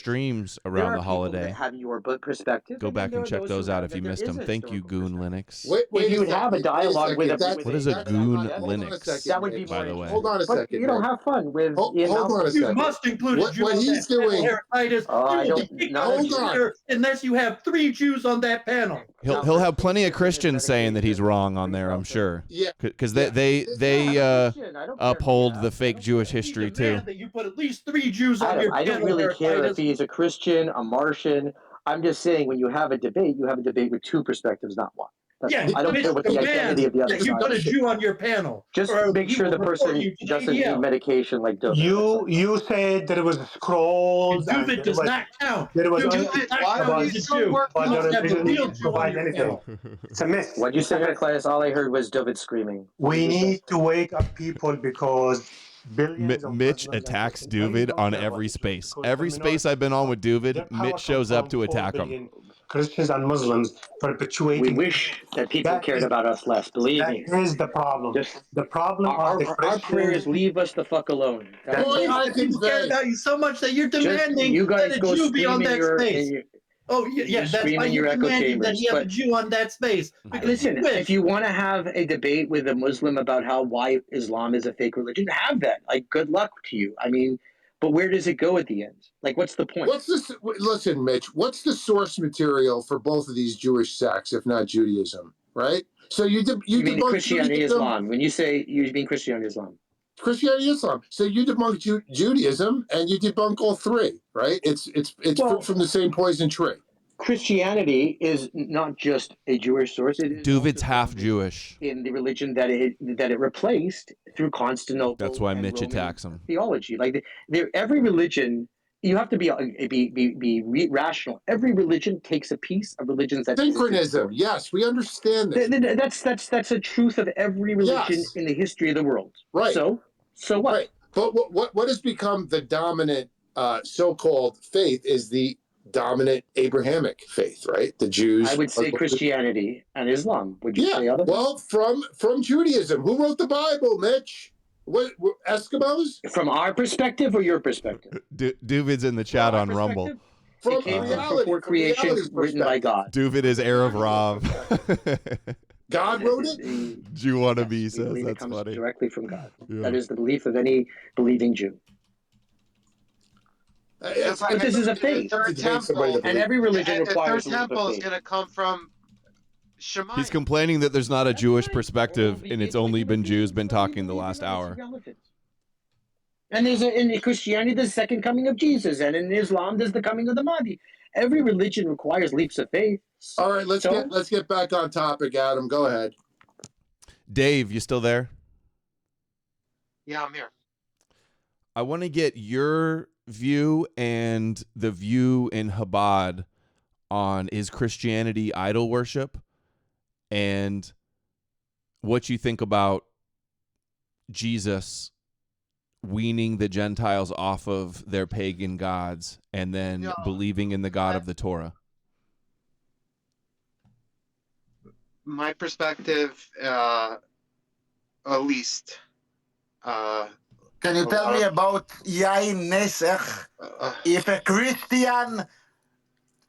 streams There around are the people holiday. that have your perspective. Go and then back there and are check those those who out have if that you there missed is them. a Thank you, historical Goon perspective. Linux. Wait If you a would have a second. dialogue with a What is a Goon Hold on a Linux, second, that would be Mitch. more by the way? Hold on a But second, you know, Mitch. have fun with Hold Ian on a Malcolm. You second. must include a What Jew on he's that panel, doing- Heraclitus. Oh, You I will don't- be kicked not off Hold the on. chair unless you have 3 Jews on that panel. He'll have plenty of Christians saying that he's wrong on there, I'm sure. Yeah. Because Yeah. they uphold the fake Jewish We history demand too. that you put at least 3 Jews on your I don't panel, really care if Heraclitus. he's a Christian, a Martian. I'm just saying when you have a debate with 2 perspectives, not one. That's Yeah, all. I don't care what the identity of the other that you put a side is. Jew on your panel. Just or make he sure will the report person you to the doesn't need ADL. medication like David. You said there was scrolls and Duvit there does was, not count. there was Duvit un- does not why count are as you a so Jew. worked but You the must have the religion real doesn't Jew on provide your anything. panel. It's a myth. What'd you say, Heraclitus? All I heard was David screaming. We need to wake up people because billions of Mitch Muslims and attacks Christians Duvid don't on care about every Islam space. because Every the space I've been on with their Duvid, power Mitch shows up comes to from 4 attack him. billion Christians and Muslims We perpetuating. wish that people That cared is- about us less. Believe That me. is the problem. Just The problem are the our Christians. prayers leave us the fuck alone. That's Boy, it. I People care convey. about you so much that you're Just demanding you guys that a go Jew be on scream in that your, space. Oh, yeah, you that's scream why in you're your echo demanding that chambers, he have a but- Jew on that space. Because you If you want to have a debate with a Muslim about why Islam is a fake religion, have that. Like, good luck to you. I mean, but where does it go at the end? Like, what's the point? Listen, Mitch, what's the source material for both of these Jewish sects, if not Judaism, right? So you mean debunk Christianity, Judaism, Islam. When you say you mean Christianity, Islam. Christianity, Islam. So you debunk Judaism and you debunk all 3, right? It's fruit from the same poison tree. Christianity is not just a Jewish source. It is Duvid's also half founded Jewish. in the religion that it replaced through Constantinople. That's why and Mitch Roman attacks him. theology. Like every religion, you have to be rational. Every religion takes a piece of religions that Syncretism. Yes, we understand this. That's a truth of every religion in the history of the world. Right. So what? Right. But what has become the dominant so-called faith is the dominant Abrahamic faith, right? The Jews. I would say Christianity and Islam. Would you say other? Well, from Judaism. Who wrote the Bible, Mitch? What Eskimos? From our perspective or your perspective? Duvid's in the chat on Rumble. From came reality, before creation, written by God. Duvid is Erev Rav. God wrote it? Jew wannabe Yes, says it that's comes funny. directly from God. Yeah. That is the belief of any believing Jew. But this is a faith. And every religion requires the third temple is going to come from Shemayim. He's complaining that there's not a Jewish perspective, and it's only been Jews been talking the last hour. And in Christianity, there's the second coming of Jesus, and in Islam, there's the coming of the Mahdi. Every religion requires leaps of faith. All right, let's get back on topic, Adam. Go ahead. Dave, you still there? Yeah, I'm here. I want to get your view and the view in Chabad on is Christianity idol worship, and what you think about Jesus weaning the Gentiles off of their pagan gods and then believing in the God of the Torah. My perspective, at least. Can you tell me about Yain Nesach? If a Christian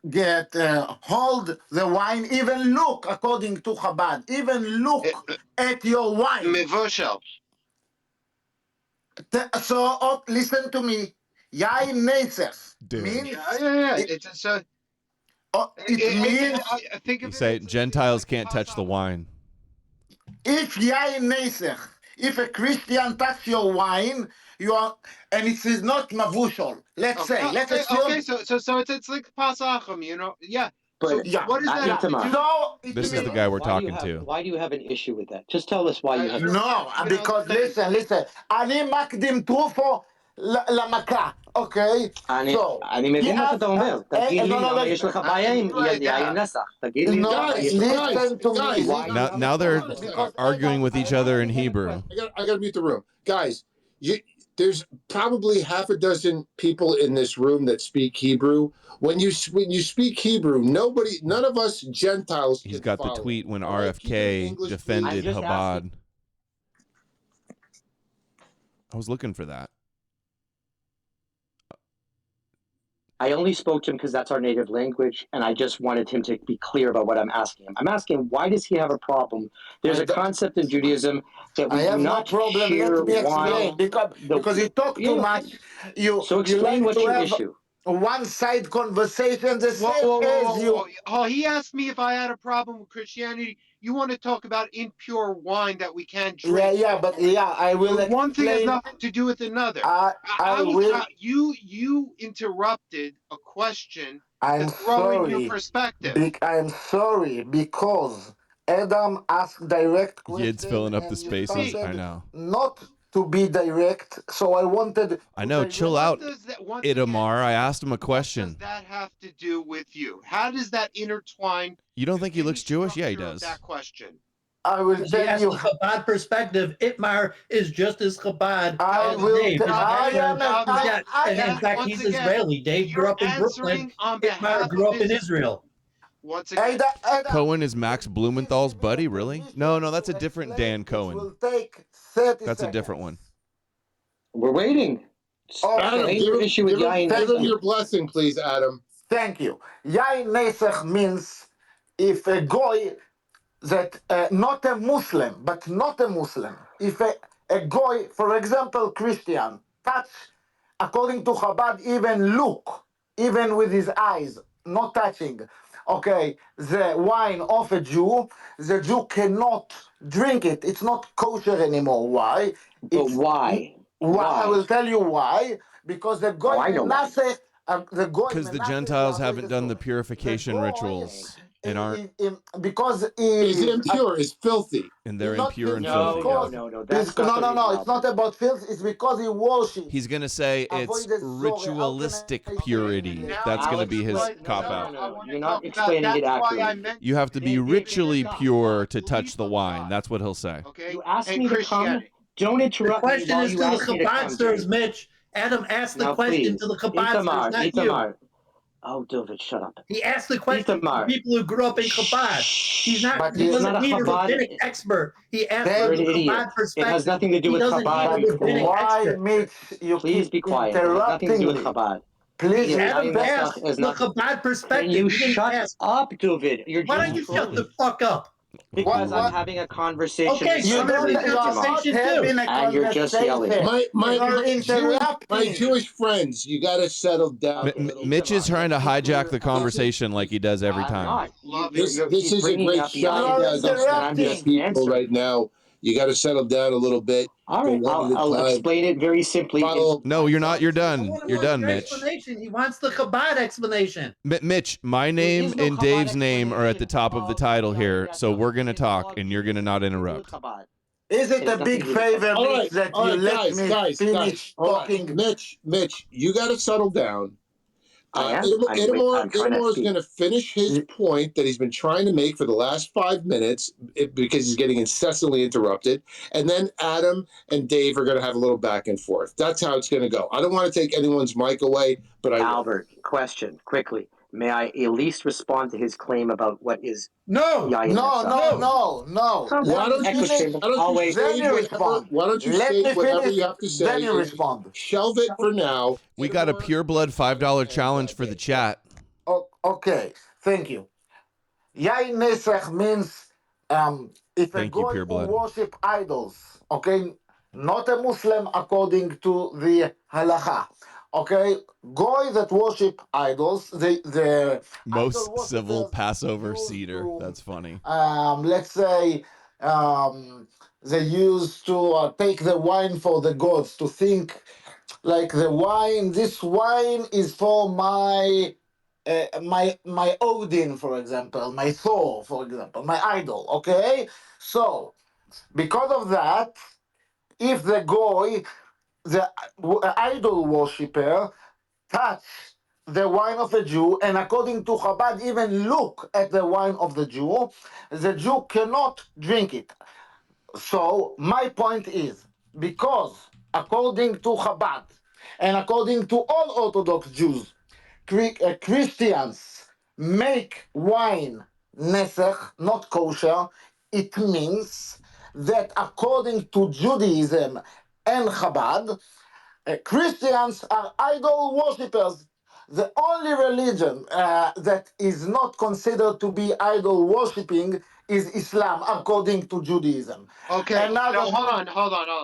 get hold the wine, even look according to Chabad, even look at your wine. Mevoshel. So listen to me. Yain Nesach means it means I think you say Gentiles can't touch the wine. If Yain Nesach, if a Christian touch your wine, you are, and it is not mavushal. Let's assume. Okay, so it's like pasachim, you know? Yeah. But so what does that have to do? So this is the guy we're talking to. Why do you have an issue with that? Just tell us why you have. No, because listen. אני מקדים תרופו למכה, אוקיי? אני מבין מה שאתה אומר. תגיד לי למה יש לך בעיה עם יין נסח. תגיד לי. Now they're arguing with each other in Hebrew. I got to mute the room, guys. There's probably half a dozen people in this room that speak Hebrew. When you speak Hebrew, none of us Gentiles. He's got the tweet when RFK defended Chabad. I was looking for that. I only spoke to him because that's our native language, and I just wanted him to be clear about what I'm asking him. I'm asking him, why does he have a problem? There's a concept in Judaism that we do not share wine. Because you talk too much. So explain what's your issue. One-side conversation, the same as you. Oh, he asked me if I had a problem with Christianity. You want to talk about impure wine that we can't drink? I will explain. One thing has nothing to do with another. I will. You interrupted a question. I'm sorry. Your perspective. I'm sorry because Adam asked direct questions. Yid's filling up the spaces. I know. Not to be direct, so I wanted. I know. Chill out, Itamar. I asked him a question. What does that have to do with you? How does that intertwine? You don't think he looks Jewish? Yeah, he does. That question. I will tell you. From Chabad perspective, Itamar is just as Chabad. I as will. Dave. In fact, he's Israeli. Dave grew up in Brooklyn. Itamar grew up in Israel. Once again, Cohen is Max Blumenthal's buddy, really? No, that's a different Dan Cohen. That's a different one. We're waiting. Adam, give him your blessing, please, Adam. Thank you. Yain Nesach means if a goy that not a Muslim, if a goy, for example, Christian, touch, according to Chabad, even look, even with his eyes, not touching, okay, the wine of a Jew, the Jew cannot drink it. It's not kosher anymore. Why? Why? I will tell you why. Because the goy because the Gentiles haven't done the purification rituals and aren't because he's impure, he's filthy, and they're impure and filthy. No. It's not about filth. It's because he worships. He's gonna say it's ritualistic purity. That's gonna be his cop out. You're not explaining it accurately. You have to be ritually pure to touch the wine. That's what he'll say. Okay. You asked me to come. Don't interrupt me. The question is to the Chabadsters, Mitch. Adam asked the question to the Chabadsters, not you. Oh, David, shut up. He asked the question Itamar. to people who grew up in Chabad. He's not. But He he's doesn't not a need a Chabad- rabbinic expert. He asked You're from an the idiot. Chabad It perspective. has nothing to do He with doesn't Chabad. need a rabbinic why, expert. Mitch, you Please keep be quiet. It has nothing to do interrupting with me. Chabad. Please Yeah, Adam let asked is the not- Chabad perspective. Can you He didn't shut ask. up, David? You're Why just don't you shut trolling. the fuck up? Because What? I'm having a conversation Okay, with so You I'm somebody having don't. a You are not conversation having too. a and you're just yelling. conversation. You're interrupting. my Jewish friends, you got to settle down. a little Mitch bit. is trying to hijack the conversation like he does every I'm time. not. Love This He's is a bringing great up the shot You're ideas, against and I'm interrupting. just people answering. right now. You got to settle down a little bit. All Go right, one at a I'll time. explain it very simply. Follow. No, you're not. You're I done. want You're done, your Mitch. explanation. He wants the Chabad explanation. Mitch, my name is no and Chabad Dave's name are at the explanation top of the of title here, Yahweh so we're gonna It's talk, all and you're gonna not interrupt. Chabad. Is it It's a big nothing to do with favor, All Mitch, right, that all you right, let me finish All right. talking? Mitch, you got to settle down. I am. Itamar I'm trying to is speak. going to finish his point that he's been trying to make for the last 5 minutes because he's getting incessantly interrupted. And then Adam and Dave are going to have a little back and forth. That's how it's going to go. I don't want to take anyone's mic away, but I will. Albert, question quickly. May I at least respond to his claim about what is No. Yayin No, Netzach? no. Why don't you say Then you respond. Let me whatever finish. you have to say? Then you respond. Shelve it for now. We got a pure blood $5 challenge for the chat. Okay, thank you. Yain Nesach means if Thank a you, guy pure who blood. worship idols, okay, not a Muslim according to the halacha, okay, guy that worship idols, the Most idol civil worshippers Passover used cedar. to, That's funny. let's say they used to take the wine for the gods, to think like the wine, this wine is for my Odin, for example, my Thor, for example, my idol. Okay, so because of that, if the goy, the idol worshipper, touch the wine of a Jew, and according to Chabad, even look at the wine of the Jew cannot drink it. So my point is, because according to Chabad and according to all Orthodox Jews, Christians make wine nesach, not kosher, it means that according to Judaism and Chabad, Christians are idol worshippers. The only religion that is not considered to be idol worshipping is Islam, according to Judaism. Okay, Another hold on.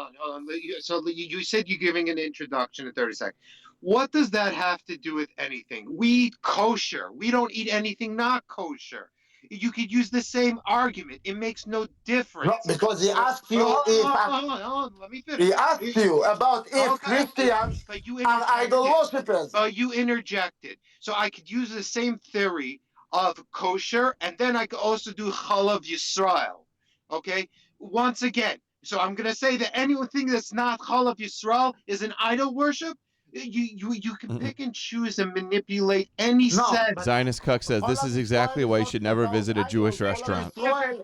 So you said you're giving an introduction in 30 seconds. What does that have to do with anything? We eat kosher. We don't eat anything not kosher. You could use the same argument. It makes no difference. No, because he asked you Hold on, let me finish. he asked you about if Okay, Christians but you are idol interjected. worshippers. But you interjected. So I could use the same theory of kosher, and then I could also do chalav Yisrael. Okay? Once again, so I'm going to say that anything that's not chalav Yisrael is an idol worship. You can pick and choose and manipulate any sense. Zionist Cuck says this is exactly why you should never visit a Jewish restaurant.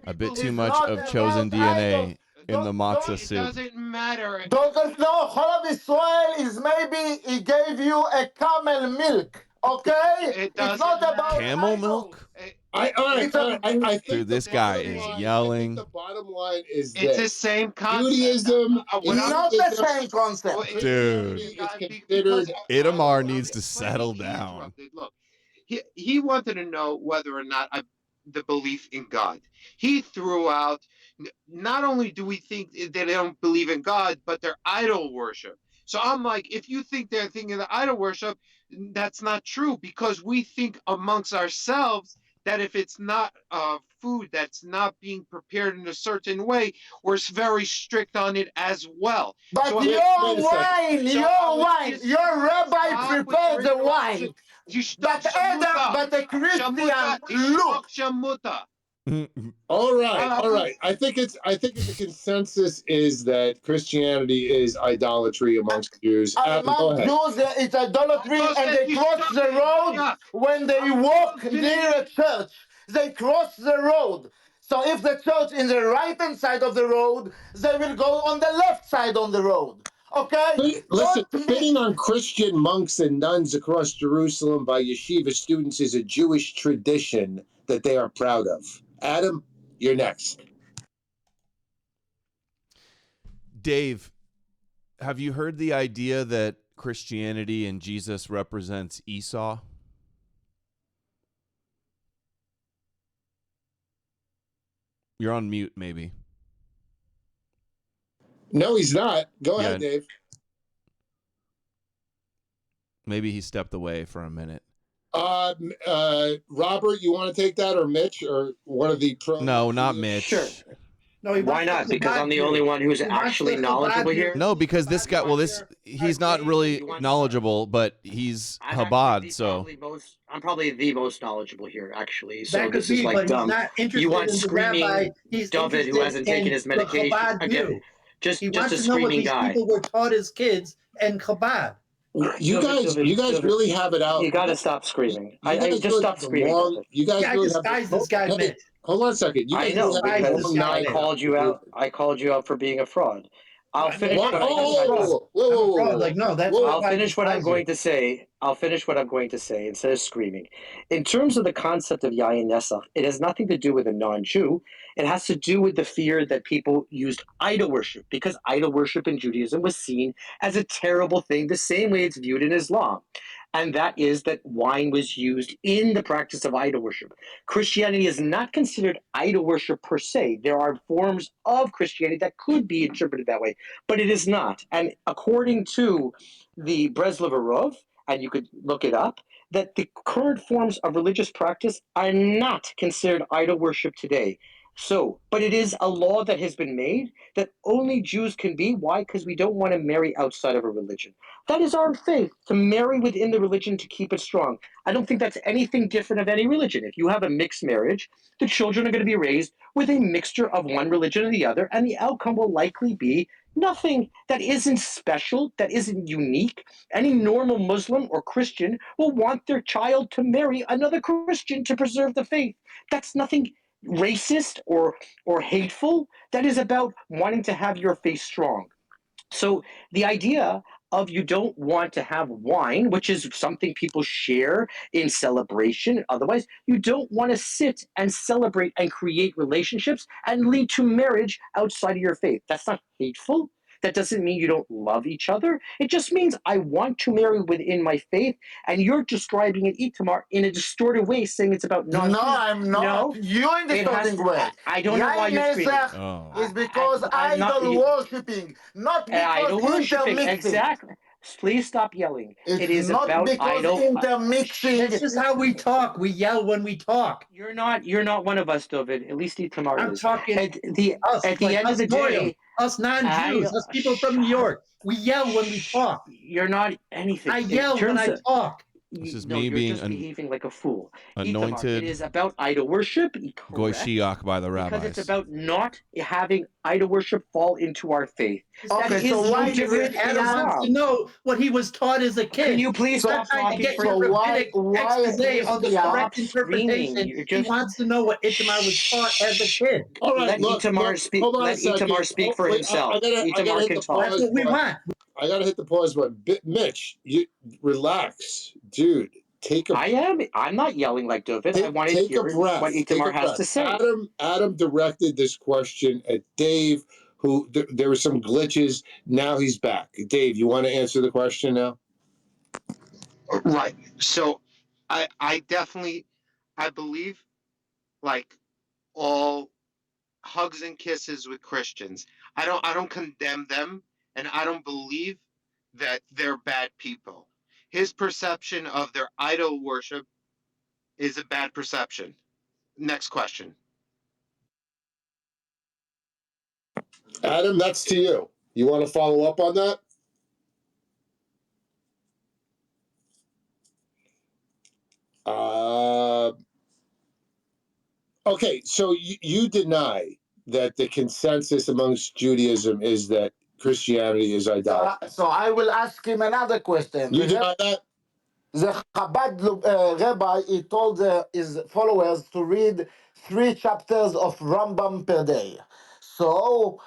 A bit too much of chosen DNA in the matzah It soup. doesn't matter. Don't know. Chalav Israel is maybe he gave you a camel milk. Okay? It It's not about Camel idols. milk? I think Dude, this the guy bottom is line- yelling. I think the bottom line is It's the this: same concept. Judaism It's not the same concept. Dude. It's considered. Itamar needs to settle He down. interrupted. Look, he wanted to know whether or not the belief in God. He threw out, not only do we think that they don't believe in God, but they're idol worship. So I'm like, if you think they're thinking of idol worship, that's not true, because we think amongst ourselves that if it's not food that's not being prepared in a certain way, we're very strict on it as well. But So your wine, your rabbi prepared the wine. But the Christian look. All right. I think the consensus is that Christianity is idolatry amongst Jews. Go ahead. Jews, it's idolatry, and they cross the road when they walk near a church. They cross the road. So if the church is the right hand side of the road, they will go on the left side on the road. Okay? Listen, Don't spitting on Christian monks and nuns across Jerusalem by yeshiva students is a Jewish tradition that they are proud of. Adam, you're next. Dave, have you heard the idea that Christianity and Jesus represents Esau? You're on mute, maybe. No, he's not. Go ahead, Dave. Maybe he stepped away for a minute. Robert, you want to take that, or Mitch, or one of the pro? No, not Mitch. Sure. No, why not? Because I'm the only one who's actually knowledgeable here. No, because this guy, well, he's not really knowledgeable, but he's Chabad, so. I'm probably the most knowledgeable here, actually. So that could this is be, like but dumb. he's not interested You want in the screaming rabbi. He's David who hasn't taken his medication. Again, just he a wants to know what screaming these guy. people were taught as kids and Chabad. You guys really have it out. You got to stop screaming. You I guys just really stop have screaming. You guys Yeah, I really disguised have this guy, Mitch. Hold on a second. You guys I know really have because I called you out. I called you out for being a fraud. I'll finish. Whoa. Like, no, that's I'll finish what I'm going to say. I'll finish what I'm going to say instead of screaming. In terms of the concept of Yayin Nesach, it has nothing to do with a non-Jew. It has to do with the fear that people used idol worship, because idol worship in Judaism was seen as a terrible thing, the same way it's viewed in Islam. And that is that wine was used in the practice of idol worship. Christianity is not considered idol worship per se. There are forms of Christianity that could be interpreted that way, but it is not. And according to the Breslover Rov, and you could look it up, that the current forms of religious practice are not considered idol worship today. So, but it is a law that has been made that only Jews can be. Why? Because we don't want to marry outside of a religion. That is our faith, to marry within the religion to keep it strong. I don't think that's anything different of any religion. If you have a mixed marriage, the children are going to be raised with a mixture of one religion or the other, and the outcome will likely be nothing that isn't special, that isn't unique. Any normal Muslim or Christian will want their child to marry another Christian to preserve the faith. That's nothing racist or hateful. That is about wanting to have your faith strong. So the idea of you don't want to have wine, which is something people share in celebration, otherwise you don't want to sit and celebrate and create relationships and lead to marriage outside of your faith. That's not hateful. That doesn't mean you don't love each other. It just means I want to marry within my faith, and you're describing it, Itamar, in a distorted way, saying it's about non-Jews. No, I'm not. No, You're in the distorting way. I don't know why you're screaming. Is because idol worshipping, not because intermixing. Exactly. Please stop yelling. It is not about because idol intermixing. This is how we talk. We yell when we talk. You're not one of us, David. At least Itamar is. I'm talking at the end of the day, us non-Jews, us people from New York. We yell when we talk. You're not anything. I yell when I talk. This is No, me you're being just behaving like a fool. anointed Itamar, it is about idol worship. Goy Shiach by the rabbis. Because it's about not having idol worship fall into our faith. Okay, so why did Adam wants to know what he was taught as a kid? Can you please stop talking? So why expose on the correct interpretation? He wants to know what Itamar was taught as a kid. All right, let Itamar speak. Let Itamar speak for himself. Itamar can talk. That's what we want. I gotta hit the pause button. Mitch, you relax, dude. I'm not yelling like David. I want to hear what Itamar has to say. Adam directed this question at Dave, who there were some glitches. Now he's back. Dave, you want to answer the question now? Right. So I definitely, I believe, like, all hugs and kisses with Christians. I don't condemn them, and I don't believe that they're bad people. His perception of their idol worship is a bad perception. Next question. Adam, that's to you. You want to follow up on that? Okay, so you deny that the consensus amongst Judaism is that Christianity is idolatry. So I will ask him another question. You deny that? The Chabad rabbi, he told his followers to read 3 chapters of Rambam per day. So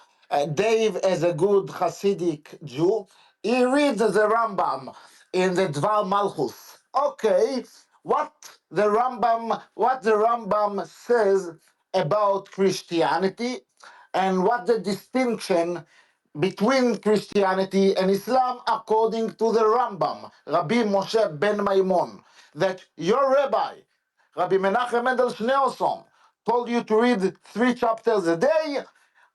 Dave, as a good Hasidic Jew, he reads the Rambam in the Dvar Malchus. Okay, what the Rambam says about Christianity and what the distinction between Christianity and Islam according to the Rambam, Rabbi Moshe ben Maimon, that your rabbi, Rabbi Menachem Mendel Schneerson, told you to read 3 chapters a day,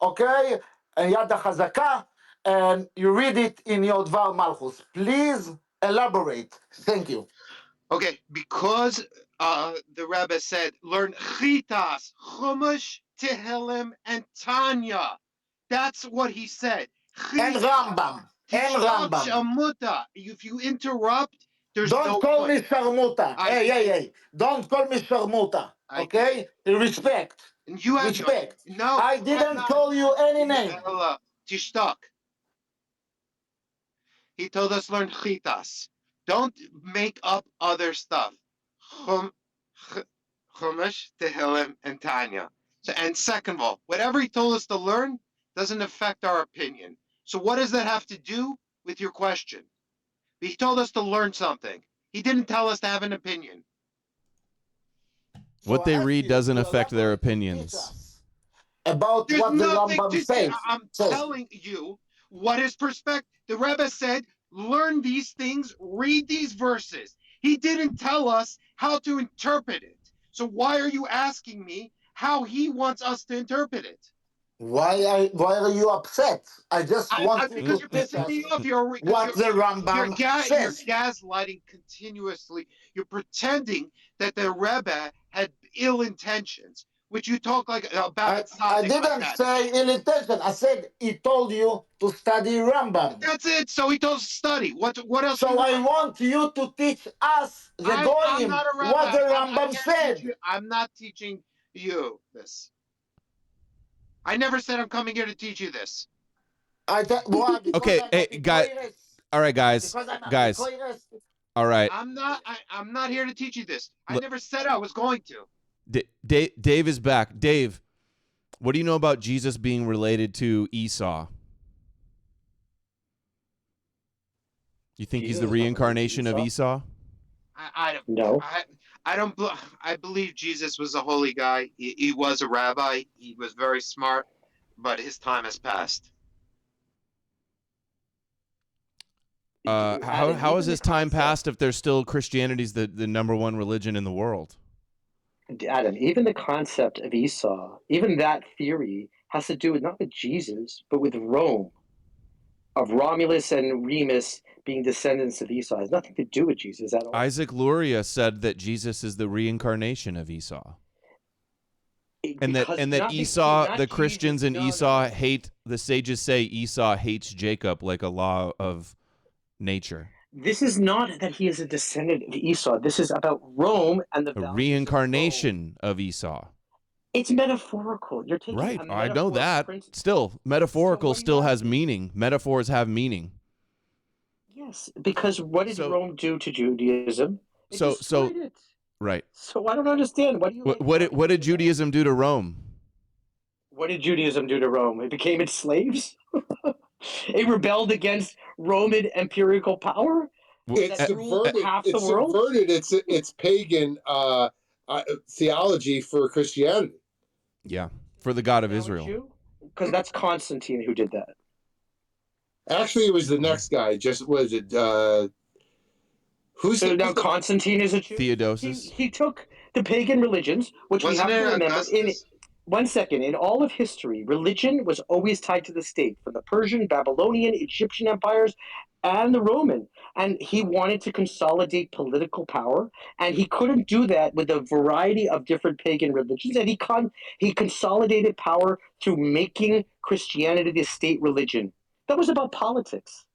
okay, and Yad HaChazaka, and you read it in your Dvar Malchus. Please elaborate. Thank you. Okay, because the Rebbe said, learn Chitas, Chumash, Tehillim, and Tanya. That's what he said. And Rambam. And Rambam. Shamuta. If you interrupt, there's Don't no call point. me Sharmuta. Hey. Don't call me Sharmuta. Okay? Respect. You have Respect. No, I didn't call you any name. Tishtak. He told us learn Chitas. Don't make up other stuff. Chumash, Tehillim, and Tanya. So, and second of all, whatever he told us to learn doesn't affect our opinion. So what does that have to do with your question? He told us to learn something. He didn't tell us to have an opinion. What they read doesn't affect their opinions. About There's what the nothing Rambam to say. says. I'm telling you what his perspective. The Rebbe said, learn these things, read these verses. He didn't tell us how to interpret it. So why are you asking me how he wants us to interpret it? Why are you upset? I just want because you're pissing me off. What the Rambam says. You're gaslighting continuously. You're pretending that the Rebbe had ill intentions, which you talk like about. I didn't say ill intention. I said he told you to study Rambam. That's it. So he told us to study. What else? So I want you to teach us, the Goyim, what the Rambam said. I'm not teaching you this. I never said I'm coming here to teach you this. Okay, hey, guys. All right, guys. All right. I'm not here to teach you this. I never said I was going to. Dave is back. Dave, what do you know about Jesus being related to Esau? You think he's the reincarnation of Esau? I don't know. I believe Jesus was a holy guy. He was a rabbi. He was very smart, but his time has passed. How has his time passed if there's still Christianity's the number one religion in the world? Adam, even the concept of Esau, even that theory has to do with not with Jesus, but with Rome, of Romulus and Remus being descendants of Esau. It has nothing to do with Jesus at all. Isaac Luria said that Jesus is the reincarnation of Esau. And that Esau, the Christians in Esau hate, the sages say Esau hates Jacob like a law of nature. This is not that he is a descendant of Esau. This is about Rome and the reincarnation of Esau. It's metaphorical. You're taking right. I know that. Still, metaphorical still has meaning. Metaphors have meaning. Yes, because what did Rome do to Judaism? It destroyed it. Right. So I don't understand. What did Judaism do to Rome? What did Judaism do to Rome? It became its slaves? It rebelled against Roman imperial power? It subverted its pagan theology for Christianity. Yeah, for the God of Israel. Because that's Constantine who did that. Actually, it was the next guy. Now Constantine is a Jew? Theodosius. He took the pagan religions, which we have to remember. One second, in all of history, religion was always tied to the state, from the Persian, Babylonian, Egyptian empires, and the Roman. And he wanted to consolidate political power, and he couldn't do that with a variety of different pagan religions. And he consolidated power through making Christianity the state religion. That was about politics.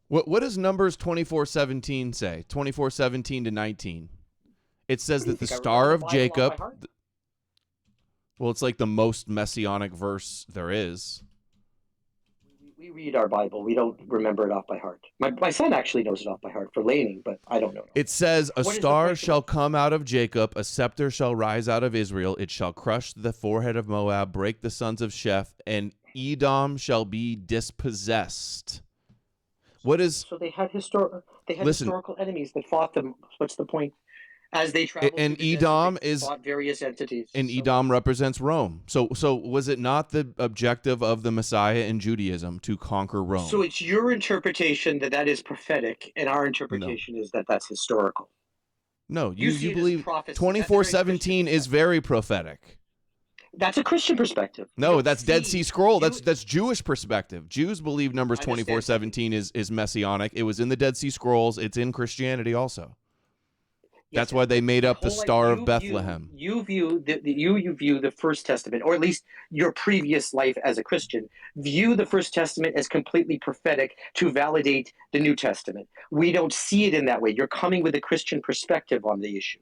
What does Numbers 24:17 say? 24:17 to 19. It says that the Star of Jacob. Well, it's like the most messianic verse there is. We read our Bible. We don't remember it off by heart. My son actually knows it off by heart for laning, but I don't know. It says, a star shall come out of Jacob, a scepter shall rise out of Israel. It shall crush the forehead of Moab, break the sons of Sheph, and Edom shall be dispossessed. What is? So they had Listen. historical enemies that fought them. What's the point? As they traveled And through the Edom desert, they is fought various entities. and So Edom represents Rome. So was it not the objective of the Messiah in Judaism to conquer Rome? So it's your interpretation that is prophetic, and our interpretation is that that's historical. No, You see you it as believe prophecy. 24:17 is very prophetic. That's a Christian perspective. You No, don't that's Dead see- Sea Scroll. you- That's Jewish perspective. Jews believe Numbers I understand. 24:17 is messianic. It was in the Dead Sea Scrolls. It's in Christianity also. That's why they made up the Star of Bethlehem. You view you view the First Testament, or at least your previous life as a Christian, view the First Testament as completely prophetic to validate the New Testament. We don't see it in that way. You're coming with a Christian perspective on the issue.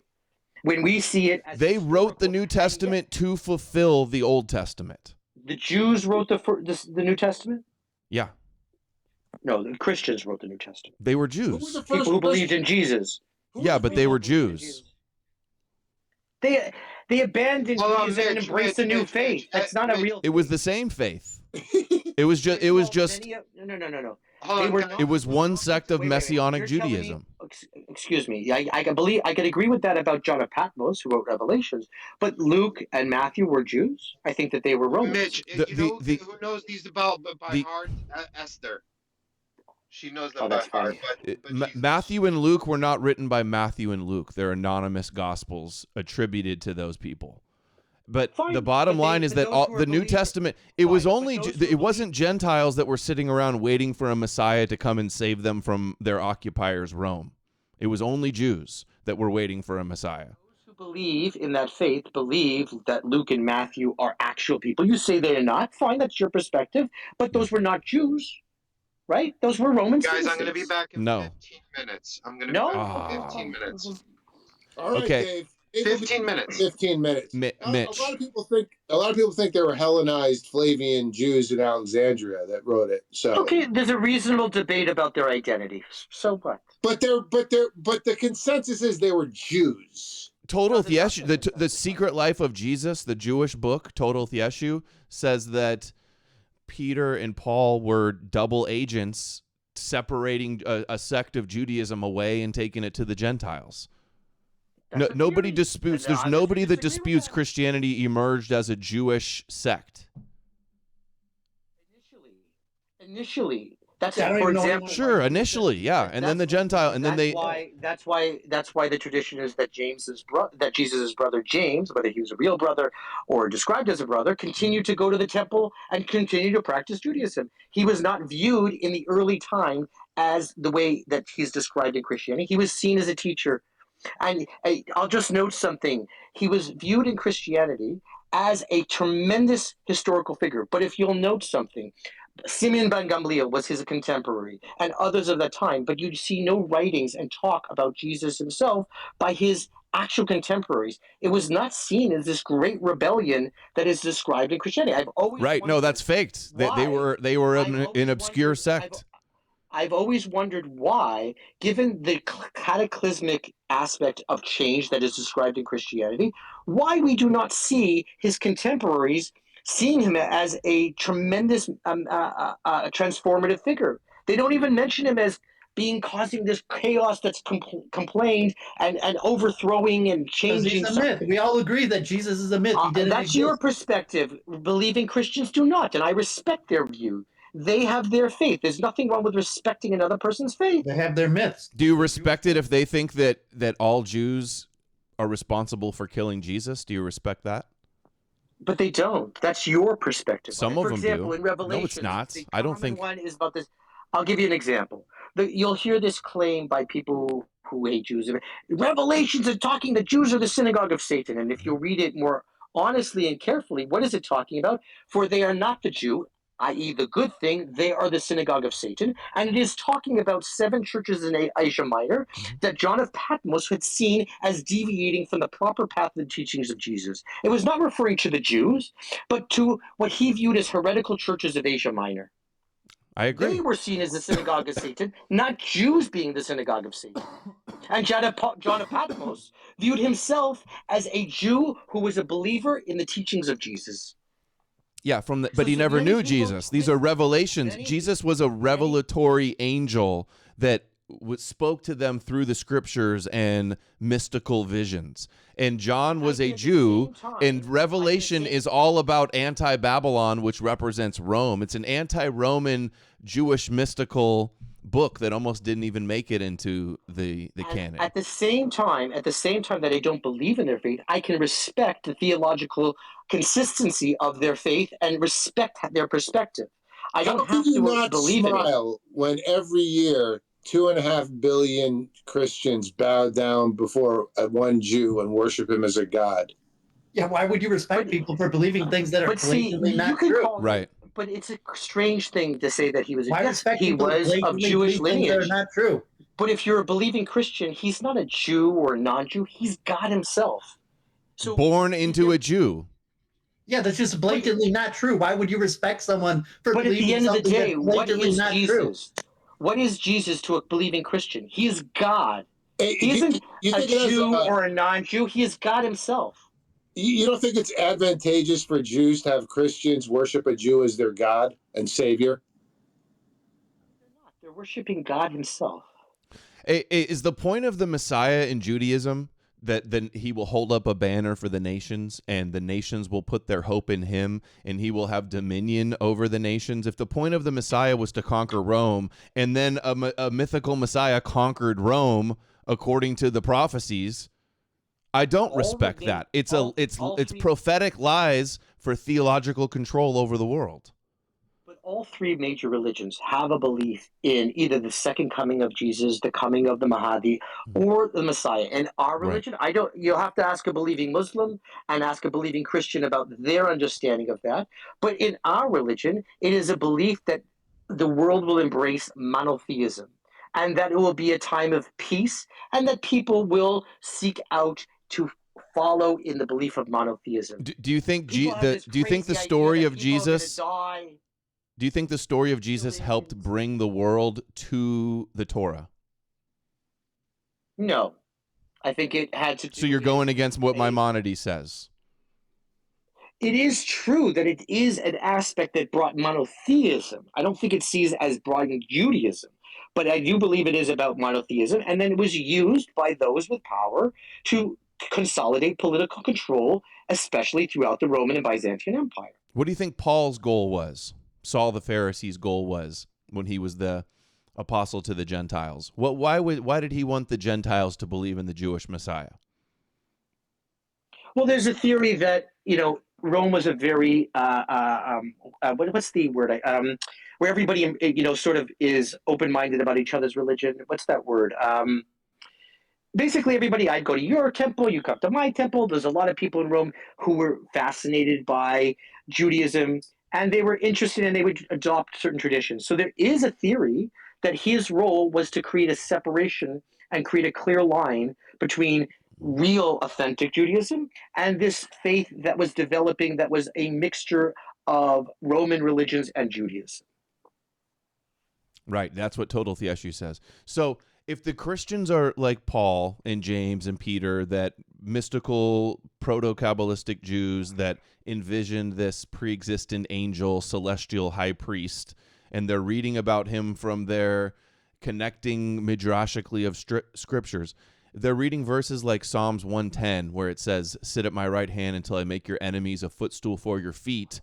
When we see it as They wrote the New Testament to fulfill the Old Testament. The Jews wrote the New Testament? Yeah. No, the Christians wrote the New Testament. They were Who was Jews. the first People who believed Christian? in Jesus. Yeah, but they were Jews. They abandoned Hold on, Judaism and Mitch, embraced a new Mitch, faith. Mitch, That's not a Mitch. real. It was the same faith. It was just No. Hold They on, were can I- it was one sect of Wait, Messianic you're telling me- Judaism. Excuse me. I can believe. I can agree with that about John of Patmos, who wrote Revelations. But Luke and Matthew were Jews. I think that they were Romans. Mitch, who knows these by heart? Esther. She knows them by that's heart. funny. But Jesus. Matthew and Luke were not written by Matthew and Luke. They're anonymous gospels attributed to those people. But Fine, the bottom but line is that those who are the New believers- Testament, it was Fine, but only, those who it wasn't Gentiles that were sitting around waiting for a Messiah to come and save them from their occupiers, Rome. It was only Jews that were waiting for a Messiah. Those who believe in that faith believe that Luke and Matthew are actual people. You say they're not. Fine, that's your perspective. But those were not Jews, right? Those were Roman Guys, citizens. I'm going to be back in No. 15 minutes. I'm going to No? be back in 15 minutes. All right, Okay. Dave. 15 minutes. 15 minutes. Mitch. A lot of people think they were Hellenized Flavian Jews in Alexandria that wrote it. So Okay, there's a reasonable debate about their identity. So what? but the consensus is they were Jews. Total Doesn't matter. Theeshu, the Secret Life of Jesus, the Jewish book, Total Theeshu, says that Peter and Paul were double agents separating a sect of Judaism away and taking it to the Gentiles. That's a Nobody theory. disputes. And There's I nobody that disagree with disputes that. Christianity emerged as a Jewish sect. Initially, that's Yeah, I don't for even know example. what- Sure, initially, yeah, and then the Gentile, and then they. That's why the tradition is that Jesus' brother James, whether he was a real brother or described as a brother, continued to go to the temple and continue to practice Judaism. He was not viewed in the early time as the way that he's described in Christianity. He was seen as a teacher. And I'll just note something. He was viewed in Christianity as a tremendous historical figure. But if you'll note something, Simeon ben Gamliel was his contemporary and others of that time, but you see no writings and talk about Jesus himself by his actual contemporaries. It was not seen as this great rebellion that is described in Christianity. I've always Right, no, wondered that's faked. They why. were I've an always obscure wondered- sect. I've always wondered why, given the cataclysmic aspect of change that is described in Christianity, why we do not see his contemporaries seeing him as a tremendous transformative figure. They don't even mention him as causing this chaos that's complained and overthrowing and Because changing. he's a myth. We all agree that Jesus is a myth. He didn't That's exist. your perspective. Believing Christians do not, and I respect their view. They have their faith. There's nothing wrong with respecting another person's faith. They have their myths. Do you respect it if they think that all Jews are responsible for killing Jesus? Do you respect that? But they don't. That's your perspective. Some For of them example, do. in Revelation, No, it's not. the I don't common think. one is about this. I'll give you an example. You'll hear this claim by people who hate Jews. Revelations are talking that Jews are the synagogue of Satan. And if you read it more honestly and carefully, what is it talking about? For they are not the Jew, i.e. the good thing, they are the synagogue of Satan. And it is talking about 7 churches in Asia Minor that John of Patmos had seen as deviating from the proper path of the teachings of Jesus. It was not referring to the Jews, but to what he viewed as heretical churches of Asia Minor. I agree. They were seen as the synagogue of Satan, not Jews being the synagogue of Satan. And John of Patmos viewed himself as a Jew who was a believer in the teachings of Jesus. Yeah, but he never knew Jesus. These are revelations. Jesus was a revelatory angel that spoke to them through the scriptures and mystical visions. And John was a Jew, and Revelation is all about anti-Babylon, which represents Rome. It's an anti-Roman Jewish mystical book that almost didn't even make it into the canon. At the same time that I don't believe in their faith, I can respect the theological consistency of their faith and respect their perspective. I don't have to not believe in it. smile when every year 2.5 billion Christians bow down before one Jew and worship him as a god? Yeah, why would you respect people for believing things that are blatantly not true? Right. But it's a strange thing to say that he was. Why respect he people that was of blatantly Jewish believe things that are lineage. not true? But if you're a believing Christian, he's not a Jew or a non-Jew. He's God himself. So born into a Jew. Yeah, that's just blatantly not true. Why would you respect someone for But at believing the end of the something day, that's what blatantly is not Jesus? true? What is Jesus to a believing Christian? He is God. Hey, He isn't you a think it has, Jew or a non-Jew. He is God himself. You don't think it's advantageous for Jews to have Christians worship a Jew as their God and Savior? They're not. They're worshiping God himself. Is the point of the Messiah in Judaism that then he will hold up a banner for the nations and the nations will put their hope in him and he will have dominion over the nations? If the point of the Messiah was to conquer Rome and then a mythical Messiah conquered Rome according to the prophecies, I don't respect that. It's prophetic lies for theological control over the world. But all three major religions have a belief in either the second coming of Jesus, the coming of the Mahdi, or the Messiah. And our religion, you'll have to ask a believing Muslim and ask a believing Christian about their understanding of that. But in our religion, it is a belief that the world will embrace monotheism and that it will be a time of peace and that people will seek out to follow in the belief of monotheism. Do you think the story of Jesus? Do you think the story of Jesus helped bring the world to the Torah? No, I think it had to do. So you're going against what Maimonides says. It is true that it is an aspect that brought monotheism. I don't think it sees as bringing Judaism, but I do believe it is about monotheism. And then it was used by those with power to consolidate political control, especially throughout the Roman and Byzantine Empire. What do you think Paul's goal was? Saul the Pharisee's goal was when he was the apostle to the Gentiles? Why did he want the Gentiles to believe in the Jewish Messiah? Well, there's a theory that, Rome was a very what's the word? Where everybody, sort of is open-minded about each other's religion. What's that word? Basically, everybody, I'd go to your temple, you come to my temple. There's a lot of people in Rome who were fascinated by Judaism, and they were interested and they would adopt certain traditions. So there is a theory that his role was to create a separation and create a clear line between real authentic Judaism and this faith that was developing that was a mixture of Roman religions and Judaism. Right. That's what Total Theology says. So if the Christians are like Paul and James and Peter, that mystical proto-Kabbalistic Jews that envisioned this pre-existent angel, celestial high priest, and they're reading about him from their connecting midrashically of scriptures, they're reading verses like Psalms 110, where it says, sit at my right hand until I make your enemies a footstool for your feet.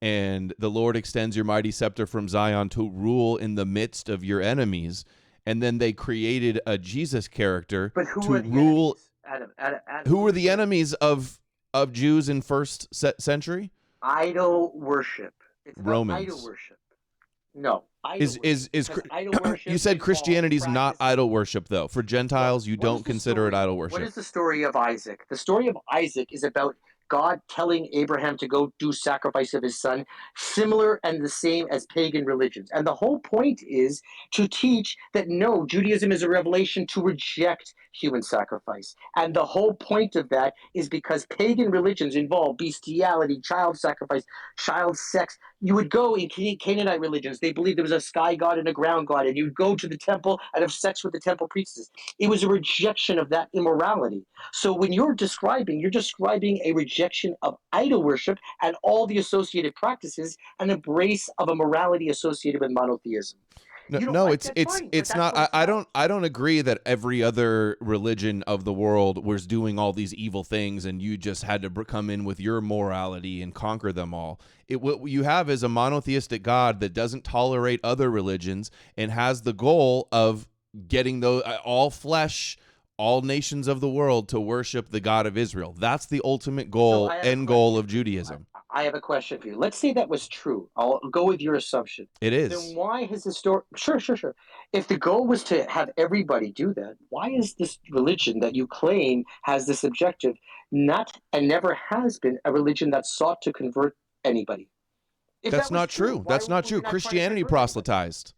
And the Lord extends your mighty scepter from Zion to rule in the midst of your enemies. And then they created a Jesus character to rule. Adam, who were the enemies of Jews in first century? Idol worship. It's Romans. Idol worship. No. Idol worship, you said Christianity is not idol worship, though. For Gentiles, you don't consider it idol worship. What is the story of Isaac? The story of Isaac is about God telling Abraham to go do sacrifice of his son, similar and the same as pagan religions. And the whole point is to teach that no, Judaism is a revelation to reject human sacrifice. And the whole point of that is because pagan religions involve bestiality, child sacrifice, child sex, You would go in Canaanite religions. They believed there was a sky god and a ground god, and you'd go to the temple and have sex with the temple priestess. It was a rejection of that immorality. So when you're describing a rejection of idol worship and all the associated practices, an embrace of a morality associated with monotheism. No, it's not. I don't agree that every other religion of the world was doing all these evil things, and you just had to come in with your morality and conquer them all. What you have is a monotheistic God that doesn't tolerate other religions and has the goal of getting those all flesh, all nations of the world to worship the God of Israel. That's the ultimate goal, end goal of Judaism. I have a question for you. Let's say that was true. I'll go with your assumption. It is. Then why has the story? Sure. If the goal was to have everybody do that, why is this religion that you claim has this objective not and never has been a religion that sought to convert anybody? That's not true. That's not true. Christianity proselytized.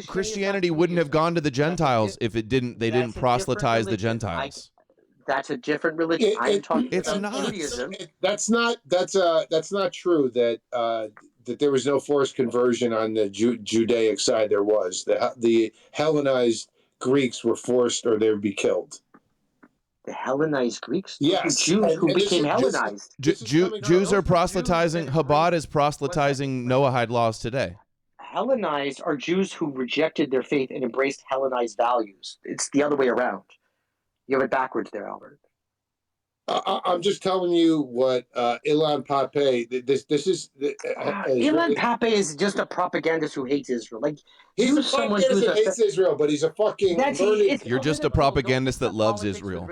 Christianity wouldn't have gone to the Gentiles if it didn't. They didn't proselytize the Gentiles. That's a different religion. I'm talking about Judaism. That's not true. That there was no forced conversion on the Judaic side. There was the Hellenized Greeks were forced, or they would be killed. The Hellenized Greeks? Yes, Jews who became Hellenized. Jews are proselytizing. Chabad is proselytizing Noahide laws today. Hellenized are Jews who rejected their faith and embraced Hellenized values. It's the other way around. You have it backwards there, Albert. I'm just telling you what Ilan Pape. This is Ilan Pape is just a propagandist who hates Israel. Like he's a propagandist that hates Israel, but he's a fucking. You're just a propagandist that loves Israel.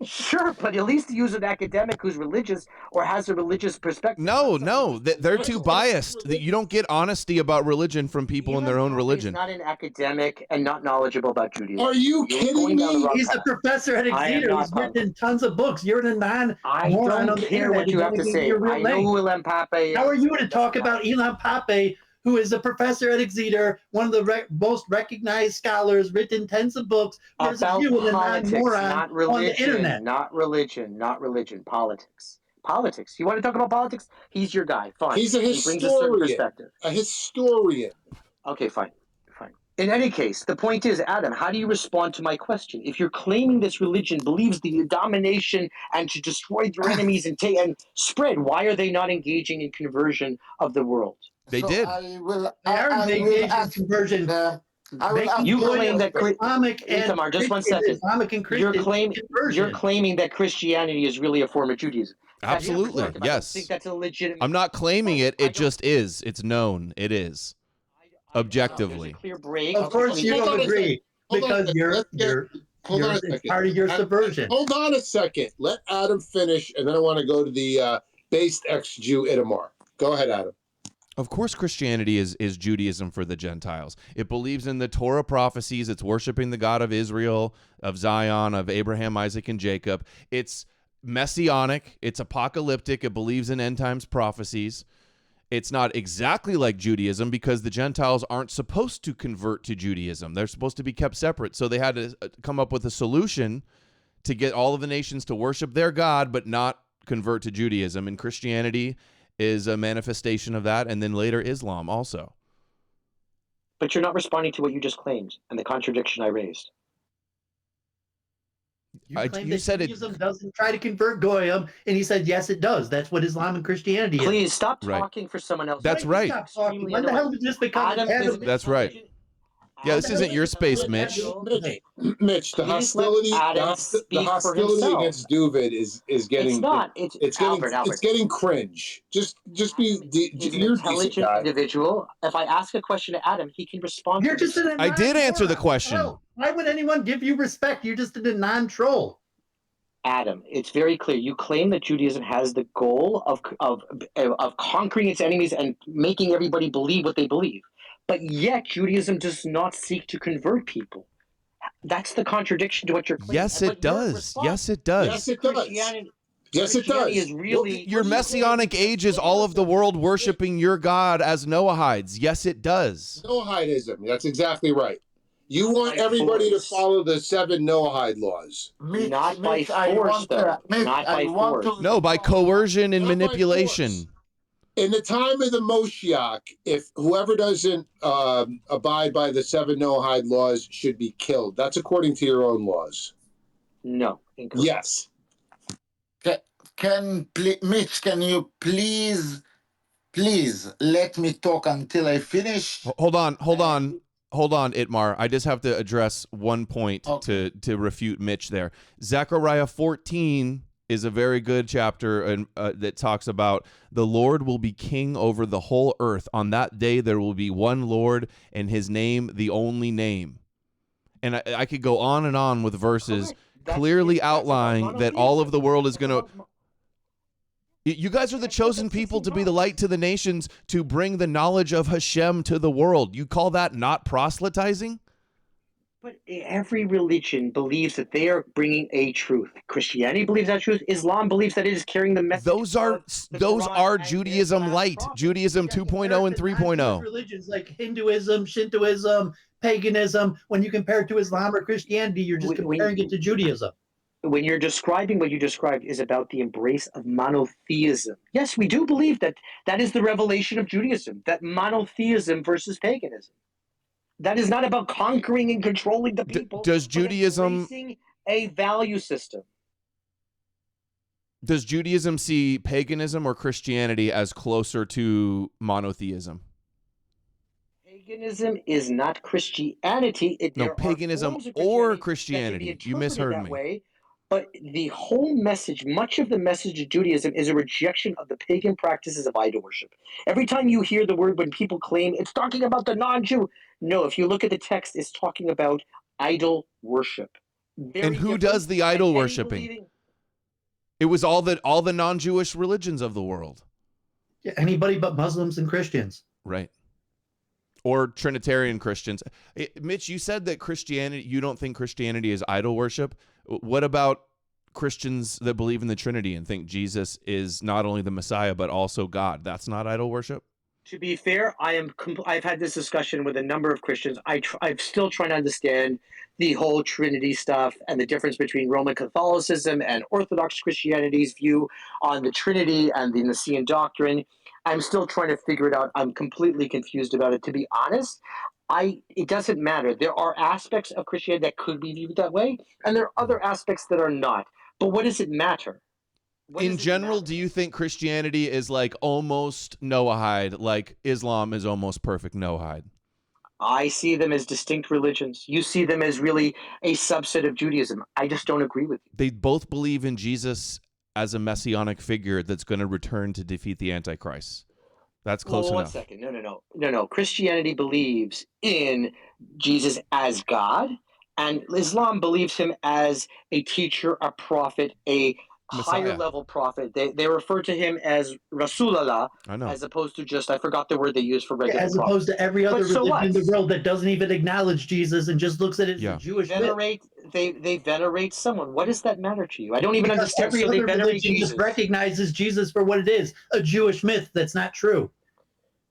Sure, but at least use an academic who's religious or has a religious perspective. No, they're too biased. You don't get honesty about religion from people in their own religion. He's not an academic and not knowledgeable about Judaism. Are you kidding me? He's a professor at Exeter. He's written tons of books. You're a I don't care what you have to say. I know who Ilan Pape is. How are you to talk about Ilan Pape, who is a professor at Exeter, one of the most recognized scholars, written tens of books, about you politics, not religion, on the internet. not religion, politics. Politics. You want to talk about politics? He's your guy. Fine. He's a historian. He brings a certain perspective. A historian. Okay, fine. In any case, the point is, Adam, how do you respond to my question? If you're claiming this religion believes the domination and to destroy their enemies and spread, why are they not engaging in conversion of the world? They did. They are engaging in conversion. You claim that Islamic and Itamar, just 1 second. Islamic and Christian you're claiming that Christianity is really a form of Judaism. Absolutely, yes. I think that's a legitimate. I'm not claiming it. It just is. It's known. It is. Objectively. There's a clear break. Of course, you don't agree because it's part of your subversion. Hold on a second. Let Adam finish, and then I want to go to the based ex-Jew Itamar. Go ahead, Adam. Of course, Christianity is Judaism for the Gentiles. It believes in the Torah prophecies. It's worshiping the God of Israel, of Zion, of Abraham, Isaac, and Jacob. It's Messianic. It's apocalyptic. It believes in end times prophecies. It's not exactly like Judaism because the Gentiles aren't supposed to convert to Judaism. They're supposed to be kept separate. So they had to come up with a solution to get all of the nations to worship their God but not convert to Judaism. And Christianity is a manifestation of that, and then later Islam also. But you're not responding to what you just claimed and the contradiction I raised. You said Judaism doesn't try to convert Goyim, and he said, yes, it does. That's what Islam and Christianity is. Please stop talking for someone else. That's right. When the hell did this become Adam? That's right. Yeah, this isn't your space, Mitch. Mitch, the hostility against Duvid is getting. It's not. It's Albert. It's getting cringe. Just be. He's an intelligent individual. If I ask a question to Adam, he can respond. You're just I did answer the question. Oh, why would anyone give you respect? You're just a non-troll. Adam, it's very clear. You claim that Judaism has the goal of conquering its enemies and making everybody believe what they believe. But yet, Judaism does not seek to convert people. That's the contradiction to what you're claiming. Yes, it does. Yes, it does. Yes, it does. Yes, it does. Is really, your Messianic age is all of the world worshiping your God as Noahides. Yes, it does. Noahidism. That's exactly right. You want everybody to follow the 7 Noahide laws. Not by force, though. Not by force. No, by coercion and manipulation. In the time of the Moshiach, if whoever doesn't abide by the 7 Noahide laws should be killed. That's according to your own laws. No. Incorrect. Yes. Mitch, can you please let me talk until I finish? Hold on, Itamar. I just have to address one point to refute Mitch there. Zechariah 14 is a very good chapter that talks about the Lord will be king over the whole earth. On that day there will be one Lord, and his name the only name. And I could go on and on with verses clearly outlining that all of the world is going to... You guys are the chosen people to be the light to the nations, to bring the knowledge of Hashem to the world. You call that not proselytizing? But every religion believes that they are bringing a truth. Christianity believes that truth. Islam believes that it is carrying the message. Those are Judaism light, Judaism 2.0 and 3.0. Religions like Hinduism, Shintoism, paganism. When you compare it to Islam or Christianity, you're just comparing it to Judaism. When you're describing what you described is about the embrace of monotheism. Yes, we do believe that that is the revelation of Judaism, that monotheism versus paganism. That is not about conquering and controlling the people. Does Judaism a value system? Does Judaism see paganism or Christianity as closer to monotheism? Paganism is not Christianity. Paganism or Christianity. You misheard me. Way. But the whole message, much of the message of Judaism is a rejection of the pagan practices of idol worship. Every time you hear the word, when people claim it's talking about the non-Jew, no, if you look at the text, it's talking about idol worship. And who does the idol worshiping? It was all the non-Jewish religions of the world. Yeah, anybody but Muslims and Christians. Right. Or Trinitarian Christians. Mitch, you said that Christianity, you don't think Christianity is idol worship. What about Christians that believe in the Trinity and think Jesus is not only the Messiah, but also God? That's not idol worship? To be fair, I've had this discussion with a number of Christians. I'm still trying to understand the whole Trinity stuff and the difference between Roman Catholicism and Orthodox Christianity's view on the Trinity and the Nicene doctrine. I'm still trying to figure it out. I'm completely confused about it. To be honest, it doesn't matter. There are aspects of Christianity that could be viewed that way, and there are other aspects that are not. But what does it matter? In general, do you think Christianity is like almost Noahide, like Islam is almost perfect Noahide? I see them as distinct religions. You see them as really a subset of Judaism. I just don't agree with you. They both believe in Jesus as a messianic figure that's going to return to defeat the Antichrist. That's close enough. 1 second. No. Christianity believes in Jesus as God, and Islam believes him as a teacher, a prophet, a Messiah. higher level prophet. They refer to him as Rasulallah, as opposed to just, I forgot the word they use for regular as opposed to every other religion in the world that doesn't even acknowledge Jesus and just looks at it as a Jewish myth. They venerate someone. What does that matter to you? I don't even understand. Every other religion just recognizes Jesus for what it is, a Jewish myth. That's not true.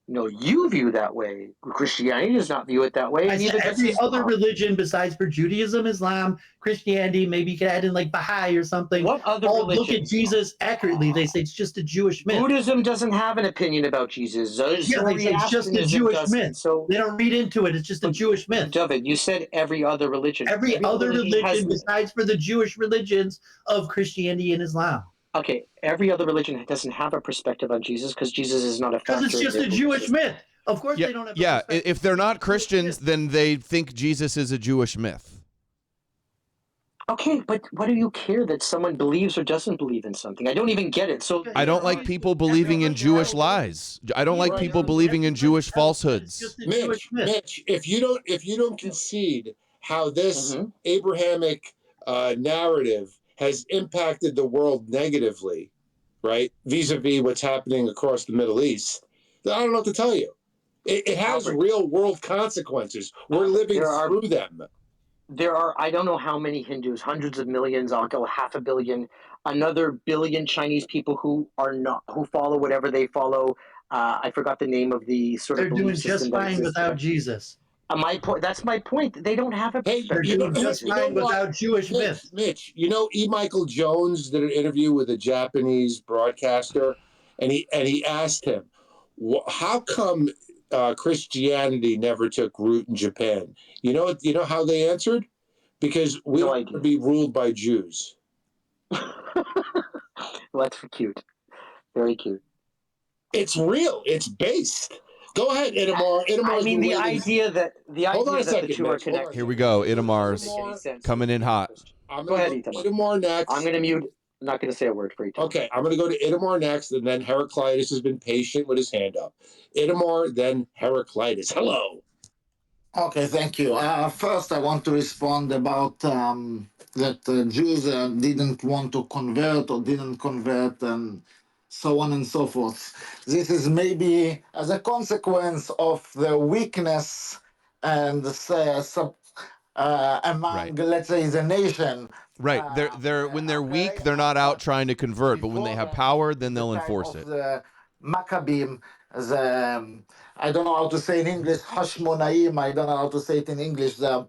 No, you view that way. Christianity does not view it that way. I said every other religion besides for Judaism, Islam, Christianity, maybe you could add in like Baha'i or something. What other religion? Look at Jesus accurately. They say it's just a Jewish myth. Buddhism doesn't have an opinion about Jesus. They say it's just a Jewish myth. So they don't read into it. It's just a Jewish myth. David, you said every other religion. Every other religion besides for the Jewish religions of Christianity and Islam. Okay, every other religion doesn't have a perspective on Jesus because Jesus is not a factor. Because it's just a Jewish myth. Of course they don't have a if they're not Christians, then they think Jesus is a Jewish myth. Okay, but what do you care that someone believes or doesn't believe in something? I don't even get it. So I don't like people believing in Jewish lies. I don't like people believing in Jewish falsehoods. Mitch, if you don't concede how this Abrahamic narrative has impacted the world negatively, right, vis-a-vis what's happening across the Middle East, I don't know what to tell you. It has real world consequences. We're living through them. There are, I don't know how many Hindus, hundreds of millions, I'll go 500 million, another billion Chinese people who follow whatever they follow. I forgot the name of the sort of belief system. They're doing just fine without Jesus. My point. That's my point. They don't have a perspective. They're just fine without Jewish myth. Mitch, you know, E. Michael Jones did an interview with a Japanese broadcaster, and he asked him, How come Christianity never took root in Japan? You know how they answered? Because we No don't idea. want to be ruled by Jews. Well, that's cute. Very cute. It's real. It's based. Go ahead, Itamar. I Itamar's mean, been the waiting. idea that Hold on a the second, two are Mitch. Hold on a connected. Here we second. go. Doesn't Itamar's make any sense. coming in hot. I'm Go going ahead, to go Itamar. Itamar next. I'm going to mute. I'm not going to say a word for Itamar. Okay, I'm going to go to Itamar next, and then Heraclitus has been patient with his hand up. Itamar, then Heraclitus. Hello. Okay, thank you. First, I want to respond about that Jews didn't want to convert or didn't convert, and so on and so forth. This is maybe as a consequence of the weakness and among, Right. let's say, the nation. Right. They're when they're weak, they're not out trying to convert, but when they have power, then they'll enforce it. The Maccabim, the I don't know how to say in English, Hashmonaim, I don't know how to say it in English, that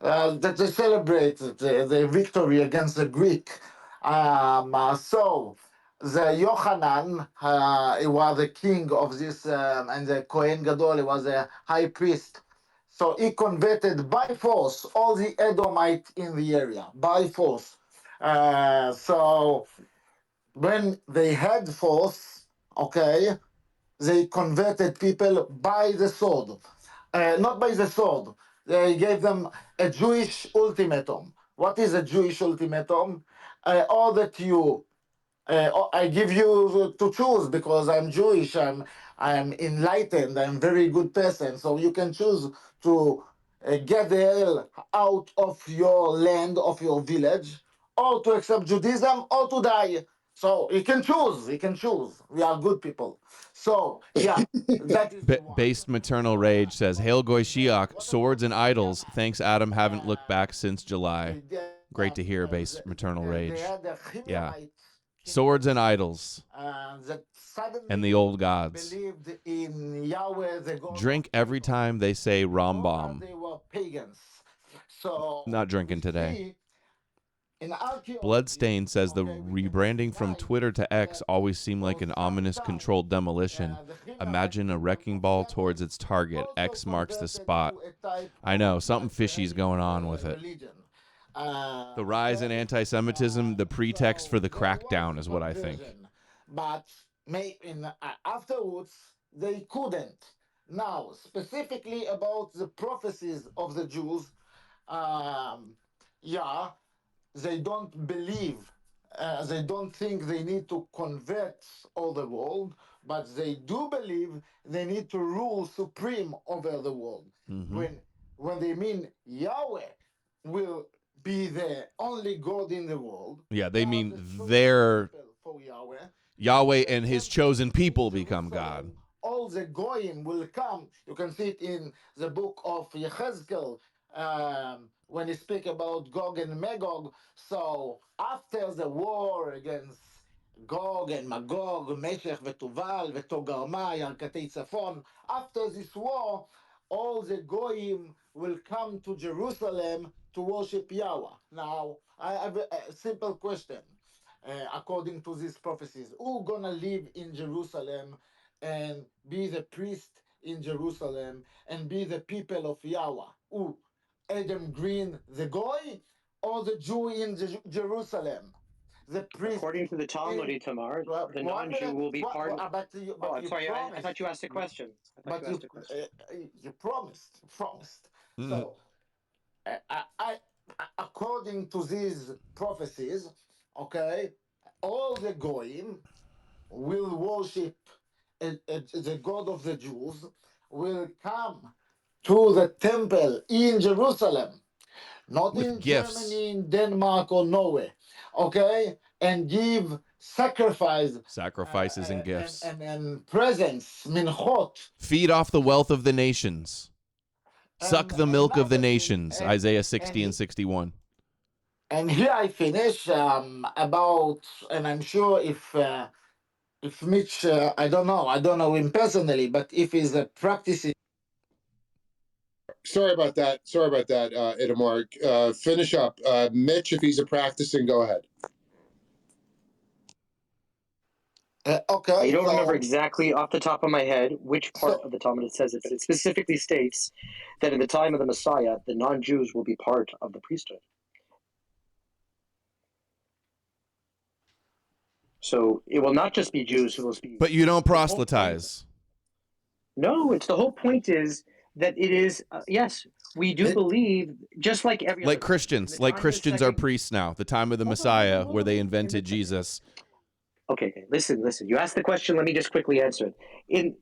they celebrate the victory against the Greek. So the Yochanan, he was the king of this, and the Cohen Gadol, he was a high priest. So he converted by force all the Edomite in the area, by force. So when they had force, okay, they converted people by the sword. Not by the sword. They gave them a Jewish ultimatum. What is a Jewish ultimatum? All that you, I give you to choose because I'm Jewish. I'm enlightened. I'm a very good person. So you can choose to get the hell out of your land, of your village, or to accept Judaism, or to die. So he can choose. He can choose. We are good people. So yeah, that is the one. Based Maternal Rage says, Hail Goy Shiach, swords and idols. Thanks, Adam. Haven't looked back since July. Great to hear, Based Maternal Rage. Yeah. Swords and idols. And the old gods. Drink every time they say Rambam. They were pagans. So Not drinking today. Bloodstain says the rebranding from Twitter to X always seemed like an ominous controlled demolition. Imagine a wrecking ball towards its target. X marks the spot. I know, something fishy's going on with it. The rise in anti-Semitism, the pretext for the crackdown is what I think. But afterwards, they couldn't. Now, specifically about the prophecies of the Jews, yeah, they don't believe, they don't think they need to convert all the world, but they do believe they need to rule supreme over the world. Mm-hmm. When they mean Yahweh will be the only God in the world. Yeah, they mean their Yahweh and his chosen people become God. All the goyim will come. You can see it in the book of Yechezkel, when he speak about Gog and Magog. So after the war against Gog and Magog, Meshech Vetuval, Vetogarma, Yarkatei Tzafon, after this war, all the goyim will come to Jerusalem to worship Yahweh. Now, I have a simple question. According to these prophecies, who gonna live in Jerusalem and be the priest in Jerusalem and be the people of Yahweh? Who? Adam Green, the Goy, or the Jew in Jerusalem? The priest. According to the Talmud, Itamar, the non-Jew will be part of. I'm sorry. I thought you asked a question. You promised. So, according to these prophecies, okay, all the goyim will worship the God of the Jews, will come to the temple in Jerusalem, not with in gifts. Germany, in Denmark, or Norway, okay, and give sacrifices and gifts and presents, minchot. Feed off the wealth of the nations. Suck the milk of the nations. Isaiah 60 and 61. And here I finish about, and I'm sure if Mitch, I don't know him personally, but if he's practicing. Sorry about that, Itamar. Finish up. Mitch, if he's practicing, go ahead. Okay. I don't so- remember exactly off the top of my head which part of the Talmud it says it, but it specifically states that in the time of the Messiah, the non-Jews will be part of the priesthood. So it will not just be Jews who will speak. But you don't proselytize. No, it's the whole point is that it is, yes, we do believe, just like every Like other Christians. Like Christians are priests now. The time of the Messiah where they invented Jesus. Okay, listen. You asked the question, let me just quickly answer it. In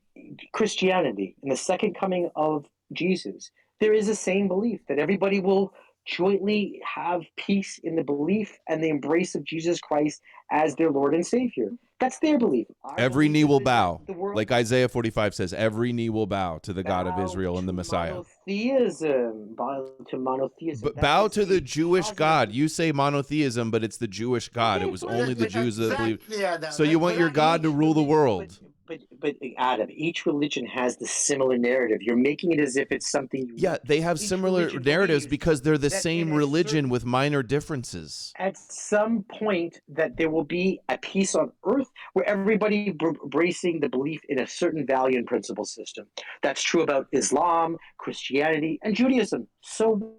Christianity, in the second coming of Jesus, there is the same belief that everybody will jointly have peace in the belief and the embrace of Jesus Christ as their Lord and Savior. That's their belief. Every knee will bow. Like Isaiah 45 says, every knee will bow to the God of Bow Israel and the to Messiah. Bow to monotheism. But bow to the Jewish God. You say monotheism, but it's the Jewish God. It was only the Jews that believed. So you want your God to rule the world. But Adam, each religion has the similar narrative. You're making it as if it's something unique. Yeah, they have similar narratives because they're the same religion with minor differences. At some point that there will be a peace on earth where everybody embracing the belief in a certain value and principle system. That's true about Islam, Christianity, and Judaism. So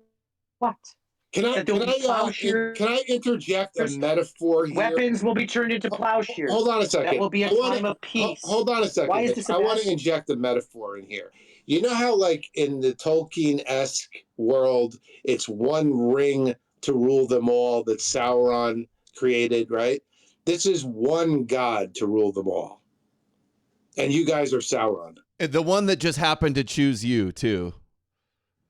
what? Can I interject a metaphor here? Weapons will be turned into plowshares. Hold on a second. That will be a time of peace. Hold on a second. Why is this I want to inject a metaphor in here. You know how, like, in the Tolkien-esque world, it's one ring to rule them all that Sauron created, right? This is one God to rule them all. And you guys are Sauron. The one that just happened to choose you, too.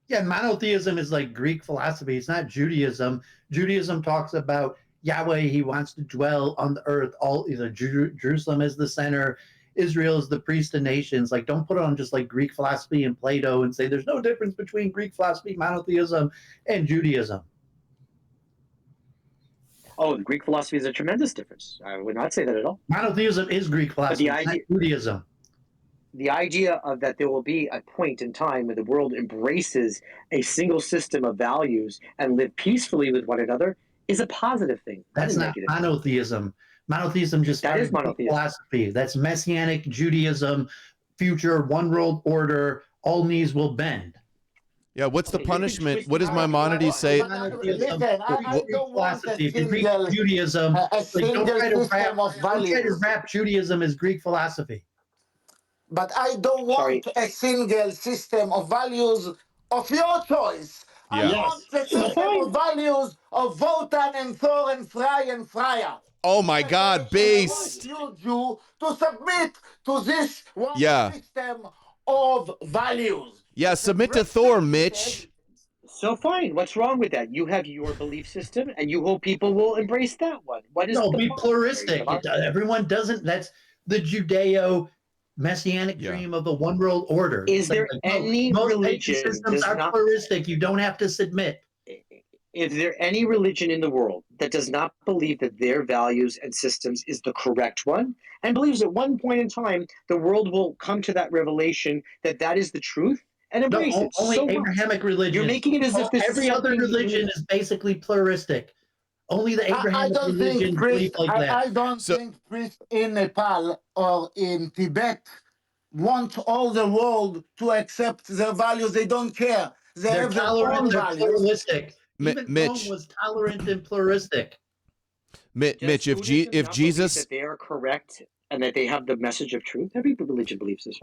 Yeah, monotheism is like Greek philosophy. It's not Judaism. Judaism talks about Yahweh. He wants to dwell on the earth. Jerusalem is the center. Israel is the priest of nations. Like, don't put it on just like Greek philosophy and Plato and say there's no difference between Greek philosophy, monotheism, and Judaism. Oh, the Greek philosophy is a tremendous difference. I would not say that at all. Monotheism is Greek philosophy, not Judaism. The idea of that there will be a point in time where the world embraces a single system of values and live peacefully with one another is a positive thing. That's not monotheism. Monotheism just started monotheism. Philosophy. That's Messianic Judaism, future one world order. All knees will bend. Yeah, what's the punishment? What does Maimonides say? Listen, I don't want a single, Judaism. a single system of values. Don't try to wrap Judaism as Greek philosophy. But I don't want a single system of values of your choice. Yeah. I want a system of values of Wotan and Thor and Frey and Freya. Oh my God, based. I want you, Jew, to submit to this one system of values. Yeah, submit to Thor, Mitch. So fine. What's wrong with that? You have your belief system, and you hope people will embrace that one. What is be pluralistic. Everyone doesn't. That's the Judeo-Messianic dream of the one world order. Is there any religion systems are pluralistic? You don't have to submit. Is there any religion in the world that does not believe that their values and systems is the correct one, and believes at one point in time the world will come to that revelation that that is the truth and embrace it? Only Abrahamic religion. You're making it as if this every other religion is basically pluralistic. Only the Abrahamic religion believe like that. I don't think priests in Nepal or in Tibet want all the world to accept their values. They don't care. They're tolerant. They're pluralistic. Even Mitch Rome was tolerant and pluralistic. Mitch, if Jesus, that they are correct and that they have the message of truth, every religion believes this.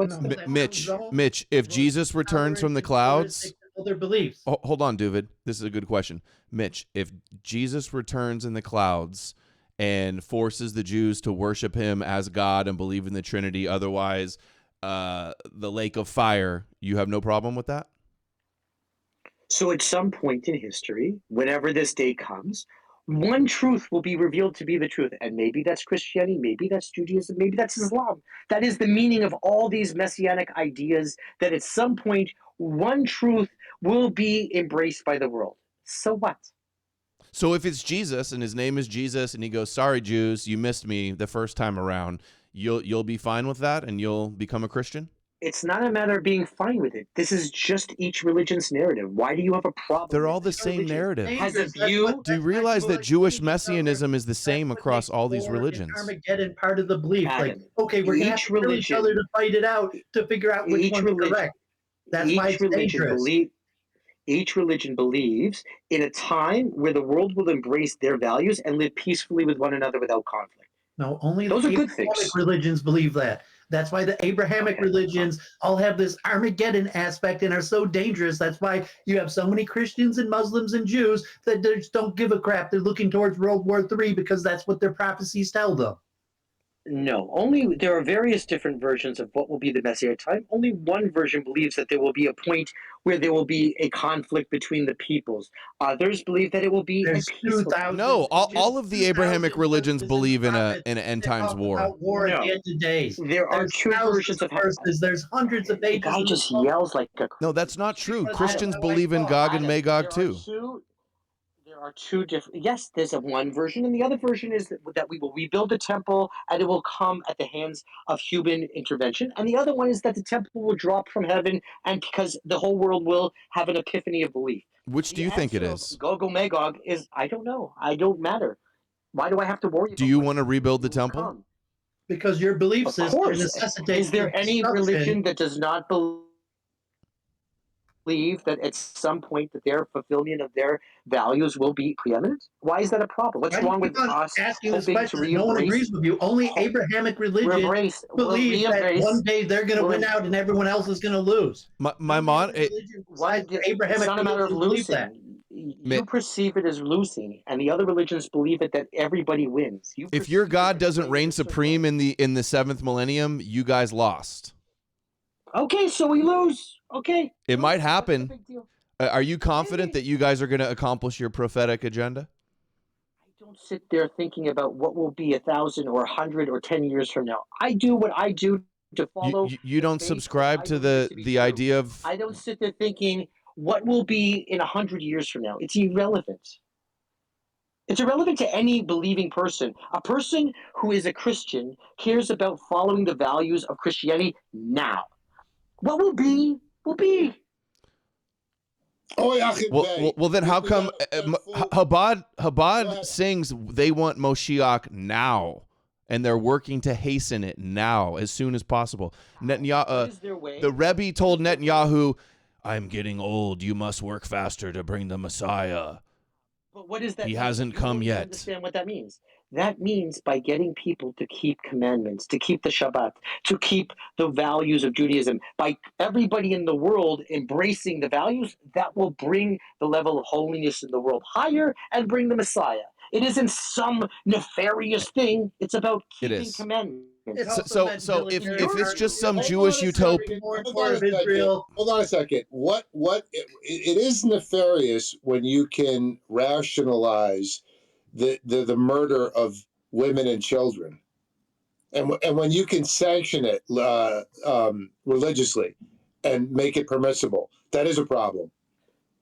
Mitch, if Jesus returns from the clouds, their beliefs. Hold on, David. This is a good question, Mitch. If Jesus returns in the clouds and forces the Jews to worship him as God and believe in the Trinity, otherwise, the lake of fire, you have no problem with that? So at some point in history, whenever this day comes, one truth will be revealed to be the truth. And maybe that's Christianity, maybe that's Judaism, maybe that's Islam. That is the meaning of all these messianic ideas, that at some point, one truth will be embraced by the world. So what? So if it's Jesus and his name is Jesus and he goes, sorry, Jews, you missed me the first time around, you'll be fine with that and you'll become a Christian? It's not a matter of being fine with it. This is just each religion's narrative. Why do you have a problem? They're all with the each same religion narrative. has a Dangerous. view. Do you realize that Jewish messianism is the same across all these religions? Armageddon part of the belief. Like, Adam, okay, we're going to have each to kill each religion- other to fight it out to figure out which each one's religion- correct. That's why Each it's religion dangerous. each religion believes in a time where the world will embrace their values and live peacefully with one another without conflict. No, only Those the are good Abrahamic things. religions believe that. That's why the Abrahamic Okay. religions all have this Armageddon aspect and are so dangerous. That's why you have so many Christians and Muslims and Jews that they just don't give a crap. They're looking towards World War III because that's what their prophecies tell them. No, only there are various different versions of what will be the Messianic time. Only one version believes that there will be a point where there will be a conflict between the peoples. Others believe that it will be There's a peaceful. 2,000 No, all of the Abrahamic 2,000 religions verses believe in prophets an end that times talk war. about war at No. the end of days. There are There's two thousands versions of verses. There's hundreds of The pages. guy in the just book. yells like a. No, that's not true. Because Christians that's how I believe in talk. Gog and Adam, Magog too. There are two different. Yes, there's a one version, and the other version is that we will rebuild the temple, and it will come at the hands of human intervention. And the other one is that the temple will drop from heaven, and because the whole world will have an epiphany of belief. Which do you think it answer is? of Gog and Magog is I don't know. I don't matter. Why do I have to worry? Do you want to rebuild the temple? Come? Because your belief Of system course. necessitates Is there the any destruction. religion that does not believe that at some point that their fulfillment of their values will be preeminent? Why is that a problem? What's Why do you wrong with keep on us asking this hoping to question? No one agrees with you. Only Abrahamic religion believe that one day they're going to win out and everyone else is going to lose. My mom. It's not a matter of losing. You perceive it as losing, and the other religions believe it that everybody wins. If your God doesn't reign supreme in the seventh millennium, you guys lost. Okay, so we lose. Okay. It might happen. Big deal. Are you confident that you guys are going to accomplish your prophetic agenda? I don't sit there thinking about what will be 1,000 or 100 or 10 years from now. I do what I do to follow. You don't subscribe to the idea of. I don't sit there thinking what will be in 100 years from now. It's irrelevant. It's irrelevant to any believing person. A person who is a Christian cares about following the values of Christianity now. What will be, will be. Well, then how come Chabad sings they want Moshiach now, and they're working to hasten it now as soon as possible? Netanyahu, the Rebbe told Netanyahu, "I'm getting old. You must work faster to bring the Messiah." But what is that? He hasn't come yet. Understand what that means? That means by getting people to keep commandments, to keep the Shabbat, to keep the values of Judaism, by everybody in the world embracing the values, that will bring the level of holiness in the world higher and bring the Messiah. It isn't some nefarious thing. It's about keeping commandments. So if it's just some Jewish utopia, hold on a second. What it is nefarious when you can rationalize the murder of women and children, and when you can sanction it religiously and make it permissible. That is a problem.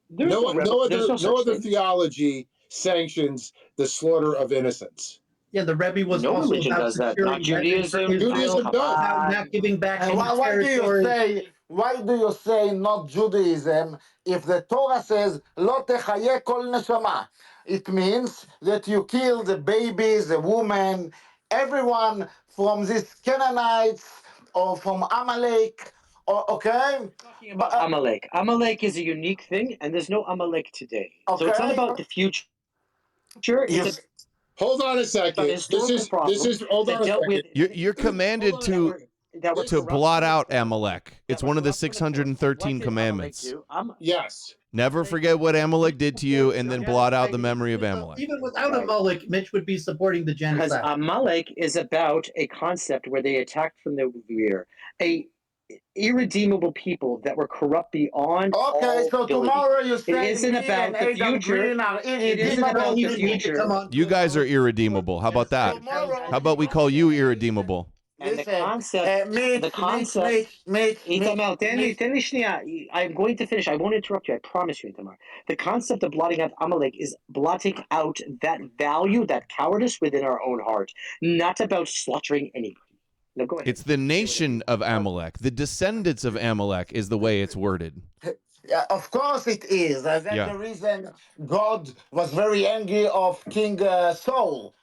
No other theology sanctions the slaughter of innocents. Yeah, the Rebbe was also religion about does that. Not Judaism. Judaism does. not giving back And any territory. why do you say not Judaism if the Torah says lo techaye kol neshama? It means that you kill the babies, the woman, everyone from these Canaanites or from Amalek. Okay? But Amalek. Amalek is a unique thing, and there's no Amalek today. So it's not about the future. It's Hold on a second. This is hold on a second. You're commanded to blot out Amalek. It's one of the 613 commandments. Yes. Never forget what Amalek did to you, and then blot out the memory of Amalek. Even without Amalek, Mitch would be supporting the genocide. Because Amalek is about a concept where they attacked from the rear. A irredeemable people that were corrupt beyond all so ability. tomorrow you say it isn't about the future. It isn't about the future. You guys are irredeemable. How about that? How about we call you irredeemable? And the concept, Itamar, I'm going to finish. I won't interrupt you. I promise you, Itamar. The concept of blotting out Amalek is blotting out that value, that cowardice within our own heart, not about slaughtering anybody. No, go ahead. It's the nation of Amalek. The descendants of Amalek is the way it's worded. Yeah, of course it is. That's Yeah. the reason God was very angry of King Saul,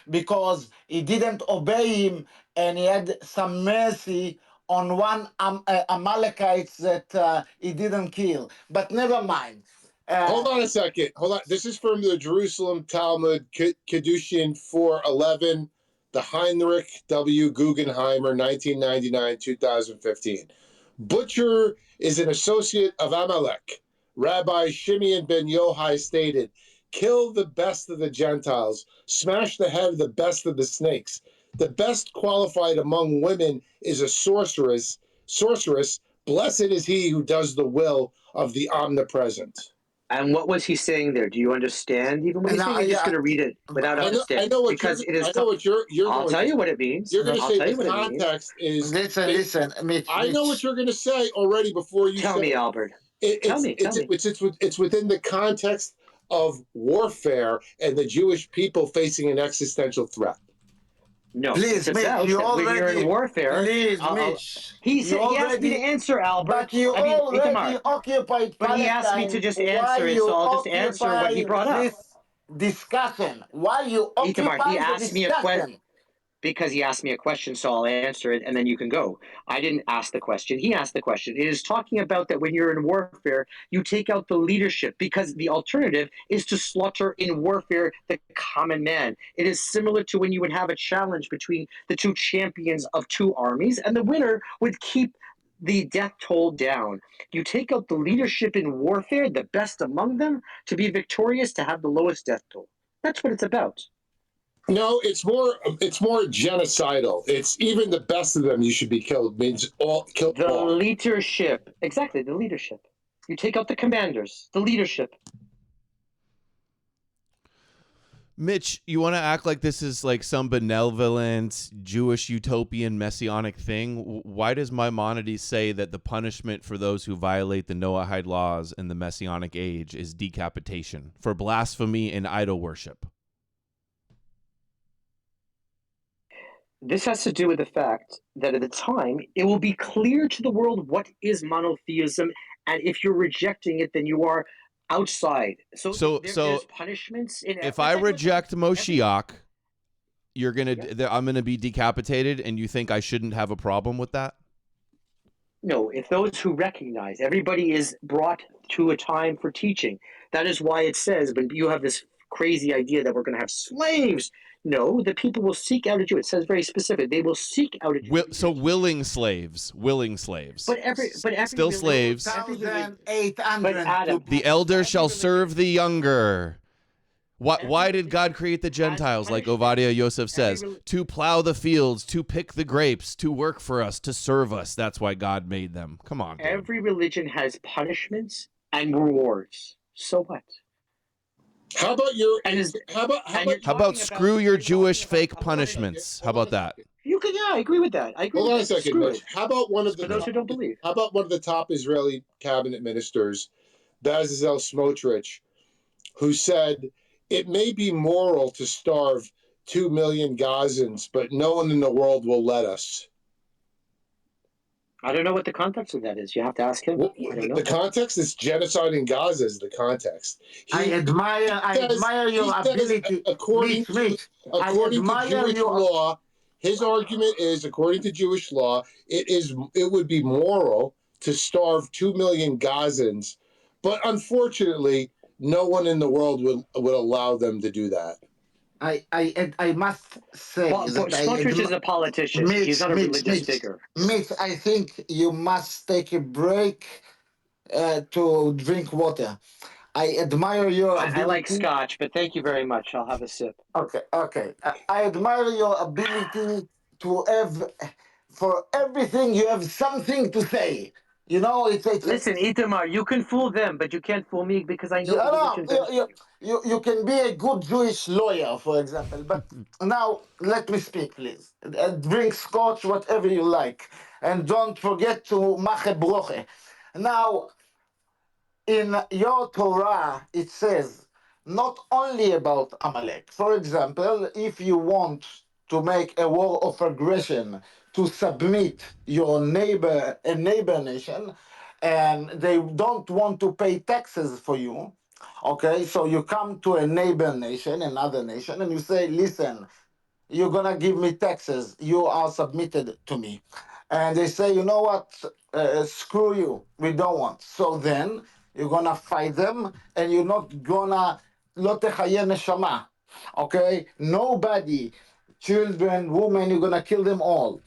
because he didn't obey him, and he had some mercy on one Amalekite that he didn't kill. But never mind. Hold on a second. Hold on. This is from the Jerusalem Talmud, Kedushin 411, the Heinrich W. Guggenheimer, 1999-2015. Butcher is an associate of Amalek. Rabbi Shimeon ben Yohai stated, "Kill the best of the Gentiles, smash the head of the best of the snakes. The best qualified among women is a sorceress. Blessed is he who does the will of the omnipresent." And what was he saying there? Do you understand? Even what he's saying, you're just going to read it without understanding. I know what because you're, it is. I know what you're I'll going tell to you say. what it means. You're going to I'll say tell you the what it means. context is. Listen, Mitch. I know what you're going to say already before you Tell say me, it. Albert. Tell me. It's within the context of warfare and the Jewish people facing an existential threat. No, Please, it's Mitch, about you that when you're already. in warfare. Please, Mitch. He You asked me to answer, Albert. But you I mean, already Itamar. occupied But he asked me to Palestine. just Why answer it, you so I'll just answer what he occupy brought up. this discussion? Why you Itamar, occupy he the asked me a question. discussion? Because he asked me a question, so I'll answer it, and then you can go. I didn't ask the question. He asked the question. It is talking about that when you're in warfare, you take out the leadership, because the alternative is to slaughter in warfare the common man. It is similar to when you would have a challenge between the two champions of two armies, and the winner would keep the death toll down. You take out the leadership in warfare, the best among them, to be victorious, to have the lowest death toll. That's what it's about. No, it's more genocidal. It's even the best of them you should be killed. Means kill the all. leadership. Exactly, the leadership. You take out the commanders, the leadership. Mitch, you want to act like this is like some benevolent Jewish utopian messianic thing? Why does Maimonides say that the punishment for those who violate the Noahide laws in the messianic age is decapitation for blasphemy and idol worship? This has to do with the fact that at the time, it will be clear to the world what is monotheism, and if you're rejecting it, then you are outside. So there's punishments in. If I reject Moshiach, I'm gonna be decapitated, and you think I shouldn't have a problem with that? No, if those who recognize, everybody is brought to a time for teaching. That is why it says, when you have this crazy idea that we're going to have slaves. No, the people will seek out a Jew. It says very specific. They will seek out a Jew. So willing slaves. But every still slaves. 2,800. The elder shall serve the younger. Why did God create the Gentiles, like Ovadia Yosef says? To plow the fields, to pick the grapes, to work for us, to serve us. That's why God made them. Come on, dude. Every religion has punishments and rewards. So what? How about how about screw your Jewish fake punishments? How about that? I agree with that. Hold on a second, Mitch. How about one of the for those who don't believe? How about one of the top Israeli cabinet ministers, Bezalel Smotrich, who said it may be moral to starve 2 million Gazans, but no one in the world will let us. I don't know what the context of that is. You have to ask him. The context is genocide in Gaza is the context. I admire your ability. According to Jewish law, his argument is, according to Jewish law, it would be moral to starve 2 million Gazans, but unfortunately, no one in the world would allow them to do that. I must say that Smotrich is a politician. He's not a religious figure. Mitch, I think you must take a break to drink water. I admire your ability. I like scotch, but thank you very much. I'll have a sip. Okay. I admire your ability to have, for everything, you have something to say. You know, Listen, Itamar, you can fool them, but you can't fool me, because I know you can be a good Jewish lawyer, for example. But now, let me speak, please. Drink scotch, whatever you like. And don't forget to mache broche. Now, in your Torah, it says not only about Amalek. For example, if you want to make a war of aggression, to submit your neighbor, a neighbor nation, and they don't want to pay taxes for you. Okay, so you come to a neighbor nation, another nation, and you say, listen, you're gonna give me taxes, you are submitted to me. And they say, you know what, screw you, we don't want. So then you're gonna fight them, and you're not gonna, לא תחיה נשמה, okay? Nobody, children, women, you're gonna kill them all.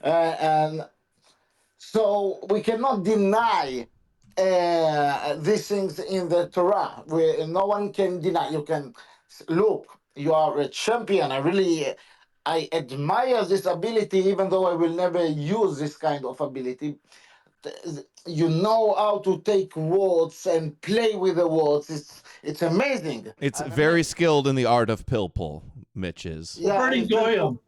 And so we cannot deny these things in the Torah. No one can deny. You can look. You are a champion. I admire this ability, even though I will never use this kind of ability. You know how to take words and play with the words. It's amazing. It's very skilled in the art of pill pull. Mitch is. Yeah, Burning Goyim.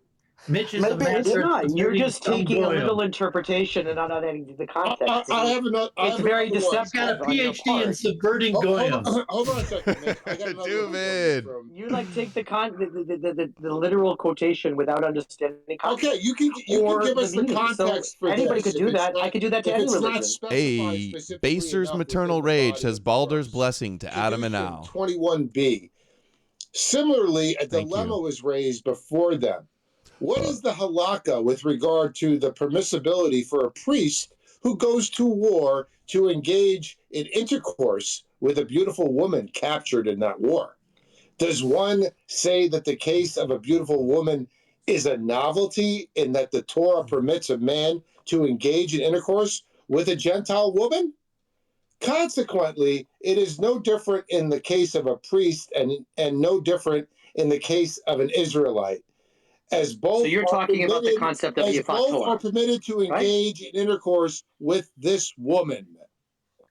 Mitch is a Maybe It's master. not. You're Burning just taking a Goyim. little interpretation and not adding the context. I have another. It's very another one. deceptive. Got a on your PhD in part. subverting Hold Goyim. on a second, Nick. I got another one David. from- You like take the literal quotation without understanding context. Okay, you can or give us the meaning. context So for anybody this. could do If it's that. not- I could do that to if any it's not religion. specified A specifically Baser's enough maternal within the rage body says of the Balder's verse. blessing to Adam and Tradition Al. 21b. Similarly, a Thank dilemma you. was raised before them. What is the halakha with regard to the permissibility for a priest who goes to war to engage in intercourse with a beautiful woman captured in that war? Does one say that the case of a beautiful woman is a novelty in that the Torah permits a man to engage in intercourse with a Gentile woman? Consequently, it is no different in the case of a priest and no different in the case of an Israelite. As both So you're are talking about the permitted- concept of as both Yifator. are permitted to engage in intercourse with this woman.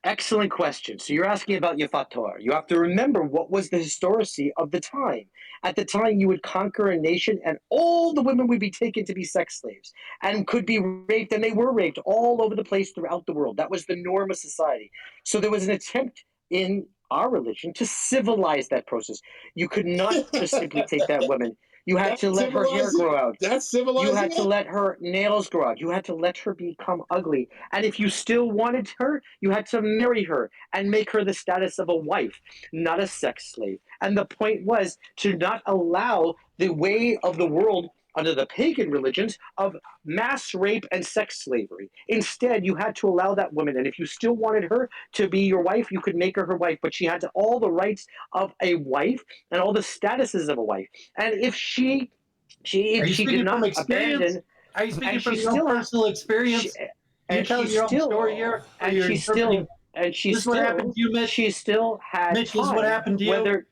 Excellent question. So you're asking about Yifator. You have to remember what was the historicity of the time. At the time, you would conquer a nation, and all the women would be taken to be sex slaves and could be raped, and they were raped all over the place throughout the world. That was the norm of society. So there was an attempt in our religion to civilize that process. You could not just simply take that woman. You had to let her hair grow out. That's civilizing. You had to it? let her nails grow out. You had to let her become ugly. And if you still wanted her, you had to marry her and make her the status of a wife, not a sex slave. And the point was to not allow the way of the world under the pagan religions of mass rape and sex slavery. Instead, you had to allow that woman, and if you still wanted her to be your wife, you could make her wife, but she had all the rights of a wife and all the statuses of a wife. And if she Are you speaking did not from experience? abandon, Are you speaking and from she your own still ha- personal experience? she, You're and telling she your own still, story here, or and you're she interpreting? still, and she This is what still, happened to you, Mitch. she still had Mitch, this is what time, happened to you. whether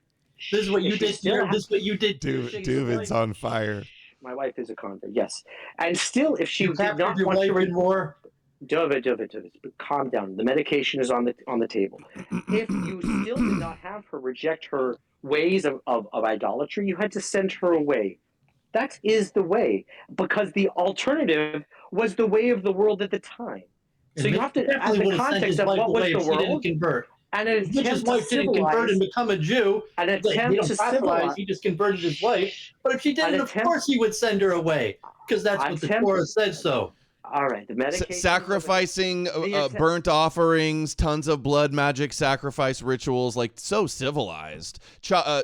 This is what you she did still here. ha- This is what you did to your David's on fire. My wife is a convert, yes. And still, if she You did captured not your want wife to in war. David, calm down. The medication is on the table. If you still did not have her reject her ways of idolatry, you had to send her away. That is the way, because the alternative was the way of the world at the time. So And you Mitch have to, as definitely the would have sent context his of wife what was away the if she didn't world, convert. and an If Mitch's attempt to wife didn't convert and civilize, become a Jew, an he attempt don't to proselytize, civilize, he just converted his wife. But if she an didn't, of attempt- course he would send her away, because that's what the attempt- Torah said so. All right, the medication. Sacrificing The burnt offerings, tons of blood magic sacrifice rituals, like so civilized.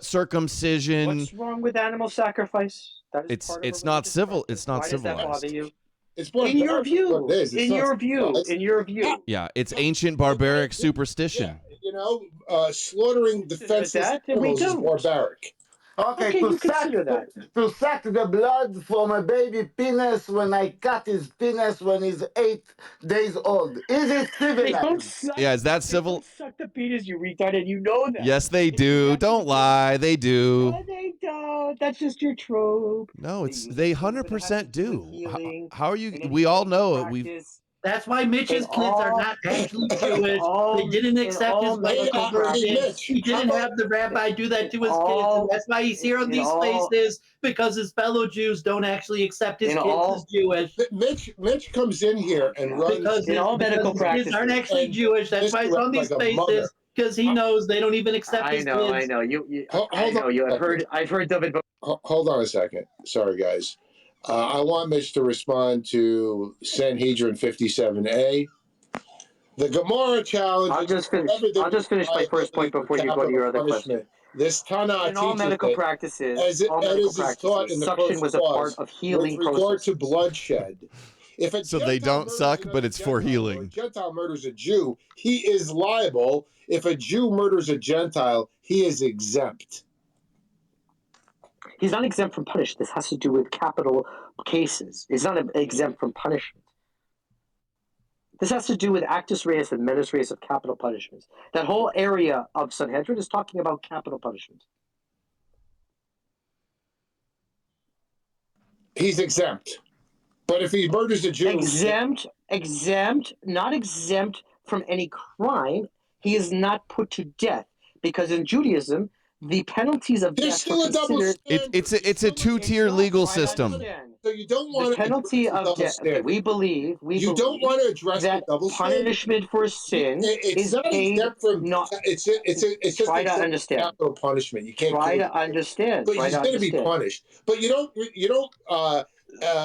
Circumcision. What's wrong with animal sacrifice? That is It's part of it's a not religious civil. practice. It's not Why does that civilized. bother you? It's more In your view, what it is. It's in not your view, civilized. in your view. Yeah, it's ancient barbaric superstition. Yeah, you know, slaughtering defenseless That we animals is don't. barbaric. Okay, you consider that. to suck the blood from a baby penis when I cut his penis when he's 8 days old. Is it They don't civilized? suck. Yeah, is that They civil? don't suck the penis, you retard, and you know that. Yes, they do. Don't lie. They do. No, they don't. That's just your trope. No, it's use it they to- when it 100% has to do with do. healing, How are you? and We all education know it. We've practice. That's why Mitch's In kids are all- not actually Jewish. all- They didn't in accept all his medical medical version. Mitch, He didn't how about- have the rabbi do that to his kids. all- And that's why he's here on in these all- spaces, because his fellow Jews don't actually accept his in kids all- as Jewish. Mitch comes in here and runs. Because in all medical his kids aren't practices. actually And Jewish. That's why he's on these like a mother. spaces, because he knows they don't even accept I his know, kids. I know. You Hold I know on you. a second. I've heard David. Hold on a second. Sorry, guys. I want Mitch to respond to Sanhedrin 57a. The Gemara challenge. I'll just finish my first point before you go to your other question. This Tanakh In all medical practices, as is taught in the suction was a part of healing with regard process. to bloodshed. If a So they don't suck, but it's for healing. Or a Gentile murders a Jew, he is liable. If a Jew murders a Gentile, he is exempt. He's not exempt from punishment. This has to do with capital cases. He's not exempt from punishment. This has to do with actus reus and metus reus of capital punishments. That whole area of Sanhedrin is talking about capital punishment. He's exempt. But if he murders a Jew... Not exempt from any crime. He is not put to death. Because in Judaism, the penalties of death... still a double standard. It's a two-tier legal system. So you don't want the penalty of death. Okay, we believe you don't want to address that the double punishment for sin it's is not paid. Exempt from, not, it's just try to understand. Capital punishment. You can't try to understand. But he's going to be punished. But you don't.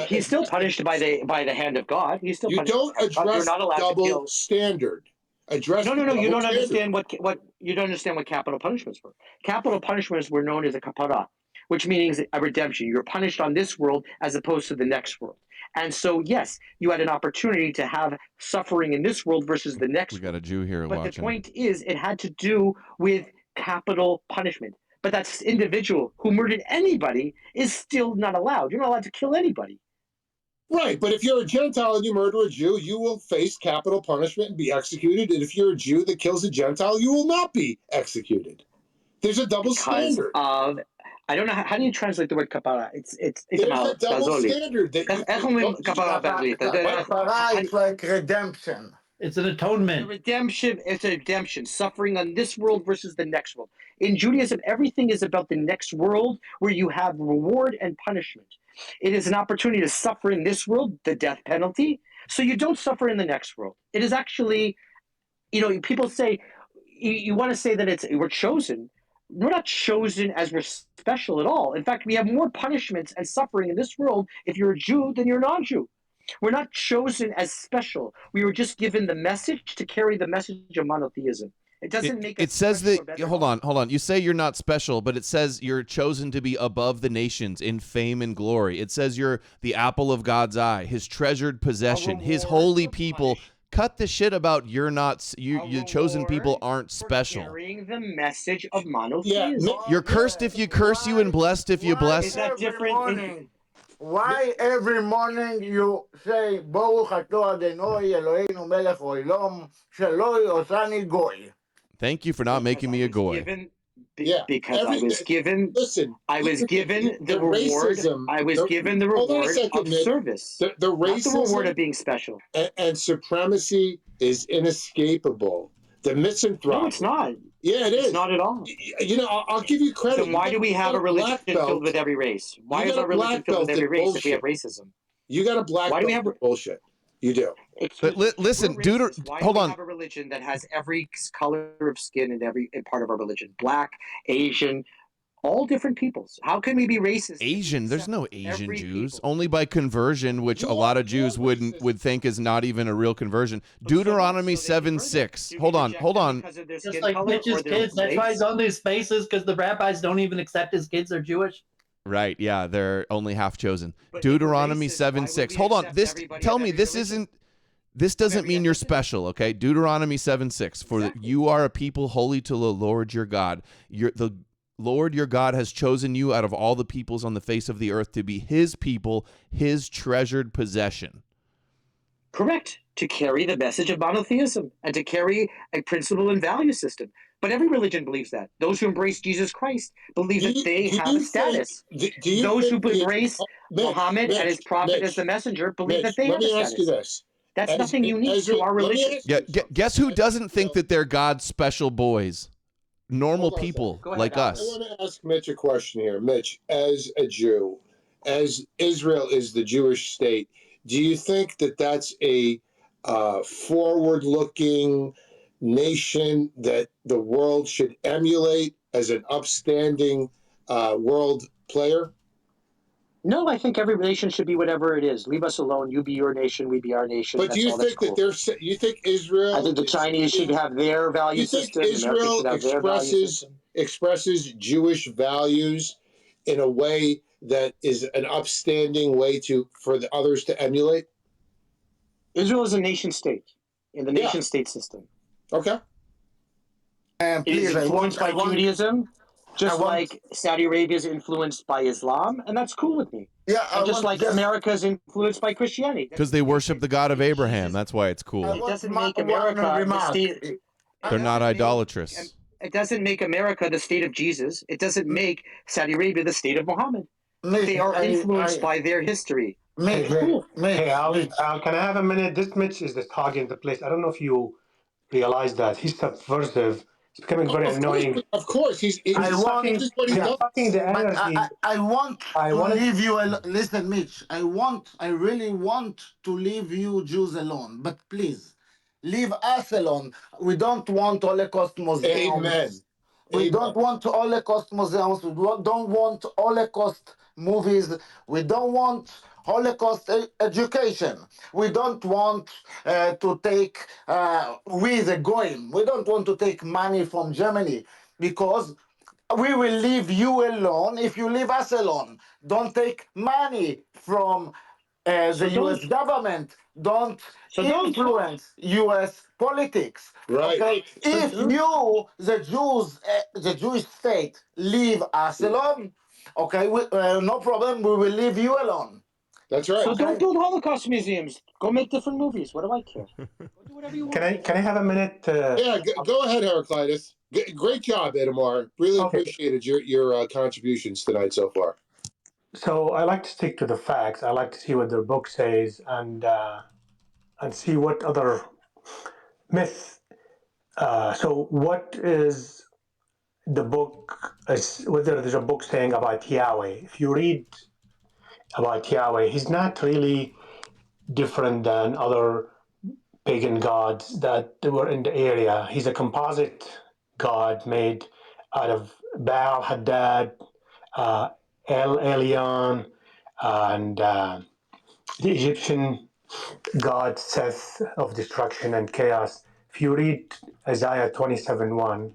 He's still punished by the hand of God. He's still. You punished don't address You're not allowed double to kill. standard. Address no. You don't understand standard. what you don't understand what capital punishments were. Capital punishments were known as a kapara, which means a redemption. You're punished on this world as opposed to the next world. And so, yes, you had an opportunity to have suffering in this world versus the next. We got a Jew here watching. But the point is, it had to do with capital punishment. But that individual who murdered anybody is still not allowed. You're not allowed to kill anybody. Right, but if you're a Gentile and you murder a Jew, you will face capital punishment and be executed. And if you're a Jew that kills a Gentile, you will not be executed. There's a double standard. I don't know how do you translate the word kapara. It's There's a double standard. Kapara is like redemption. It's an atonement. It's a redemption. Suffering on this world versus the next world. In Judaism, everything is about the next world where you have reward and punishment. It is an opportunity to suffer in this world, the death penalty, so you don't suffer in the next world. It is actually, people say, you want to say that we're chosen. We're not chosen as we're special at all. In fact, we have more punishments and suffering in this world if you're a Jew than you're a non-Jew. We're not chosen as special. We were just given the message to carry the message of monotheism. It doesn't make it says that hold on. You say you're not special, but it says you're chosen to be above the nations in fame and glory. It says you're the apple of God's eye, his treasured possession, his holy people. Cut the shit about you chosen people aren't special. Carrying the message of monotheism. Yeah, you're cursed if you curse you and blessed if you bless. Is that different? Why every morning you say Baruch atah Adonai Eloheinu melech haolam shelo osani goy? Thank you for not making me a goy. Because I was given the reward. I was given the reward of service. The racism, not the reward of being special. And supremacy is inescapable. The misanthropy. No, it's not. Yeah, it is. It's not at all. I'll give you credit. Then why do we have a religion filled with every race? Why is our religion filled with every race if we have racism? You got a black belt. Why do we have bullshit? You do. But listen, hold on. We have a religion that has every color of skin in every part of our religion. Black, Asian, all different peoples. How can we be racist? Asian? There's no Asian Jews. People. Only by conversion, which a lot of Jews would think is not even a real conversion. Deuteronomy 7:6. Hold on. Just like Mitch's kids. That's why he's on these faces, because the rabbis don't even accept his kids are Jewish. Right, yeah, they're only half chosen. But Deuteronomy 7:6. Hold on, this doesn't mean you're special, okay? Deuteronomy 7:6. For you are a people holy to the Lord your God. The Lord your God has chosen you out of all the peoples on the face of the earth to be his people, his treasured possession. Correct. To carry the message of monotheism and to carry a principle and value system. But every religion believes that. Those who embrace Jesus Christ believe that they have a status. Those who embrace Muhammad and his prophet as the messenger believe that they have a status. Let me ask you this. That's nothing unique to our religion. Yeah, guess who doesn't think that they're God's special boys? Normal people like us. I want to ask Mitch a question here. Mitch, as a Jew, as Israel is the Jewish state, do you think that that's a forward-looking nation that the world should emulate as an upstanding world player? No, I think every nation should be whatever it is. Leave us alone. You be your nation. We be our nation. But do That's you all. That's think that cool. you think I Israel think the Chinese should have their value you think system. America Israel should have their value system. expresses Jewish values in a way that is an upstanding way for the others to emulate? Israel is a nation state in the nation state system. Okay. And It is please, influenced by Judaism, just want- like Saudi Arabia is influenced by Islam, and that's cool with me. Yeah, And just like America is influenced by Christianity. Because they worship the God of Abraham. That's why it's cool. It doesn't make America the state. They're not idolatrous. It doesn't make America the state of Jesus. It doesn't make Saudi Arabia the state of Muhammad. They are influenced by their history. Hey, Al, can I have a minute? This Mitch is just hogging the place. I don't know if you realize that. He's subversive. It's becoming very annoying. Of course, He's sucking the energy. I want to leave you alone. Listen, Mitch, I really want to leave you Jews alone. But please, leave us alone. We don't want Holocaust museums. Amen. We don't want Holocaust museums. We don't want Holocaust movies. We don't want Holocaust education. We don't want to take, we the Goyim, we don't want to take money from Germany because we will leave you alone if you leave us alone. Don't take money from the U.S. government. Don't influence U.S. politics. Right. Okay? If you, the Jewish state, leave us alone, okay, no problem. We will leave you alone. That's right. So don't build Holocaust museums. Go make different movies. What do I care? Go do whatever you want. Can I have a minute? Yeah, go ahead, Heraclitus. Great job, Itamar. Really appreciated your contributions tonight so far. So I like to stick to the facts. I like to see what their book says and see what other myths. So what is the book? Whether there's a book saying about Yahweh? If you read about Yahweh, he's not really different than other pagan gods that were in the area. He's a composite god made out of Baal Hadad, El Elyon, and the Egyptian god Seth of destruction and chaos. If you read Isaiah 27:1,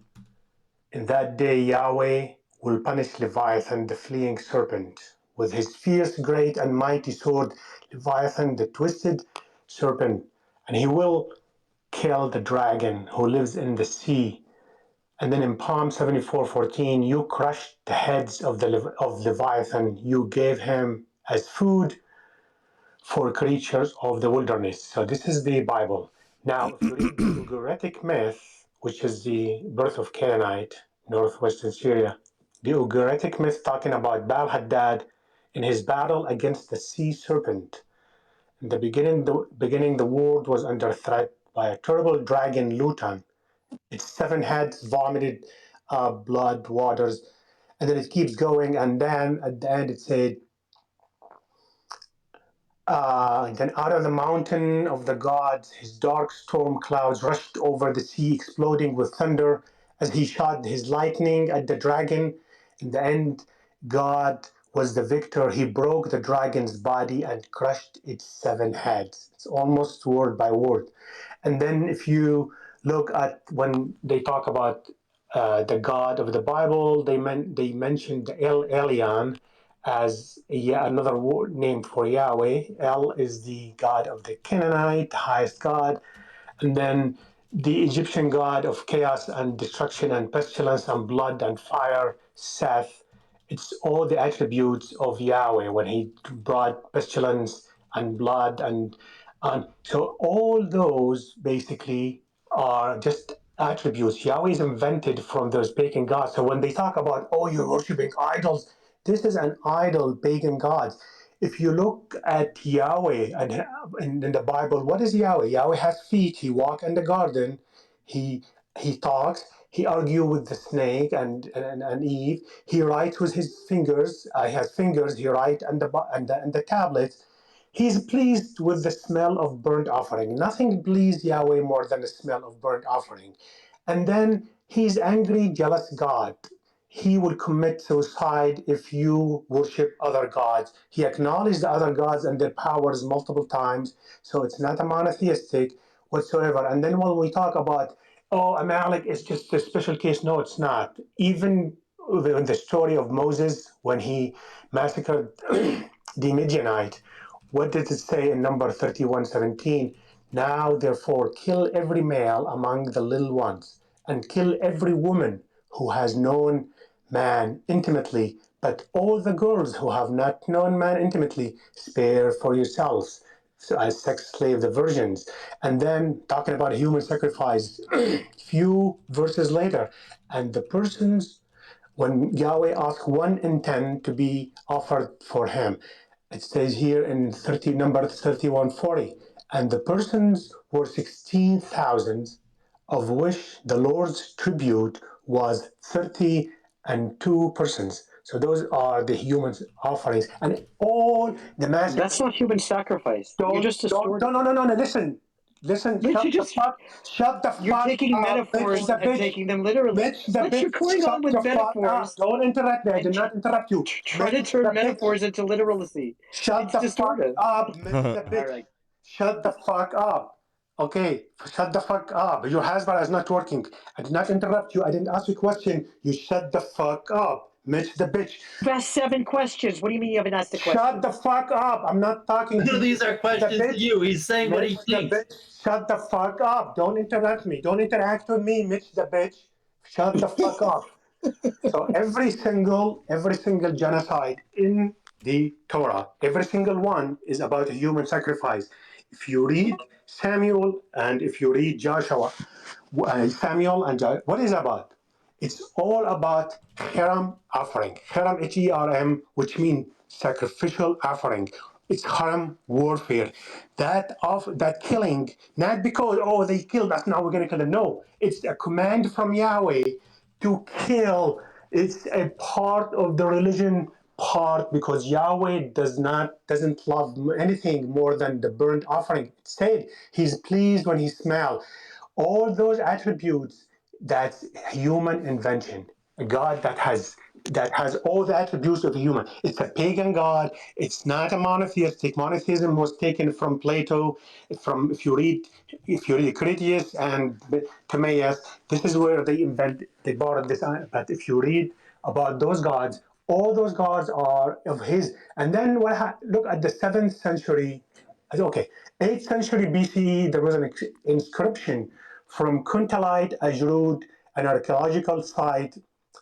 in that day Yahweh will punish Leviathan, the fleeing serpent, with his fierce, great, and mighty sword, Leviathan, the twisted serpent, and he will kill the dragon who lives in the sea. And then in Psalm 74:14, you crushed the heads of Leviathan. You gave him as food for creatures of the wilderness. So this is the Bible. Now, if you read the Ugaritic myth, which is the birth of Canaanite, northwestern Syria, the Ugaritic myth talking about Baal Hadad in his battle against the sea serpent. In the beginning, the world was under threat by a terrible dragon, Lutan. Its 7 heads vomited blood, waters, and then it keeps going. And then at the end, it said, then out of the mountain of the gods, his dark storm clouds rushed over the sea, exploding with thunder as he shot his lightning at the dragon. In the end, God was the victor. He broke the dragon's body and crushed its 7 heads. It's almost word by word. And then if you look at when they talk about the God of the Bible, they mentioned the El Elyon as another name for Yahweh. El is the God of the Canaanite, the highest God. And then the Egyptian God of chaos and destruction and pestilence and blood and fire, Seth. It's all the attributes of Yahweh when he brought pestilence and blood and so all those basically are just attributes. Yahweh is invented from those pagan gods. So when they talk about, oh, you're worshiping idols, this is an idol, pagan god. If you look at Yahweh and in the Bible, what is Yahweh? Yahweh has feet. He walks in the garden. He talks. He argues with the snake and Eve. He writes with his fingers. He has fingers. He writes on the tablets. He's pleased with the smell of burnt offering. Nothing pleased Yahweh more than the smell of burnt offering. And then he's angry, jealous God. he will commit suicide if you worship other gods. He acknowledged the other gods and their powers multiple times, so it's not a monotheistic whatsoever. And then when we talk about, oh, Amalek is just a special case, no, it's not. Even in the story of Moses, when he massacred the Midianite, what did it say in number 31:17? Now, therefore, kill every male among the little ones, and kill every woman who has known man intimately, but all the girls who have not known man intimately, spare for yourselves. So as sex slave the virgins. And then talking about human sacrifice, few verses later, and the persons, when Yahweh asked 1 in 10 to be offered for him, it says here in number 31:40, and the persons were 16,000, of which the Lord's tribute was 32 persons. So those are the human offerings, and all the massive. That's not human sacrifice. You're just distorting. No. Listen. Mitch, Shut the you're fuck taking up. metaphors and taking them literally. Mitch the Mitch, bitch. you're going Shut on with the metaphors. fuck up. Don't interrupt me. I did not interrupt you. Try to Mitch turn the metaphors bitch. into literalcy. Shut It's the distortive. fuck up, Mitch the bitch. All right. Shut the fuck up. Okay, shut the fuck up. Your hasbara is not working. I did not interrupt you. I didn't ask you a question. You shut the fuck up, Mitch the bitch. You've asked 7 questions. What do you mean you haven't asked a question? Shut the fuck up. I'm not talking to None you. of these are questions to you. He's saying what he Mitch the thinks. bitch. Shut the fuck up. Don't interrupt me. Don't interact with me, Mitch the bitch. Shut the fuck up. So every single genocide in the Torah, every single one is about a human sacrifice. If you read Samuel and if you read Joshua, Samuel and Joshua, what is it about? It's all about Haram offering. Haram, H-E-R-M, which means sacrificial offering. It's haram warfare. That killing, not because, oh, they killed us, now we're going to kill them. No, it's a command from Yahweh to kill. It's a part of the religion part because Yahweh doesn't love anything more than the burnt offering. It said he's pleased when he smells. All those attributes, that's human invention. A God that has all the attributes of a human. It's a pagan God. It's not a monotheistic. Monotheism was taken from Plato. From if you read Critias and Timaeus, this is where they borrowed this. But if you read about those gods, all those gods are of his. And then look at the 7th century. Okay, 8th century BCE, there was an inscription from Kuntalite Ajrud, an archaeological site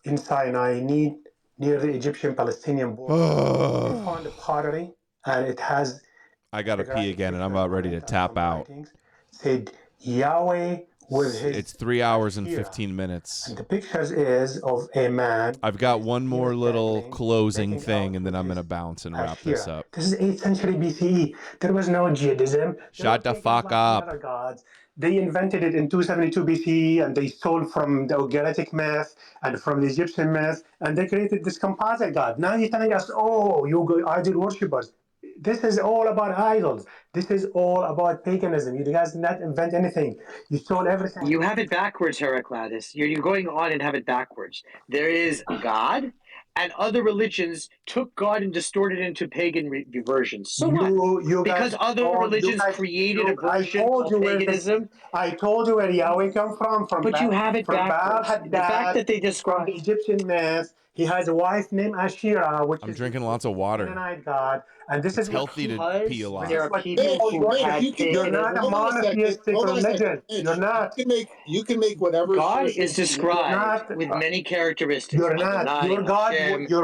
in Sinai near the Egyptian-Palestinian border. They found a pottery, and it has. I gotta pee again, and I'm about ready to tap out. Said Yahweh with his. It's 3 hours and 15 minutes. And the pictures is of a man. I've got one more little closing thing, and then I'm gonna bounce and wrap this up. This is 8th century BCE. There was no Judaism. Shut the fuck up. Other gods. They invented it in 272 BCE, and they stole from the Ugaritic myth and from the Egyptian myth, and they created this composite god. Now you're telling us, oh, you idol worshippers. This is all about idols. This is all about paganism. You guys did not invent anything. You stole everything. You have it backwards, Heraclitus. You're going on and have it backwards. There is God, and other religions took God and distorted it into pagan versions. So what? Because other religions created a version called paganism. I told you where Yahweh come from. But you have it backwards. The fact that they describe the Egyptian myth. He has a wife named Asherah, which I'm drinking lots of water. Canaanite god, and this it's is healthy to pee a lot. There are people who had You're not a monotheistic religion. You're not. You can make whatever. God is described with many characteristics. You're not. Your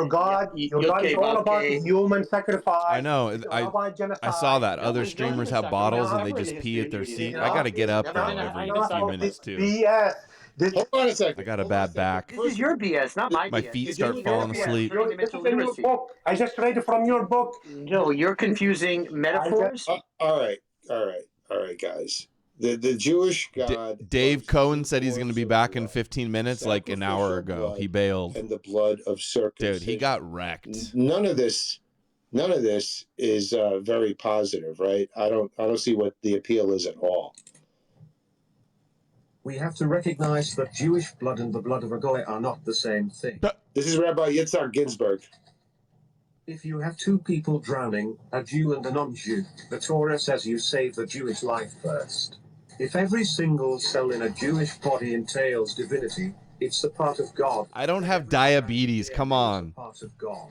God is all about human sacrifice. I know. I saw that. Other streamers have bottles and they just pee at their seat. I got to get up though every few minutes too. BS. Hold on a second. I got a bad back. This is your BS, not my BS. My feet start falling asleep. This is in your book. I just read it from your book. No, you're confusing metaphors. All right, guys. The Jewish God. Dave Cohen said he's going to be back in 15 minutes, like an hour ago. He bailed. And the blood of circumcision. Dude, he got wrecked. None of this is very positive, right? I don't see what the appeal is at all. We have to recognize that Jewish blood and the blood of a Goy are not the same thing. This is Rabbi Yitzhak Ginsburg. If you have two people drowning, a Jew and a non-Jew, the Torah says you save the Jewish life first. If every single cell in a Jewish body entails divinity, it's a part of God. I don't have diabetes. Come on. Part of God.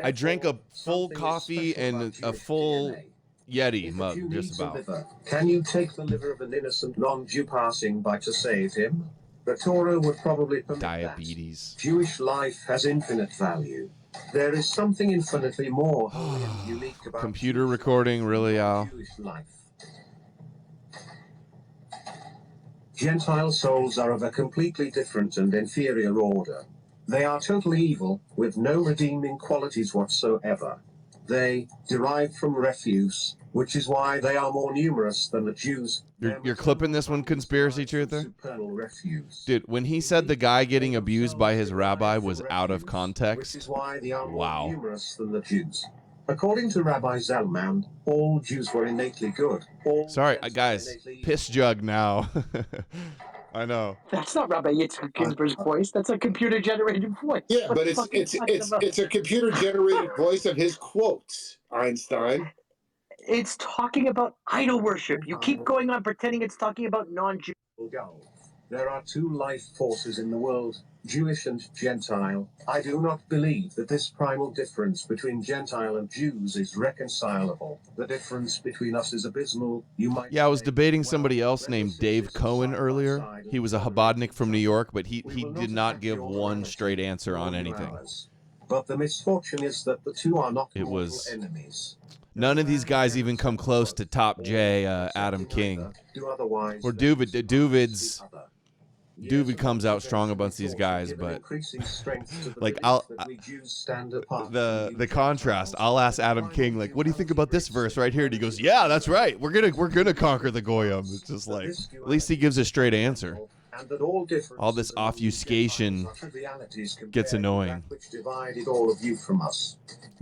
I drank a full Something is coffee special and about a Jewish full DNA. Yeti If a mug, Jew just needs a about. liver, can you take the liver of an innocent non-Jew passing by to save him? The Torah would probably permit Diabetes. that. Jewish life has infinite value. There is something infinitely more holy and unique about Computer Jewish recording, life really, than Al? Jewish life. Gentile souls are of a completely different and inferior order. They are totally evil, with no redeeming qualities whatsoever. They derive from refuse, which is why they are more numerous than the Jews. You're clipping this one, conspiracy truther? Supernal refuse. Dude, when he said the guy getting abused by his rabbi was out of Which context, is why they are more wow. numerous than the Jews. According to Rabbi Zalman, all Jews were innately good. All Sorry, Gentiles guys, innately evil. piss jug now. I know. That's not Rabbi Yitzhak Ginsburg's voice. That's a computer-generated voice. Yeah, What but the fuck are you talking about? it's a computer generated voice of his quotes, Einstein. It's talking about idol worship. You keep going on pretending it's talking about non-Jews. There are two life forces in the world, Jewish and Gentile. I do not believe that this primal difference between Gentile and Jews is reconcilable. The difference between us is abysmal. You might Yeah, I was say, debating well, somebody else let named us Dave exist Cohen side by earlier. side He was a and Habadnik from tolerate New each York, other. but he We will did not not attack give your one morality, straight answer nor on you anything. ours. But the misfortune is that the two are not It mortal was enemies. none of these guys even come close to Top J, Adam King, or Duvid's. Duvid comes out strong against these guys, but like the contrast. I'll ask Adam King, like, what do you think about this verse right here? And he goes, yeah, that's right. We're gonna conquer the Goyim. It's just like, at least he gives a straight answer. All this obfuscation gets annoying. It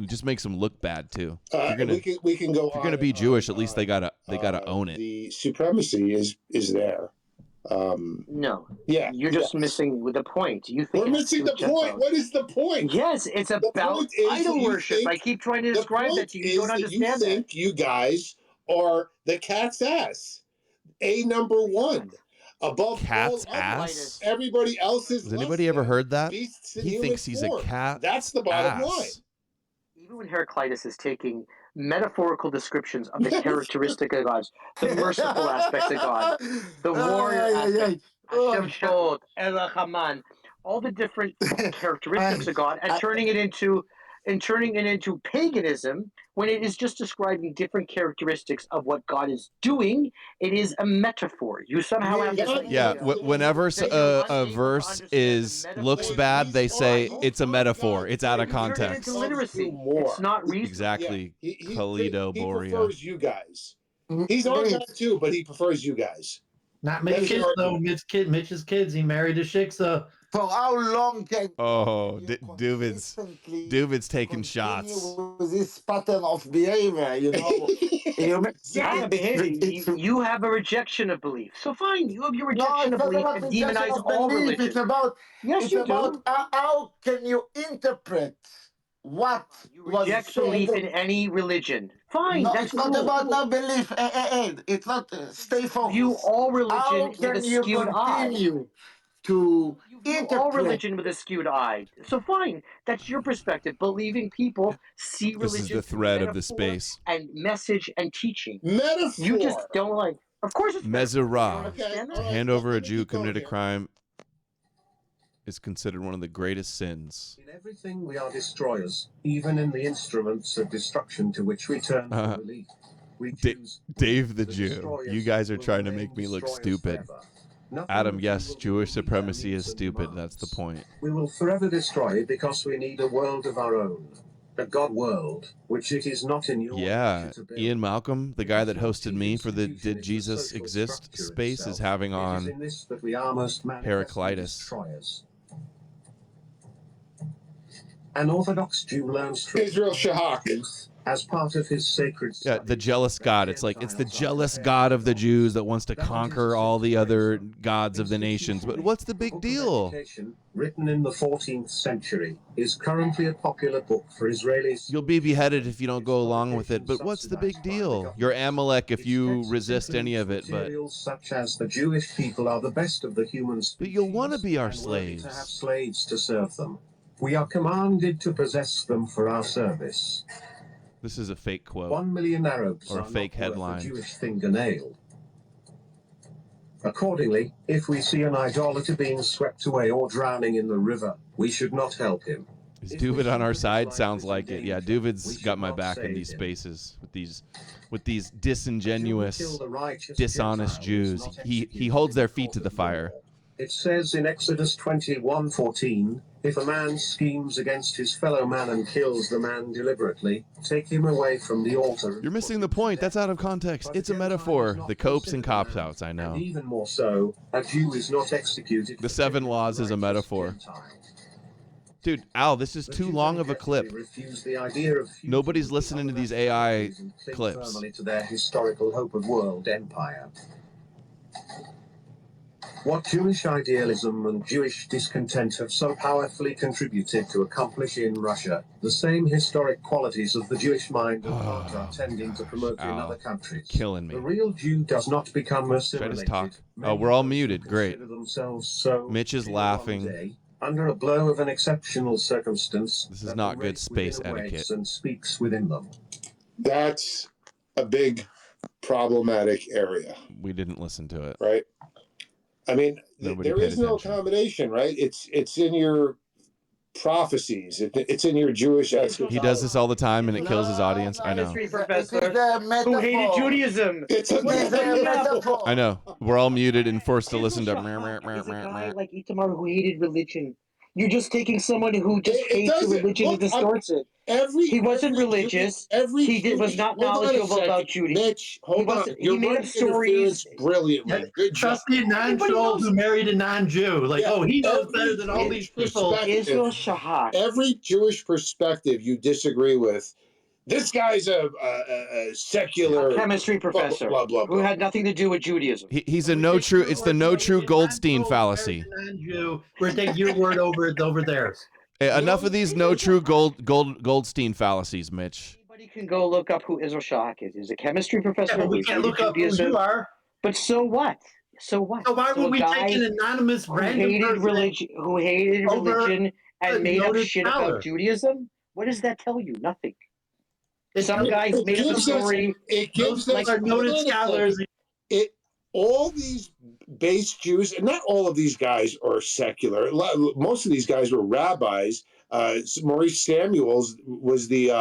just makes them look bad too. We can go. If you're gonna be Jewish, at least they gotta own it. The supremacy is there. No. Yeah. You're just missing the point. You think we're missing the point. What is the point? Yes, it's about idol worship. I keep trying to describe that to you. You don't understand that. You think you guys are the cat's ass. Number one. Above cat's all ass. Everybody else is. Has anybody ever heard that? He thinks he's a cat. That's the bottom line. Even when Heraclitus is taking metaphorical descriptions of the characteristic of God, the merciful aspects of God, the warrior aspect, Hashem Shod, El Haman, all the different characteristics of God, and turning it into paganism, when it is just describing different characteristics of what God is doing, it is a metaphor. You somehow have this idea. Whenever a verse looks bad, they say it's a metaphor. It's out of context. Into literacy. It's not reasonable. Exactly. Kalito He Boria. prefers you guys. He's on that too, but he prefers you guys. Not Mitch kids though. Mitch's kids. He married a shiksa. For how long can Duvid's taking shots with this pattern of behavior? You have a rejection of belief. So fine, you have your rejection of belief and demonize all religion. It's about do. How can you interpret what you reject belief in any religion. Fine, no, that's it's not about no belief. It's not. Stay focused. You all religion with a skewed eye. To all religion with a skewed eye. So fine, that's your perspective. Believing people see religion. This is the thread of the space. And message and teaching. Metaphor. You just don't like. Of course it's Mezerah. To hand over a Jew who committed a crime is considered one of the greatest sins. In everything we are destroyers, even in the instruments of destruction to which we turn for relief. Dave the Jew. You guys are trying to make me look stupid. Adam, yes, Jewish supremacy is stupid. That's the point. We will forever destroy it because we need a world of our own. A God world, which it is not in your Ian Malcolm, the guy that hosted me for the Did Jesus Exist space, is having on Heraclitus. An Orthodox Jew learns Israel Shahak. truth as part of his sacred Yeah, the jealous God. It's like it's the jealous God of the Jews that wants to conquer all the other gods of the nations. But what's the big deal? Written in the 14th century, is currently a popular book for Israelis. You'll be beheaded if you don't go along with it. But what's the big deal? You're Amalek if you resist any of it. But Such as the Jewish people are the best of the human species. But you'll want to be our and worthy slaves. to have slaves to serve them. We are commanded to possess them for our service. This is a fake quote. 1 million Arabs or a are fake not worth headline. a Jewish fingernail. Accordingly, if we see an idolater being swept away or drowning in the river, we should not help him. Is Duvid on our side? Sounds like it. Yeah, Duvid's got my back in these spaces with these disingenuous, dishonest Jews. He holds their feet to the fire. It says in Exodus 21:14, if a man schemes against his fellow man and kills the man deliberately, take him away from the altar. You're missing the point. That's out of context. It's a metaphor. The copes and cops outs, I know. And even more so, a Jew is not executed. The 7 laws is a metaphor. Dude, Al, this is too long of a clip. Nobody's listening to these AI clips. To their historical hope of world empire. What Jewish idealism and Jewish discontent have so powerfully contributed to accomplish in Russia, the same historic qualities of the Jewish mind and heart are tending to promote in other countries. Killing me. The real Jew does not become assimilated. Should I just talk? Oh, we're all muted. Great. Mitch is laughing. Under a blow of an exceptional circumstance. This is not good space etiquette. And speaks within them. That's a big problematic area. We didn't listen to it. Right? I mean, Nobody there is no attention. accommodation, right? It's in your prophecies. It's in your Jewish. He does this all the time, and it kills his audience. I know. Professor who hated Judaism. It's a metaphor. I know. We're all muted and forced to listen to. Is a guy like Itamar who hated religion. You're just taking someone who just hates the religion and distorts it. He wasn't religious. He was not knowledgeable about Judaism. Mitch, hold on. He made up stories brilliantly. Good job. Trusty non-troll who married a non-Jew. Like, he knows better than all these people. Israel Shahak. Every Jewish perspective you disagree with, this guy's a secular chemistry professor blah, blah, blah, blah. who had nothing to do with Judaism. He's a no true. It's the no true Goldstein fallacy. Non-Jew, we're taking your word over theirs. Hey, enough of these no true Goldstein fallacies, Mitch. Anybody can go look up who Israel Shahak is. He's a chemistry professor. Yeah, but we can't look up who you are. But so what? So what? So why would we take an anonymous random person who hated religion and made up shit about Judaism? What does that tell you? Nothing. Some guy who made up a story. It gives us like noted scholars. All these base Jews, and not all of these guys are secular. Most of these guys were rabbis. Maurice Samuels was the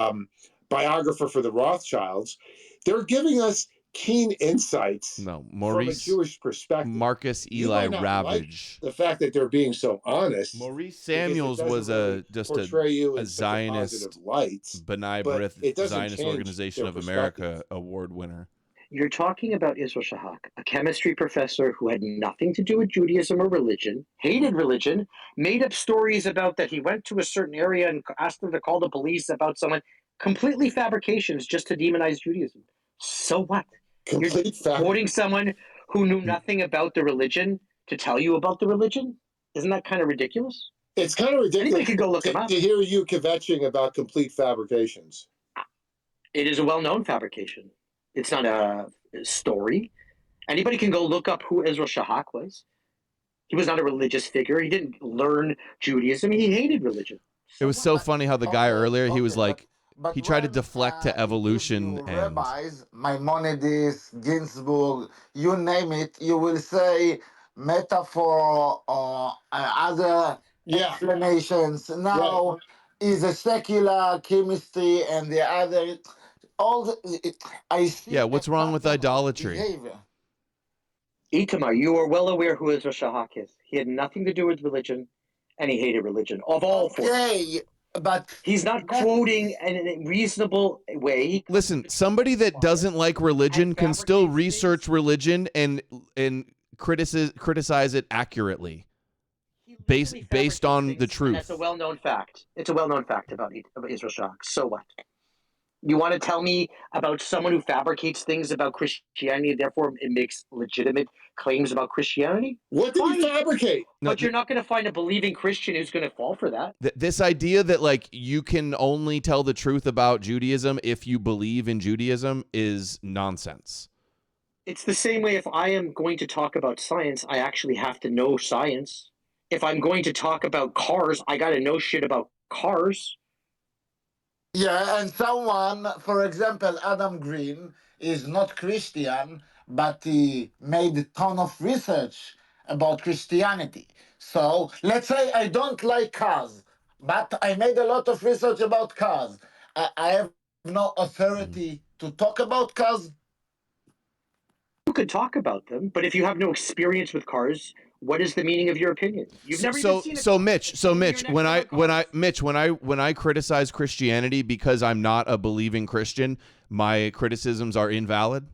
biographer for the Rothschilds. They're giving us keen insights from a Jewish perspective. Marcus Eli Ravage. Like the fact that they're being so honest. Maurice Samuels was just a Zionist, B'nai B'rith Zionist Organization of America award winner. You're talking about Israel Shahak, a chemistry professor who had nothing to do with Judaism or religion, hated religion, made up stories about that he went to a certain area and asked them to call the police about someone. Completely fabrications just to demonize Judaism. So what? You're quoting someone who knew nothing about the religion to tell you about the religion? Isn't that kind of ridiculous? It's kind of ridiculous. Anybody could go look him up. To hear you kvetching about complete fabrications. It is a well-known fabrication. It's not a story. Anybody can go look up who Israel Shahak was. He was not a religious figure. He didn't learn Judaism. He hated religion. It was so funny how the guy earlier, he was like, he tried to deflect to evolution and rabbis, Maimonides, Ginsburg, you name it, you will say metaphor or other explanations. Now is a secular chemistry and the other. I see. Yeah, what's wrong with idolatry? Itamar, you are well aware who Israel Shahak is. He had nothing to do with religion, and he hated religion of all forms. But he's not quoting in a reasonable way. Listen, somebody that doesn't like religion can still research religion and criticize it accurately. based on the truth. That's a well-known fact. It's a well-known fact about Israel Shock. So what? You want to tell me about someone who fabricates things about Christianity, and therefore it makes legitimate claims about Christianity? What did he fabricate? But you're not going to find a believing Christian who's going to fall for that. This idea that like you can only tell the truth about Judaism if you believe in Judaism is nonsense. It's the same way if I am going to talk about science, I actually have to know science. If I'm going to talk about cars, I got to know shit about cars. Yeah, and someone, for example, Adam Green, is not Christian, but he made a ton of research about Christianity. So let's say I don't like cars, but I made a lot of research about cars. I have no authority to talk about cars. You could talk about them, but if you have no experience with cars, what is the meaning of your opinion? You've never even seen so Mitch, when I criticize Christianity because I'm not a believing Christian, my criticisms are invalid.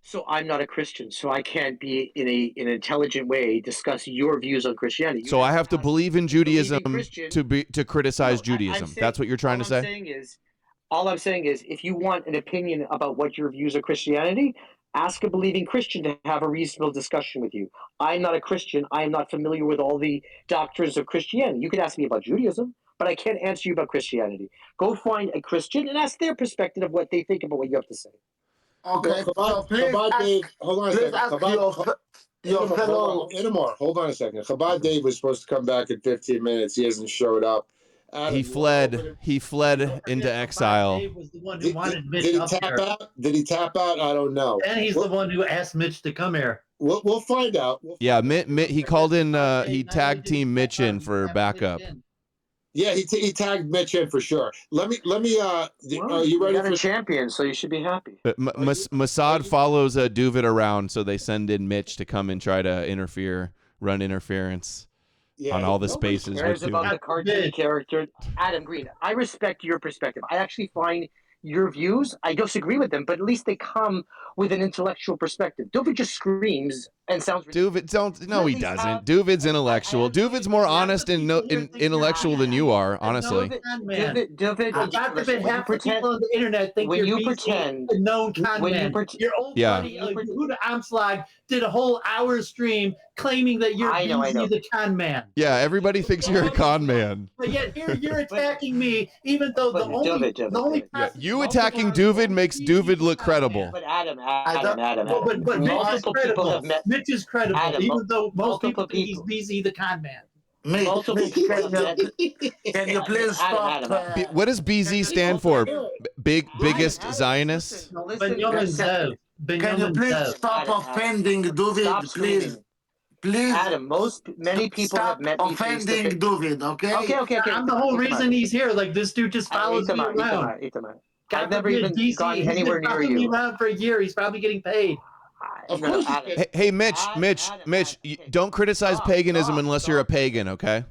So I'm not a Christian, so I can't be in an intelligent way discuss your views on Christianity. So I have to believe in Judaism to criticize Judaism. That's what you're trying to say? All I'm saying is if you want an opinion about what your views of Christianity, ask a believing Christian to have a reasonable discussion with you. I'm not a Christian. I am not familiar with all the doctrines of Christianity. You could ask me about Judaism, but I can't answer you about Christianity. Go find a Christian and ask their perspective of what they think about what you have to say. Okay, so please Dave, hold on a second. Itamar, hold on a second. Chabad Dave was supposed to come back in 15 minutes. He hasn't showed up. Adam, he fled into exile. Dave was the one who wanted Mitch did he up tap here. out? Did he tap out? I don't know. And he's the one who asked Mitch to come here. We'll find out. Yeah, he called in. He tag team Mitch in for backup. Yeah, he tagged Mitch in for sure. Let me. Are you ready for champion? So you should be happy. Mossad follows Duvid around, so they send in Mitch to come and try to run interference on all the spaces. Cares about the cartoon character, Adam Green. I respect your perspective. I actually find your views, I disagree with them, but at least they come with an intellectual perspective. Duvid just screams and sounds ridiculous. He doesn't. Duvid's intellectual. Duvid's more honest and intellectual than you are, honestly. Duvid, God forbid half the people on the internet think you're a known con man. Your old buddy, Yehuda Amslag, did a whole hour stream claiming that you're the con man. Yeah, everybody thinks you're a con man. But yet here you're attacking me, even though the only you attacking Duvid makes Duvid look credible. But Adam. But multiple people have met. Mitch is credible, Adam, even though most people think he's BZ the con man. Can you please stop? What does BZ stand for? Biggest Zionist? Can you please stop offending Duvid, please? Please, Adam. Many people have met me offending Duvid. Okay. Okay. I'm the whole reason he's here. Like this dude just follows me around. Itamar. I've never even gone anywhere near you. He's been around for a year. He's probably getting paid. Of course. Hey, Mitch, don't criticize paganism unless you're a pagan, okay?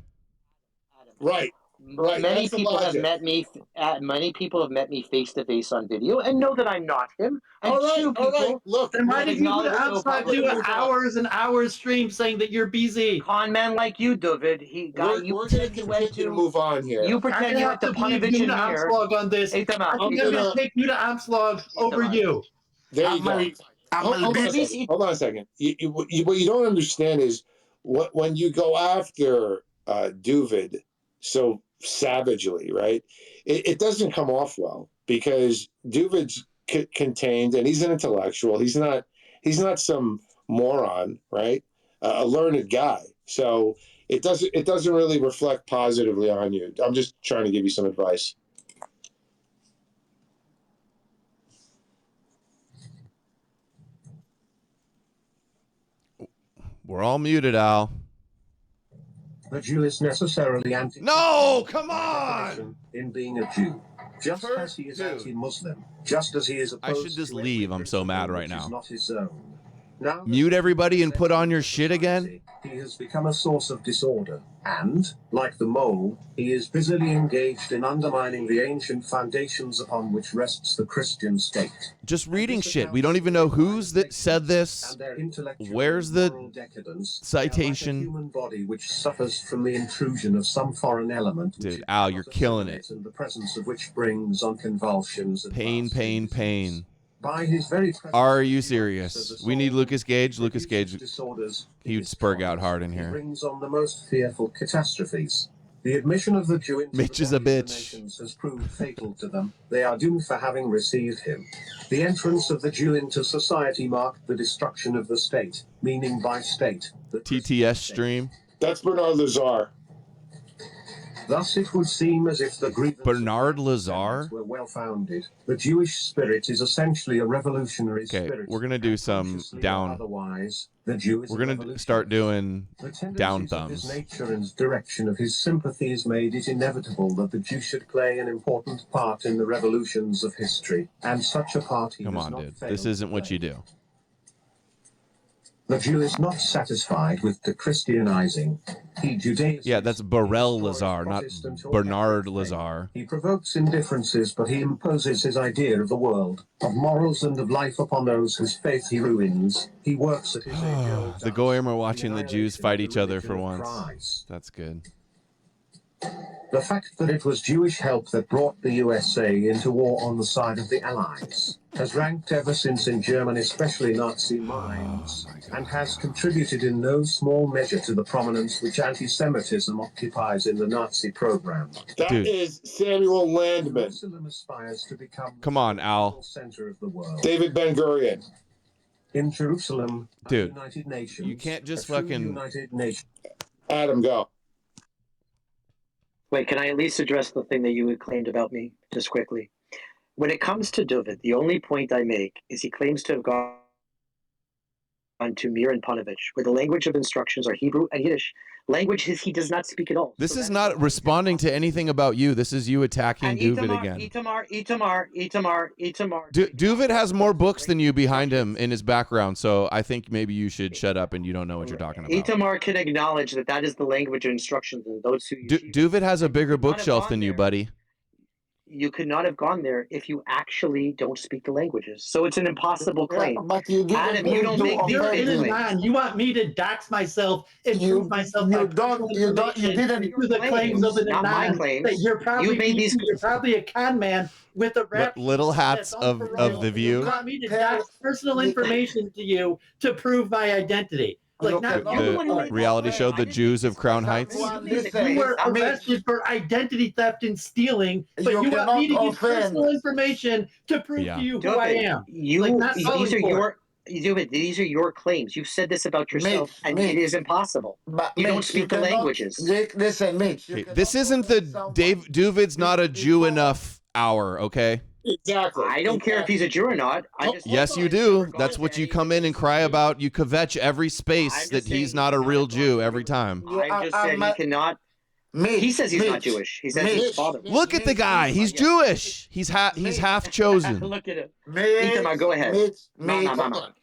Right. Many people have met me. Many people have met me face to face on video and know that I'm not him. And all right. Look, then why did people outside do hours and hours stream saying that you're BZ? Con man like you, David. We're going to continue to move on here. You pretend you have to Panovich in here. On this. I'm going to take you to Amslag over you. There you go. Hold on a second. What you don't understand is when you go after Duvid so savagely, right? It doesn't come off well because Duvid's contained and he's an intellectual. He's not some moron, right? A learned guy. So it doesn't really reflect positively on you. I'm just trying to give you some advice. We're all muted, Al. The Jew is necessarily anti. No, come on! In being a Jew, just as he is anti-Muslim, just as he is opposed. I should just leave. I'm so mad right now. Not his own. mute everybody and put on your shit again? He has become a source of disorder, and, like the mole, he is busily engaged in undermining the ancient foundations upon which rests the Christian state. Just reading shit. We don't even know who's that said this. Where's the citation? Human body which suffers from the intrusion of some foreign element. Dude, Al, you're killing it. And the presence of which brings on convulsions and pain, pain, pain. By his very Are you serious? We need Lucas Gage. Lucas Gage, he would spurg out hard in here. Brings on the most fearful catastrophes. The admission of the Jew into Mitch is a bitch. has proved fatal to them. They are doomed for having received him. The entrance of the Jew into society marked the destruction of the state, meaning by state. The TTS stream. That's Bernard Lazar. Thus it would seem as if the grievances Bernard Lazar were well founded. The Jewish spirit is essentially a revolutionary spirit. We're gonna do some down. Otherwise, the Jew is we're gonna start doing down thumbs. His nature and direction of his sympathies made it inevitable that the Jew should play an important part in the revolutions of history, and such a part he Come has on, not dude. failed This isn't to what play. you do. The Jew is not satisfied with the Christianizing. He Judaizes. Yeah, that's Burrell Lazar, not Bernard Lazar. He provokes indifferences, but he imposes his idea of the world, of morals and of life upon those whose faith he ruins. He works at his age-old The Goyim are watching the Jews fight each other for once. That's good. The fact that it was Jewish help that brought the USA into war on the side of the Allies has ranked ever since in German, especially Nazi minds, and has contributed in no small measure to the prominence which anti-Semitism occupies in the Nazi program. That Dude. is Samuel Landman. Jerusalem aspires to become Come on, Al. the center of the world. David Ben-Gurion. In Jerusalem, Dude, United Nations, you can't just a true fucking... United Nation. Adam, go. Wait, can I at least address the thing that you had claimed about me, just quickly? When it comes to David, the only point I make is he claims to have gone to Mir and Panovich, where the language of instructions are Hebrew and Yiddish, languages he does not speak at all. This is not responding to anything about you. This is you attacking And Duvid Itamar, again. Itamar. Duvid has more books than you behind him in his background, so I think maybe you should shut up and you don't know what you're talking about. Itamar can acknowledge that that is the language of instructions, and those who Duvid has a bigger bookshelf than you, buddy. you could not have gone there if you actually don't speak the languages. So it's an impossible claim. But you didn't Adam, you don't make these You're big in claims. man. You want me to dox myself and prove myself? You didn't. Do the claims of an Not my Iman claims. that you're probably You made these- you're probably a con man with a rap. Little hats that's of unparalleled. The View. You want me to dox personal information to you to prove my identity? Like not The reality show, The Jews of Crown Heights. you were arrested for identity theft and stealing, but you want me to give personal information to prove to you who I am. These are your claims. You've said this about yourself, and it is impossible. You don't speak the languages. Listen, Mitch. This isn't the Duvid's not a Jew enough hour, okay? Exactly. I don't care if he's a Jew or not. Yes, you do. That's what you come in and cry about. You kvetch every space that he's not a real Jew every time. I just said he cannot. He says he's not Jewish. He says his father. Look at the guy. He's Jewish. He's half chosen. Look at him. Itamar, go ahead.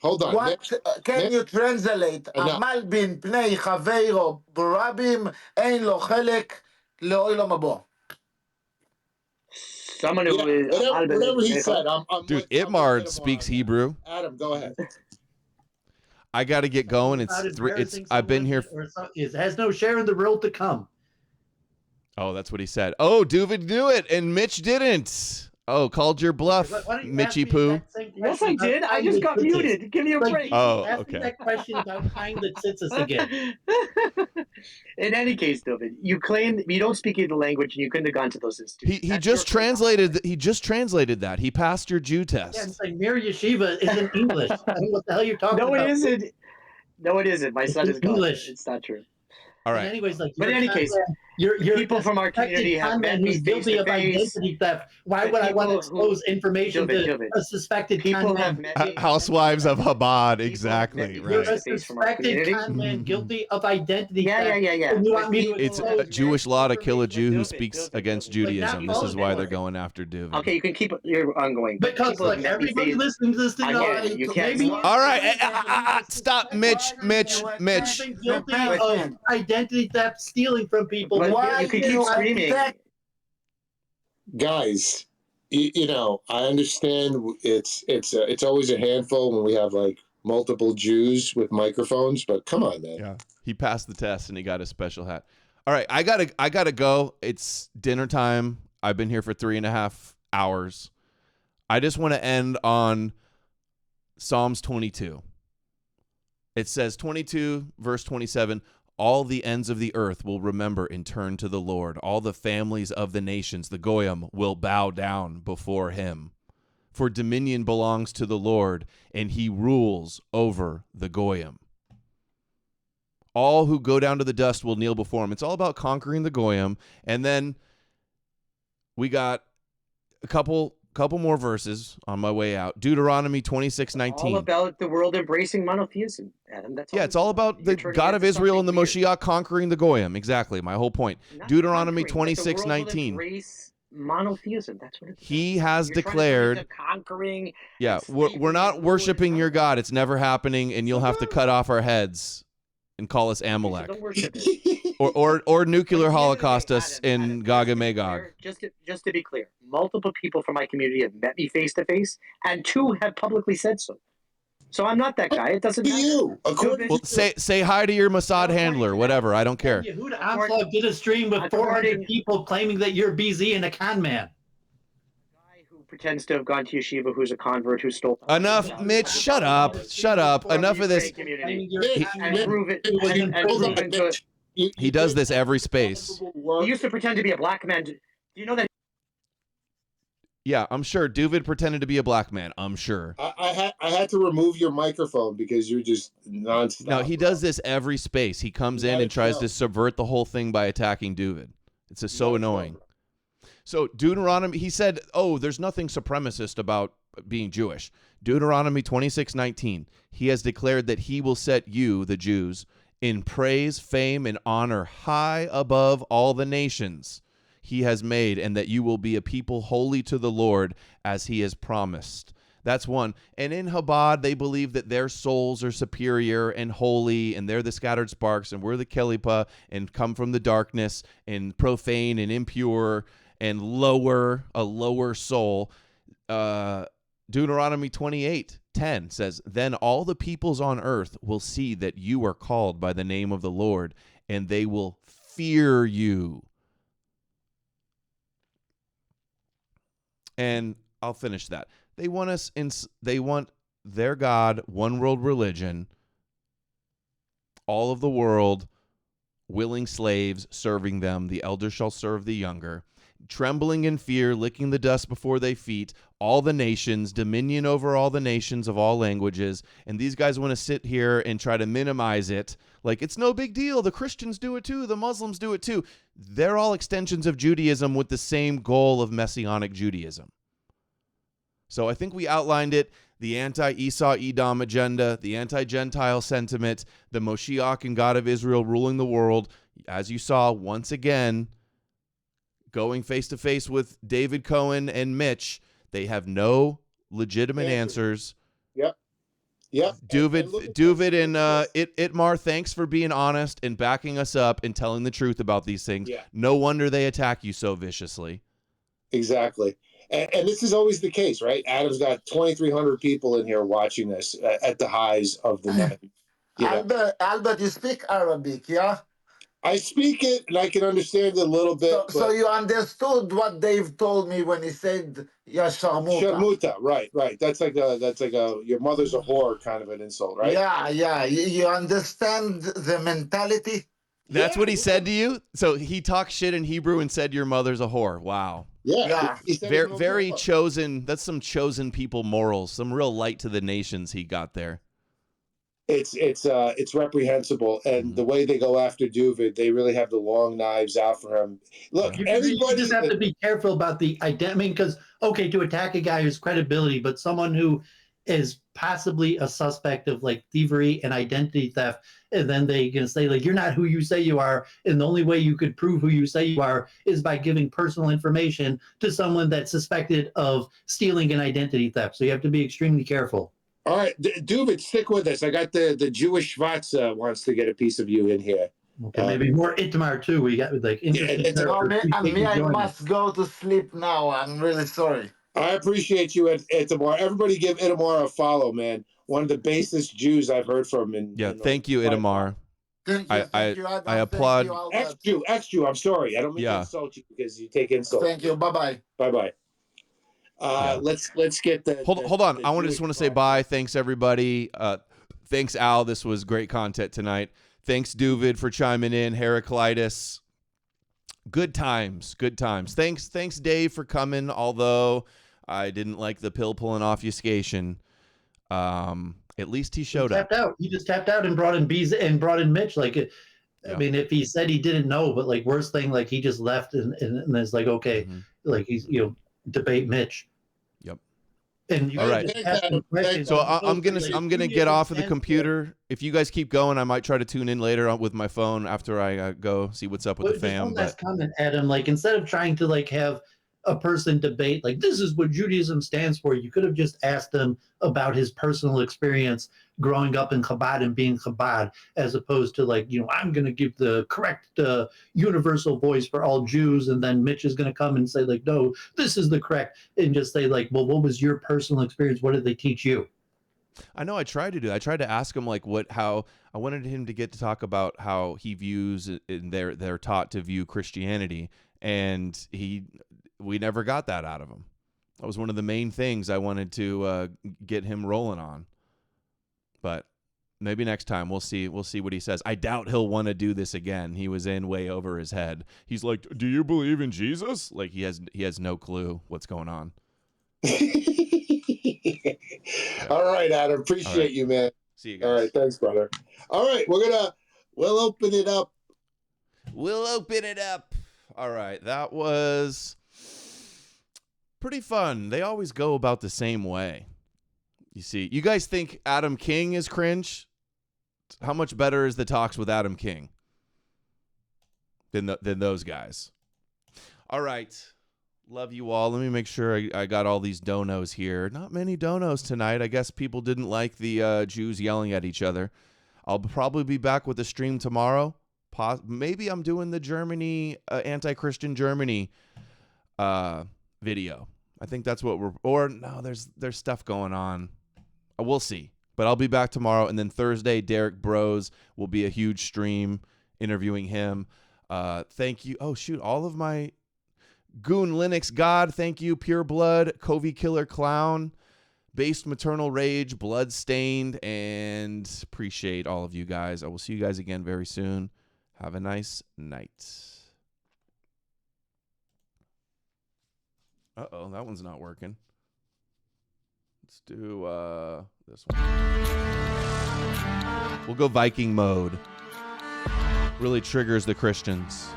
Hold on. What can you translate? עמל בין פני חברו ברבים אין לו חלק לעולם הבא. Someone who is whatever he said. Dude, Itamar speaks Hebrew. Adam, go ahead. I got to get going. It's I've been here. It has no share in the world to come. Oh, that's what he said. Oh, Duvid knew it, and Mitch didn't. Oh, called your bluff, Mitchy Poo. Yes, I did. I just got muted. Give me a break. Oh, Ask okay. me that question about kind that sits us again. In any case, David, you claim you don't speak the language, and you couldn't have gone to those institutes. He just translated. He just translated that. He passed your Jew test. Yeah, I'm saying Mir Yeshiva is in English. I don't know what the hell you're talking about. No, it isn't. No, it isn't. My son is English. It's not true. All right. Anyways, like, but in any case, You're people from our community have met me who's guilty face of to face. identity theft. Why The would I want to people who- expose information Duvit, to Duvit. a suspected People con have man? met me. Housewives of Chabad, People exactly, have met me You're right. a face-to-face from our suspected community. con man guilty of identity Yeah, theft. yeah. And you But want me to It's people a have Jewish law to kill a Jew who Duvit, speaks Duvit, against Duvit. Judaism. This is why they're Duvit. going after Duvid. Okay, you can keep you're ongoing. But Because people have like met me everybody face. listening to this thing, Again, knows, you can't. maybe All right, stop, Mitch. been guilty of identity theft, stealing from people. But Why you can you keep screaming. attack- Guys, you know, I understand it's always a handful when we have like multiple Jews with microphones, but come on, man. Yeah, he passed the test and he got a special hat. All right, I gotta go. It's dinner time. I've been here for 3.5 hours. I just want to end on Psalms 22. It says 22 verse 27. All the ends of the earth will remember and turn to the Lord. All the families of the nations, the Goyim, will bow down before him. For dominion belongs to the Lord, and he rules over the Goyim. All who go down to the dust will kneel before him. It's all about conquering the Goyim. And then we got a couple more verses on my way out. Deuteronomy 26:19. All about the world embracing monotheism, Adam. That's Yeah, it's all about the God of Israel and the Moshiach conquering the Goyim. Exactly, my whole point. Deuteronomy 26:19. Embrace monotheism. That's what it's. He has You're declared. conquering. Yeah, we're not worshiping your God. It's never happening, and you'll have to cut off our heads and call us Amalek. Don't worship it. or nuclear holocaust us in Gog and Magog. Just to be clear, multiple people from my community have met me face to face, and 2 have publicly said so. So I'm not that guy. It doesn't matter. You, according Well, say hi to your Mossad handler, whatever. I don't care. Yehuda Amslav did a stream with 400 people claiming that you're BZ and a con man. Guy who pretends to have gone to yeshiva, who's a convert, who stole. Enough, Mitch. Shut up. Shut up. Enough of this. And prove it. And prove it good. He does this every space. He used to pretend to be a black man. Do you know that? Yeah, I'm sure. Duvid pretended to be a black man. I'm sure. I had to remove your microphone because you're just nonstop. No, he does this every space. He comes in and tries to subvert the whole thing by attacking Duvid. It's just so annoying. So Deuteronomy, he said, oh, there's nothing supremacist about being Jewish. Deuteronomy 26:19. He has declared that he will set you, the Jews, in praise, fame, and honor high above all the nations he has made, and that you will be a people holy to the Lord as he has promised. That's one. And in Chabad, they believe that their souls are superior and holy, and they're the scattered sparks, and we're the Kelipa, and come from the darkness, and profane and impure, and a lower soul. Deuteronomy 28:10 says, then all the peoples on earth will see that you are called by the name of the Lord, and they will fear you. And I'll finish that. They want their God, one world religion, all of the world, willing slaves serving them. The elder shall serve the younger. Trembling in fear, licking the dust before their feet, all the nations, dominion over all the nations of all languages. And these guys want to sit here and try to minimize it. Like, it's no big deal. The Christians do it too. The Muslims do it too. They're all extensions of Judaism with the same goal of Messianic Judaism. So I think we outlined it. The anti-Esau Edom agenda, the anti-Gentile sentiment, the Moshiach and God of Israel ruling the world. As you saw, once again, going face-to-face with David Cohen and Mitch, they have no legitimate answers. Yep. Duvid and Itamar, thanks for being honest and backing us up and telling the truth about these things. Yeah. No wonder they attack you so viciously. Exactly. And this is always the case, right? Adam's got 2,300 people in here watching this at the highs of the night. Albert, you speak Arabic, yeah? I speak it and I can understand it a little bit. So you understood what Dave told me when he said "Ya sharmuta." Sharmuta, right. That's like a your mother's a whore kind of an insult, right? Yeah. You understand the mentality? That's what he said to you? So he talked shit in Hebrew and said your mother's a whore. Wow. Yeah. Very chosen. That's some chosen people morals. Some real light to the nations he got there. it's reprehensible, and the way they go after Duvid, they really have the long knives out for him. Look, You everybody just have to be careful about the identity. I mean, because okay, to attack a guy who's credibility, but someone who is possibly a suspect of like thievery and identity theft, and then they can say like you're not who you say you are, and the only way you could prove who you say you are is by giving personal information to someone that's suspected of stealing an identity theft. So you have to be extremely careful. All right, Duvid, stick with us. I got the Jewish Schwartz wants to get a piece of you in here. Okay, maybe more Itamar too. We got like interesting. I must go to sleep now. I'm really sorry. I appreciate you, Itamar. Everybody give Itamar a follow, man. One of the basest Jews I've heard from. Thank you, Itamar. Thank you, Adam. I applaud. Ex-Jew. I'm sorry. I don't mean to insult you because you take insult. Thank you. Bye-bye. Bye-bye. Let's get the hold on. I just want to say bye. Thanks everybody. Thanks Al. This was great content tonight. Thanks Duvid for chiming in. Heraclitus. Good times. Thanks Dave for coming. Although I didn't like the pill pulling obfuscation. At least he showed up. He just tapped out and brought in Bees and brought in Mitch. Like, I mean, if he said he didn't know, but like worst thing, like he just left and it's like okay, like he's debate Mitch. Yep. And all right. So I'm gonna get off of the computer. If you guys keep going, I might try to tune in later on with my phone after I go see what's up with the fam. One last comment, Adam. Like instead of trying to like have a person debate like this is what Judaism stands for, you could have just asked him about his personal experience growing up in Chabad and being Chabad, as opposed to like I'm going to give the correct universal voice for all Jews, and then Mitch is going to come and say like no, this is the correct, and just say like, well, what was your personal experience? What did they teach you? I know I tried to ask him like how I wanted him to get to talk about how he views and they're taught to view Christianity, and we never got that out of him. That was one of the main things I wanted to get him rolling on. But maybe next time we'll see what he says. I doubt he'll want to do this again. He was in way over his head. He's like, "Do you believe in Jesus?" Like he has no clue what's going on. All right, Adam. Appreciate you, man. See you guys. All right, thanks, brother. All right, we'll open it up. All right, that was pretty fun. They always go about the same way. You see, you guys think Adam King is cringe? How much better is the talks with Adam King than those guys? All right. Love you all. Let me make sure I got all these donos here. Not many donos tonight. I guess people didn't like the Jews yelling at each other. I'll probably be back with a stream tomorrow. Maybe I'm doing the Germany, anti-Christian Germany video. I think that's what there's stuff going on. We'll see. But I'll be back tomorrow. And then Thursday, Derek Bros will be a huge stream interviewing him. Thank you. Oh, shoot. All of my Goon Linux God, thank you. Pure Blood, Covey Killer Clown, Based Maternal Rage, Bloodstained, and appreciate all of you guys. I will see you guys again very soon. Have a nice night. Uh-oh, that one's not working. Let's do this one. We'll go Viking mode. Really triggers the Christians.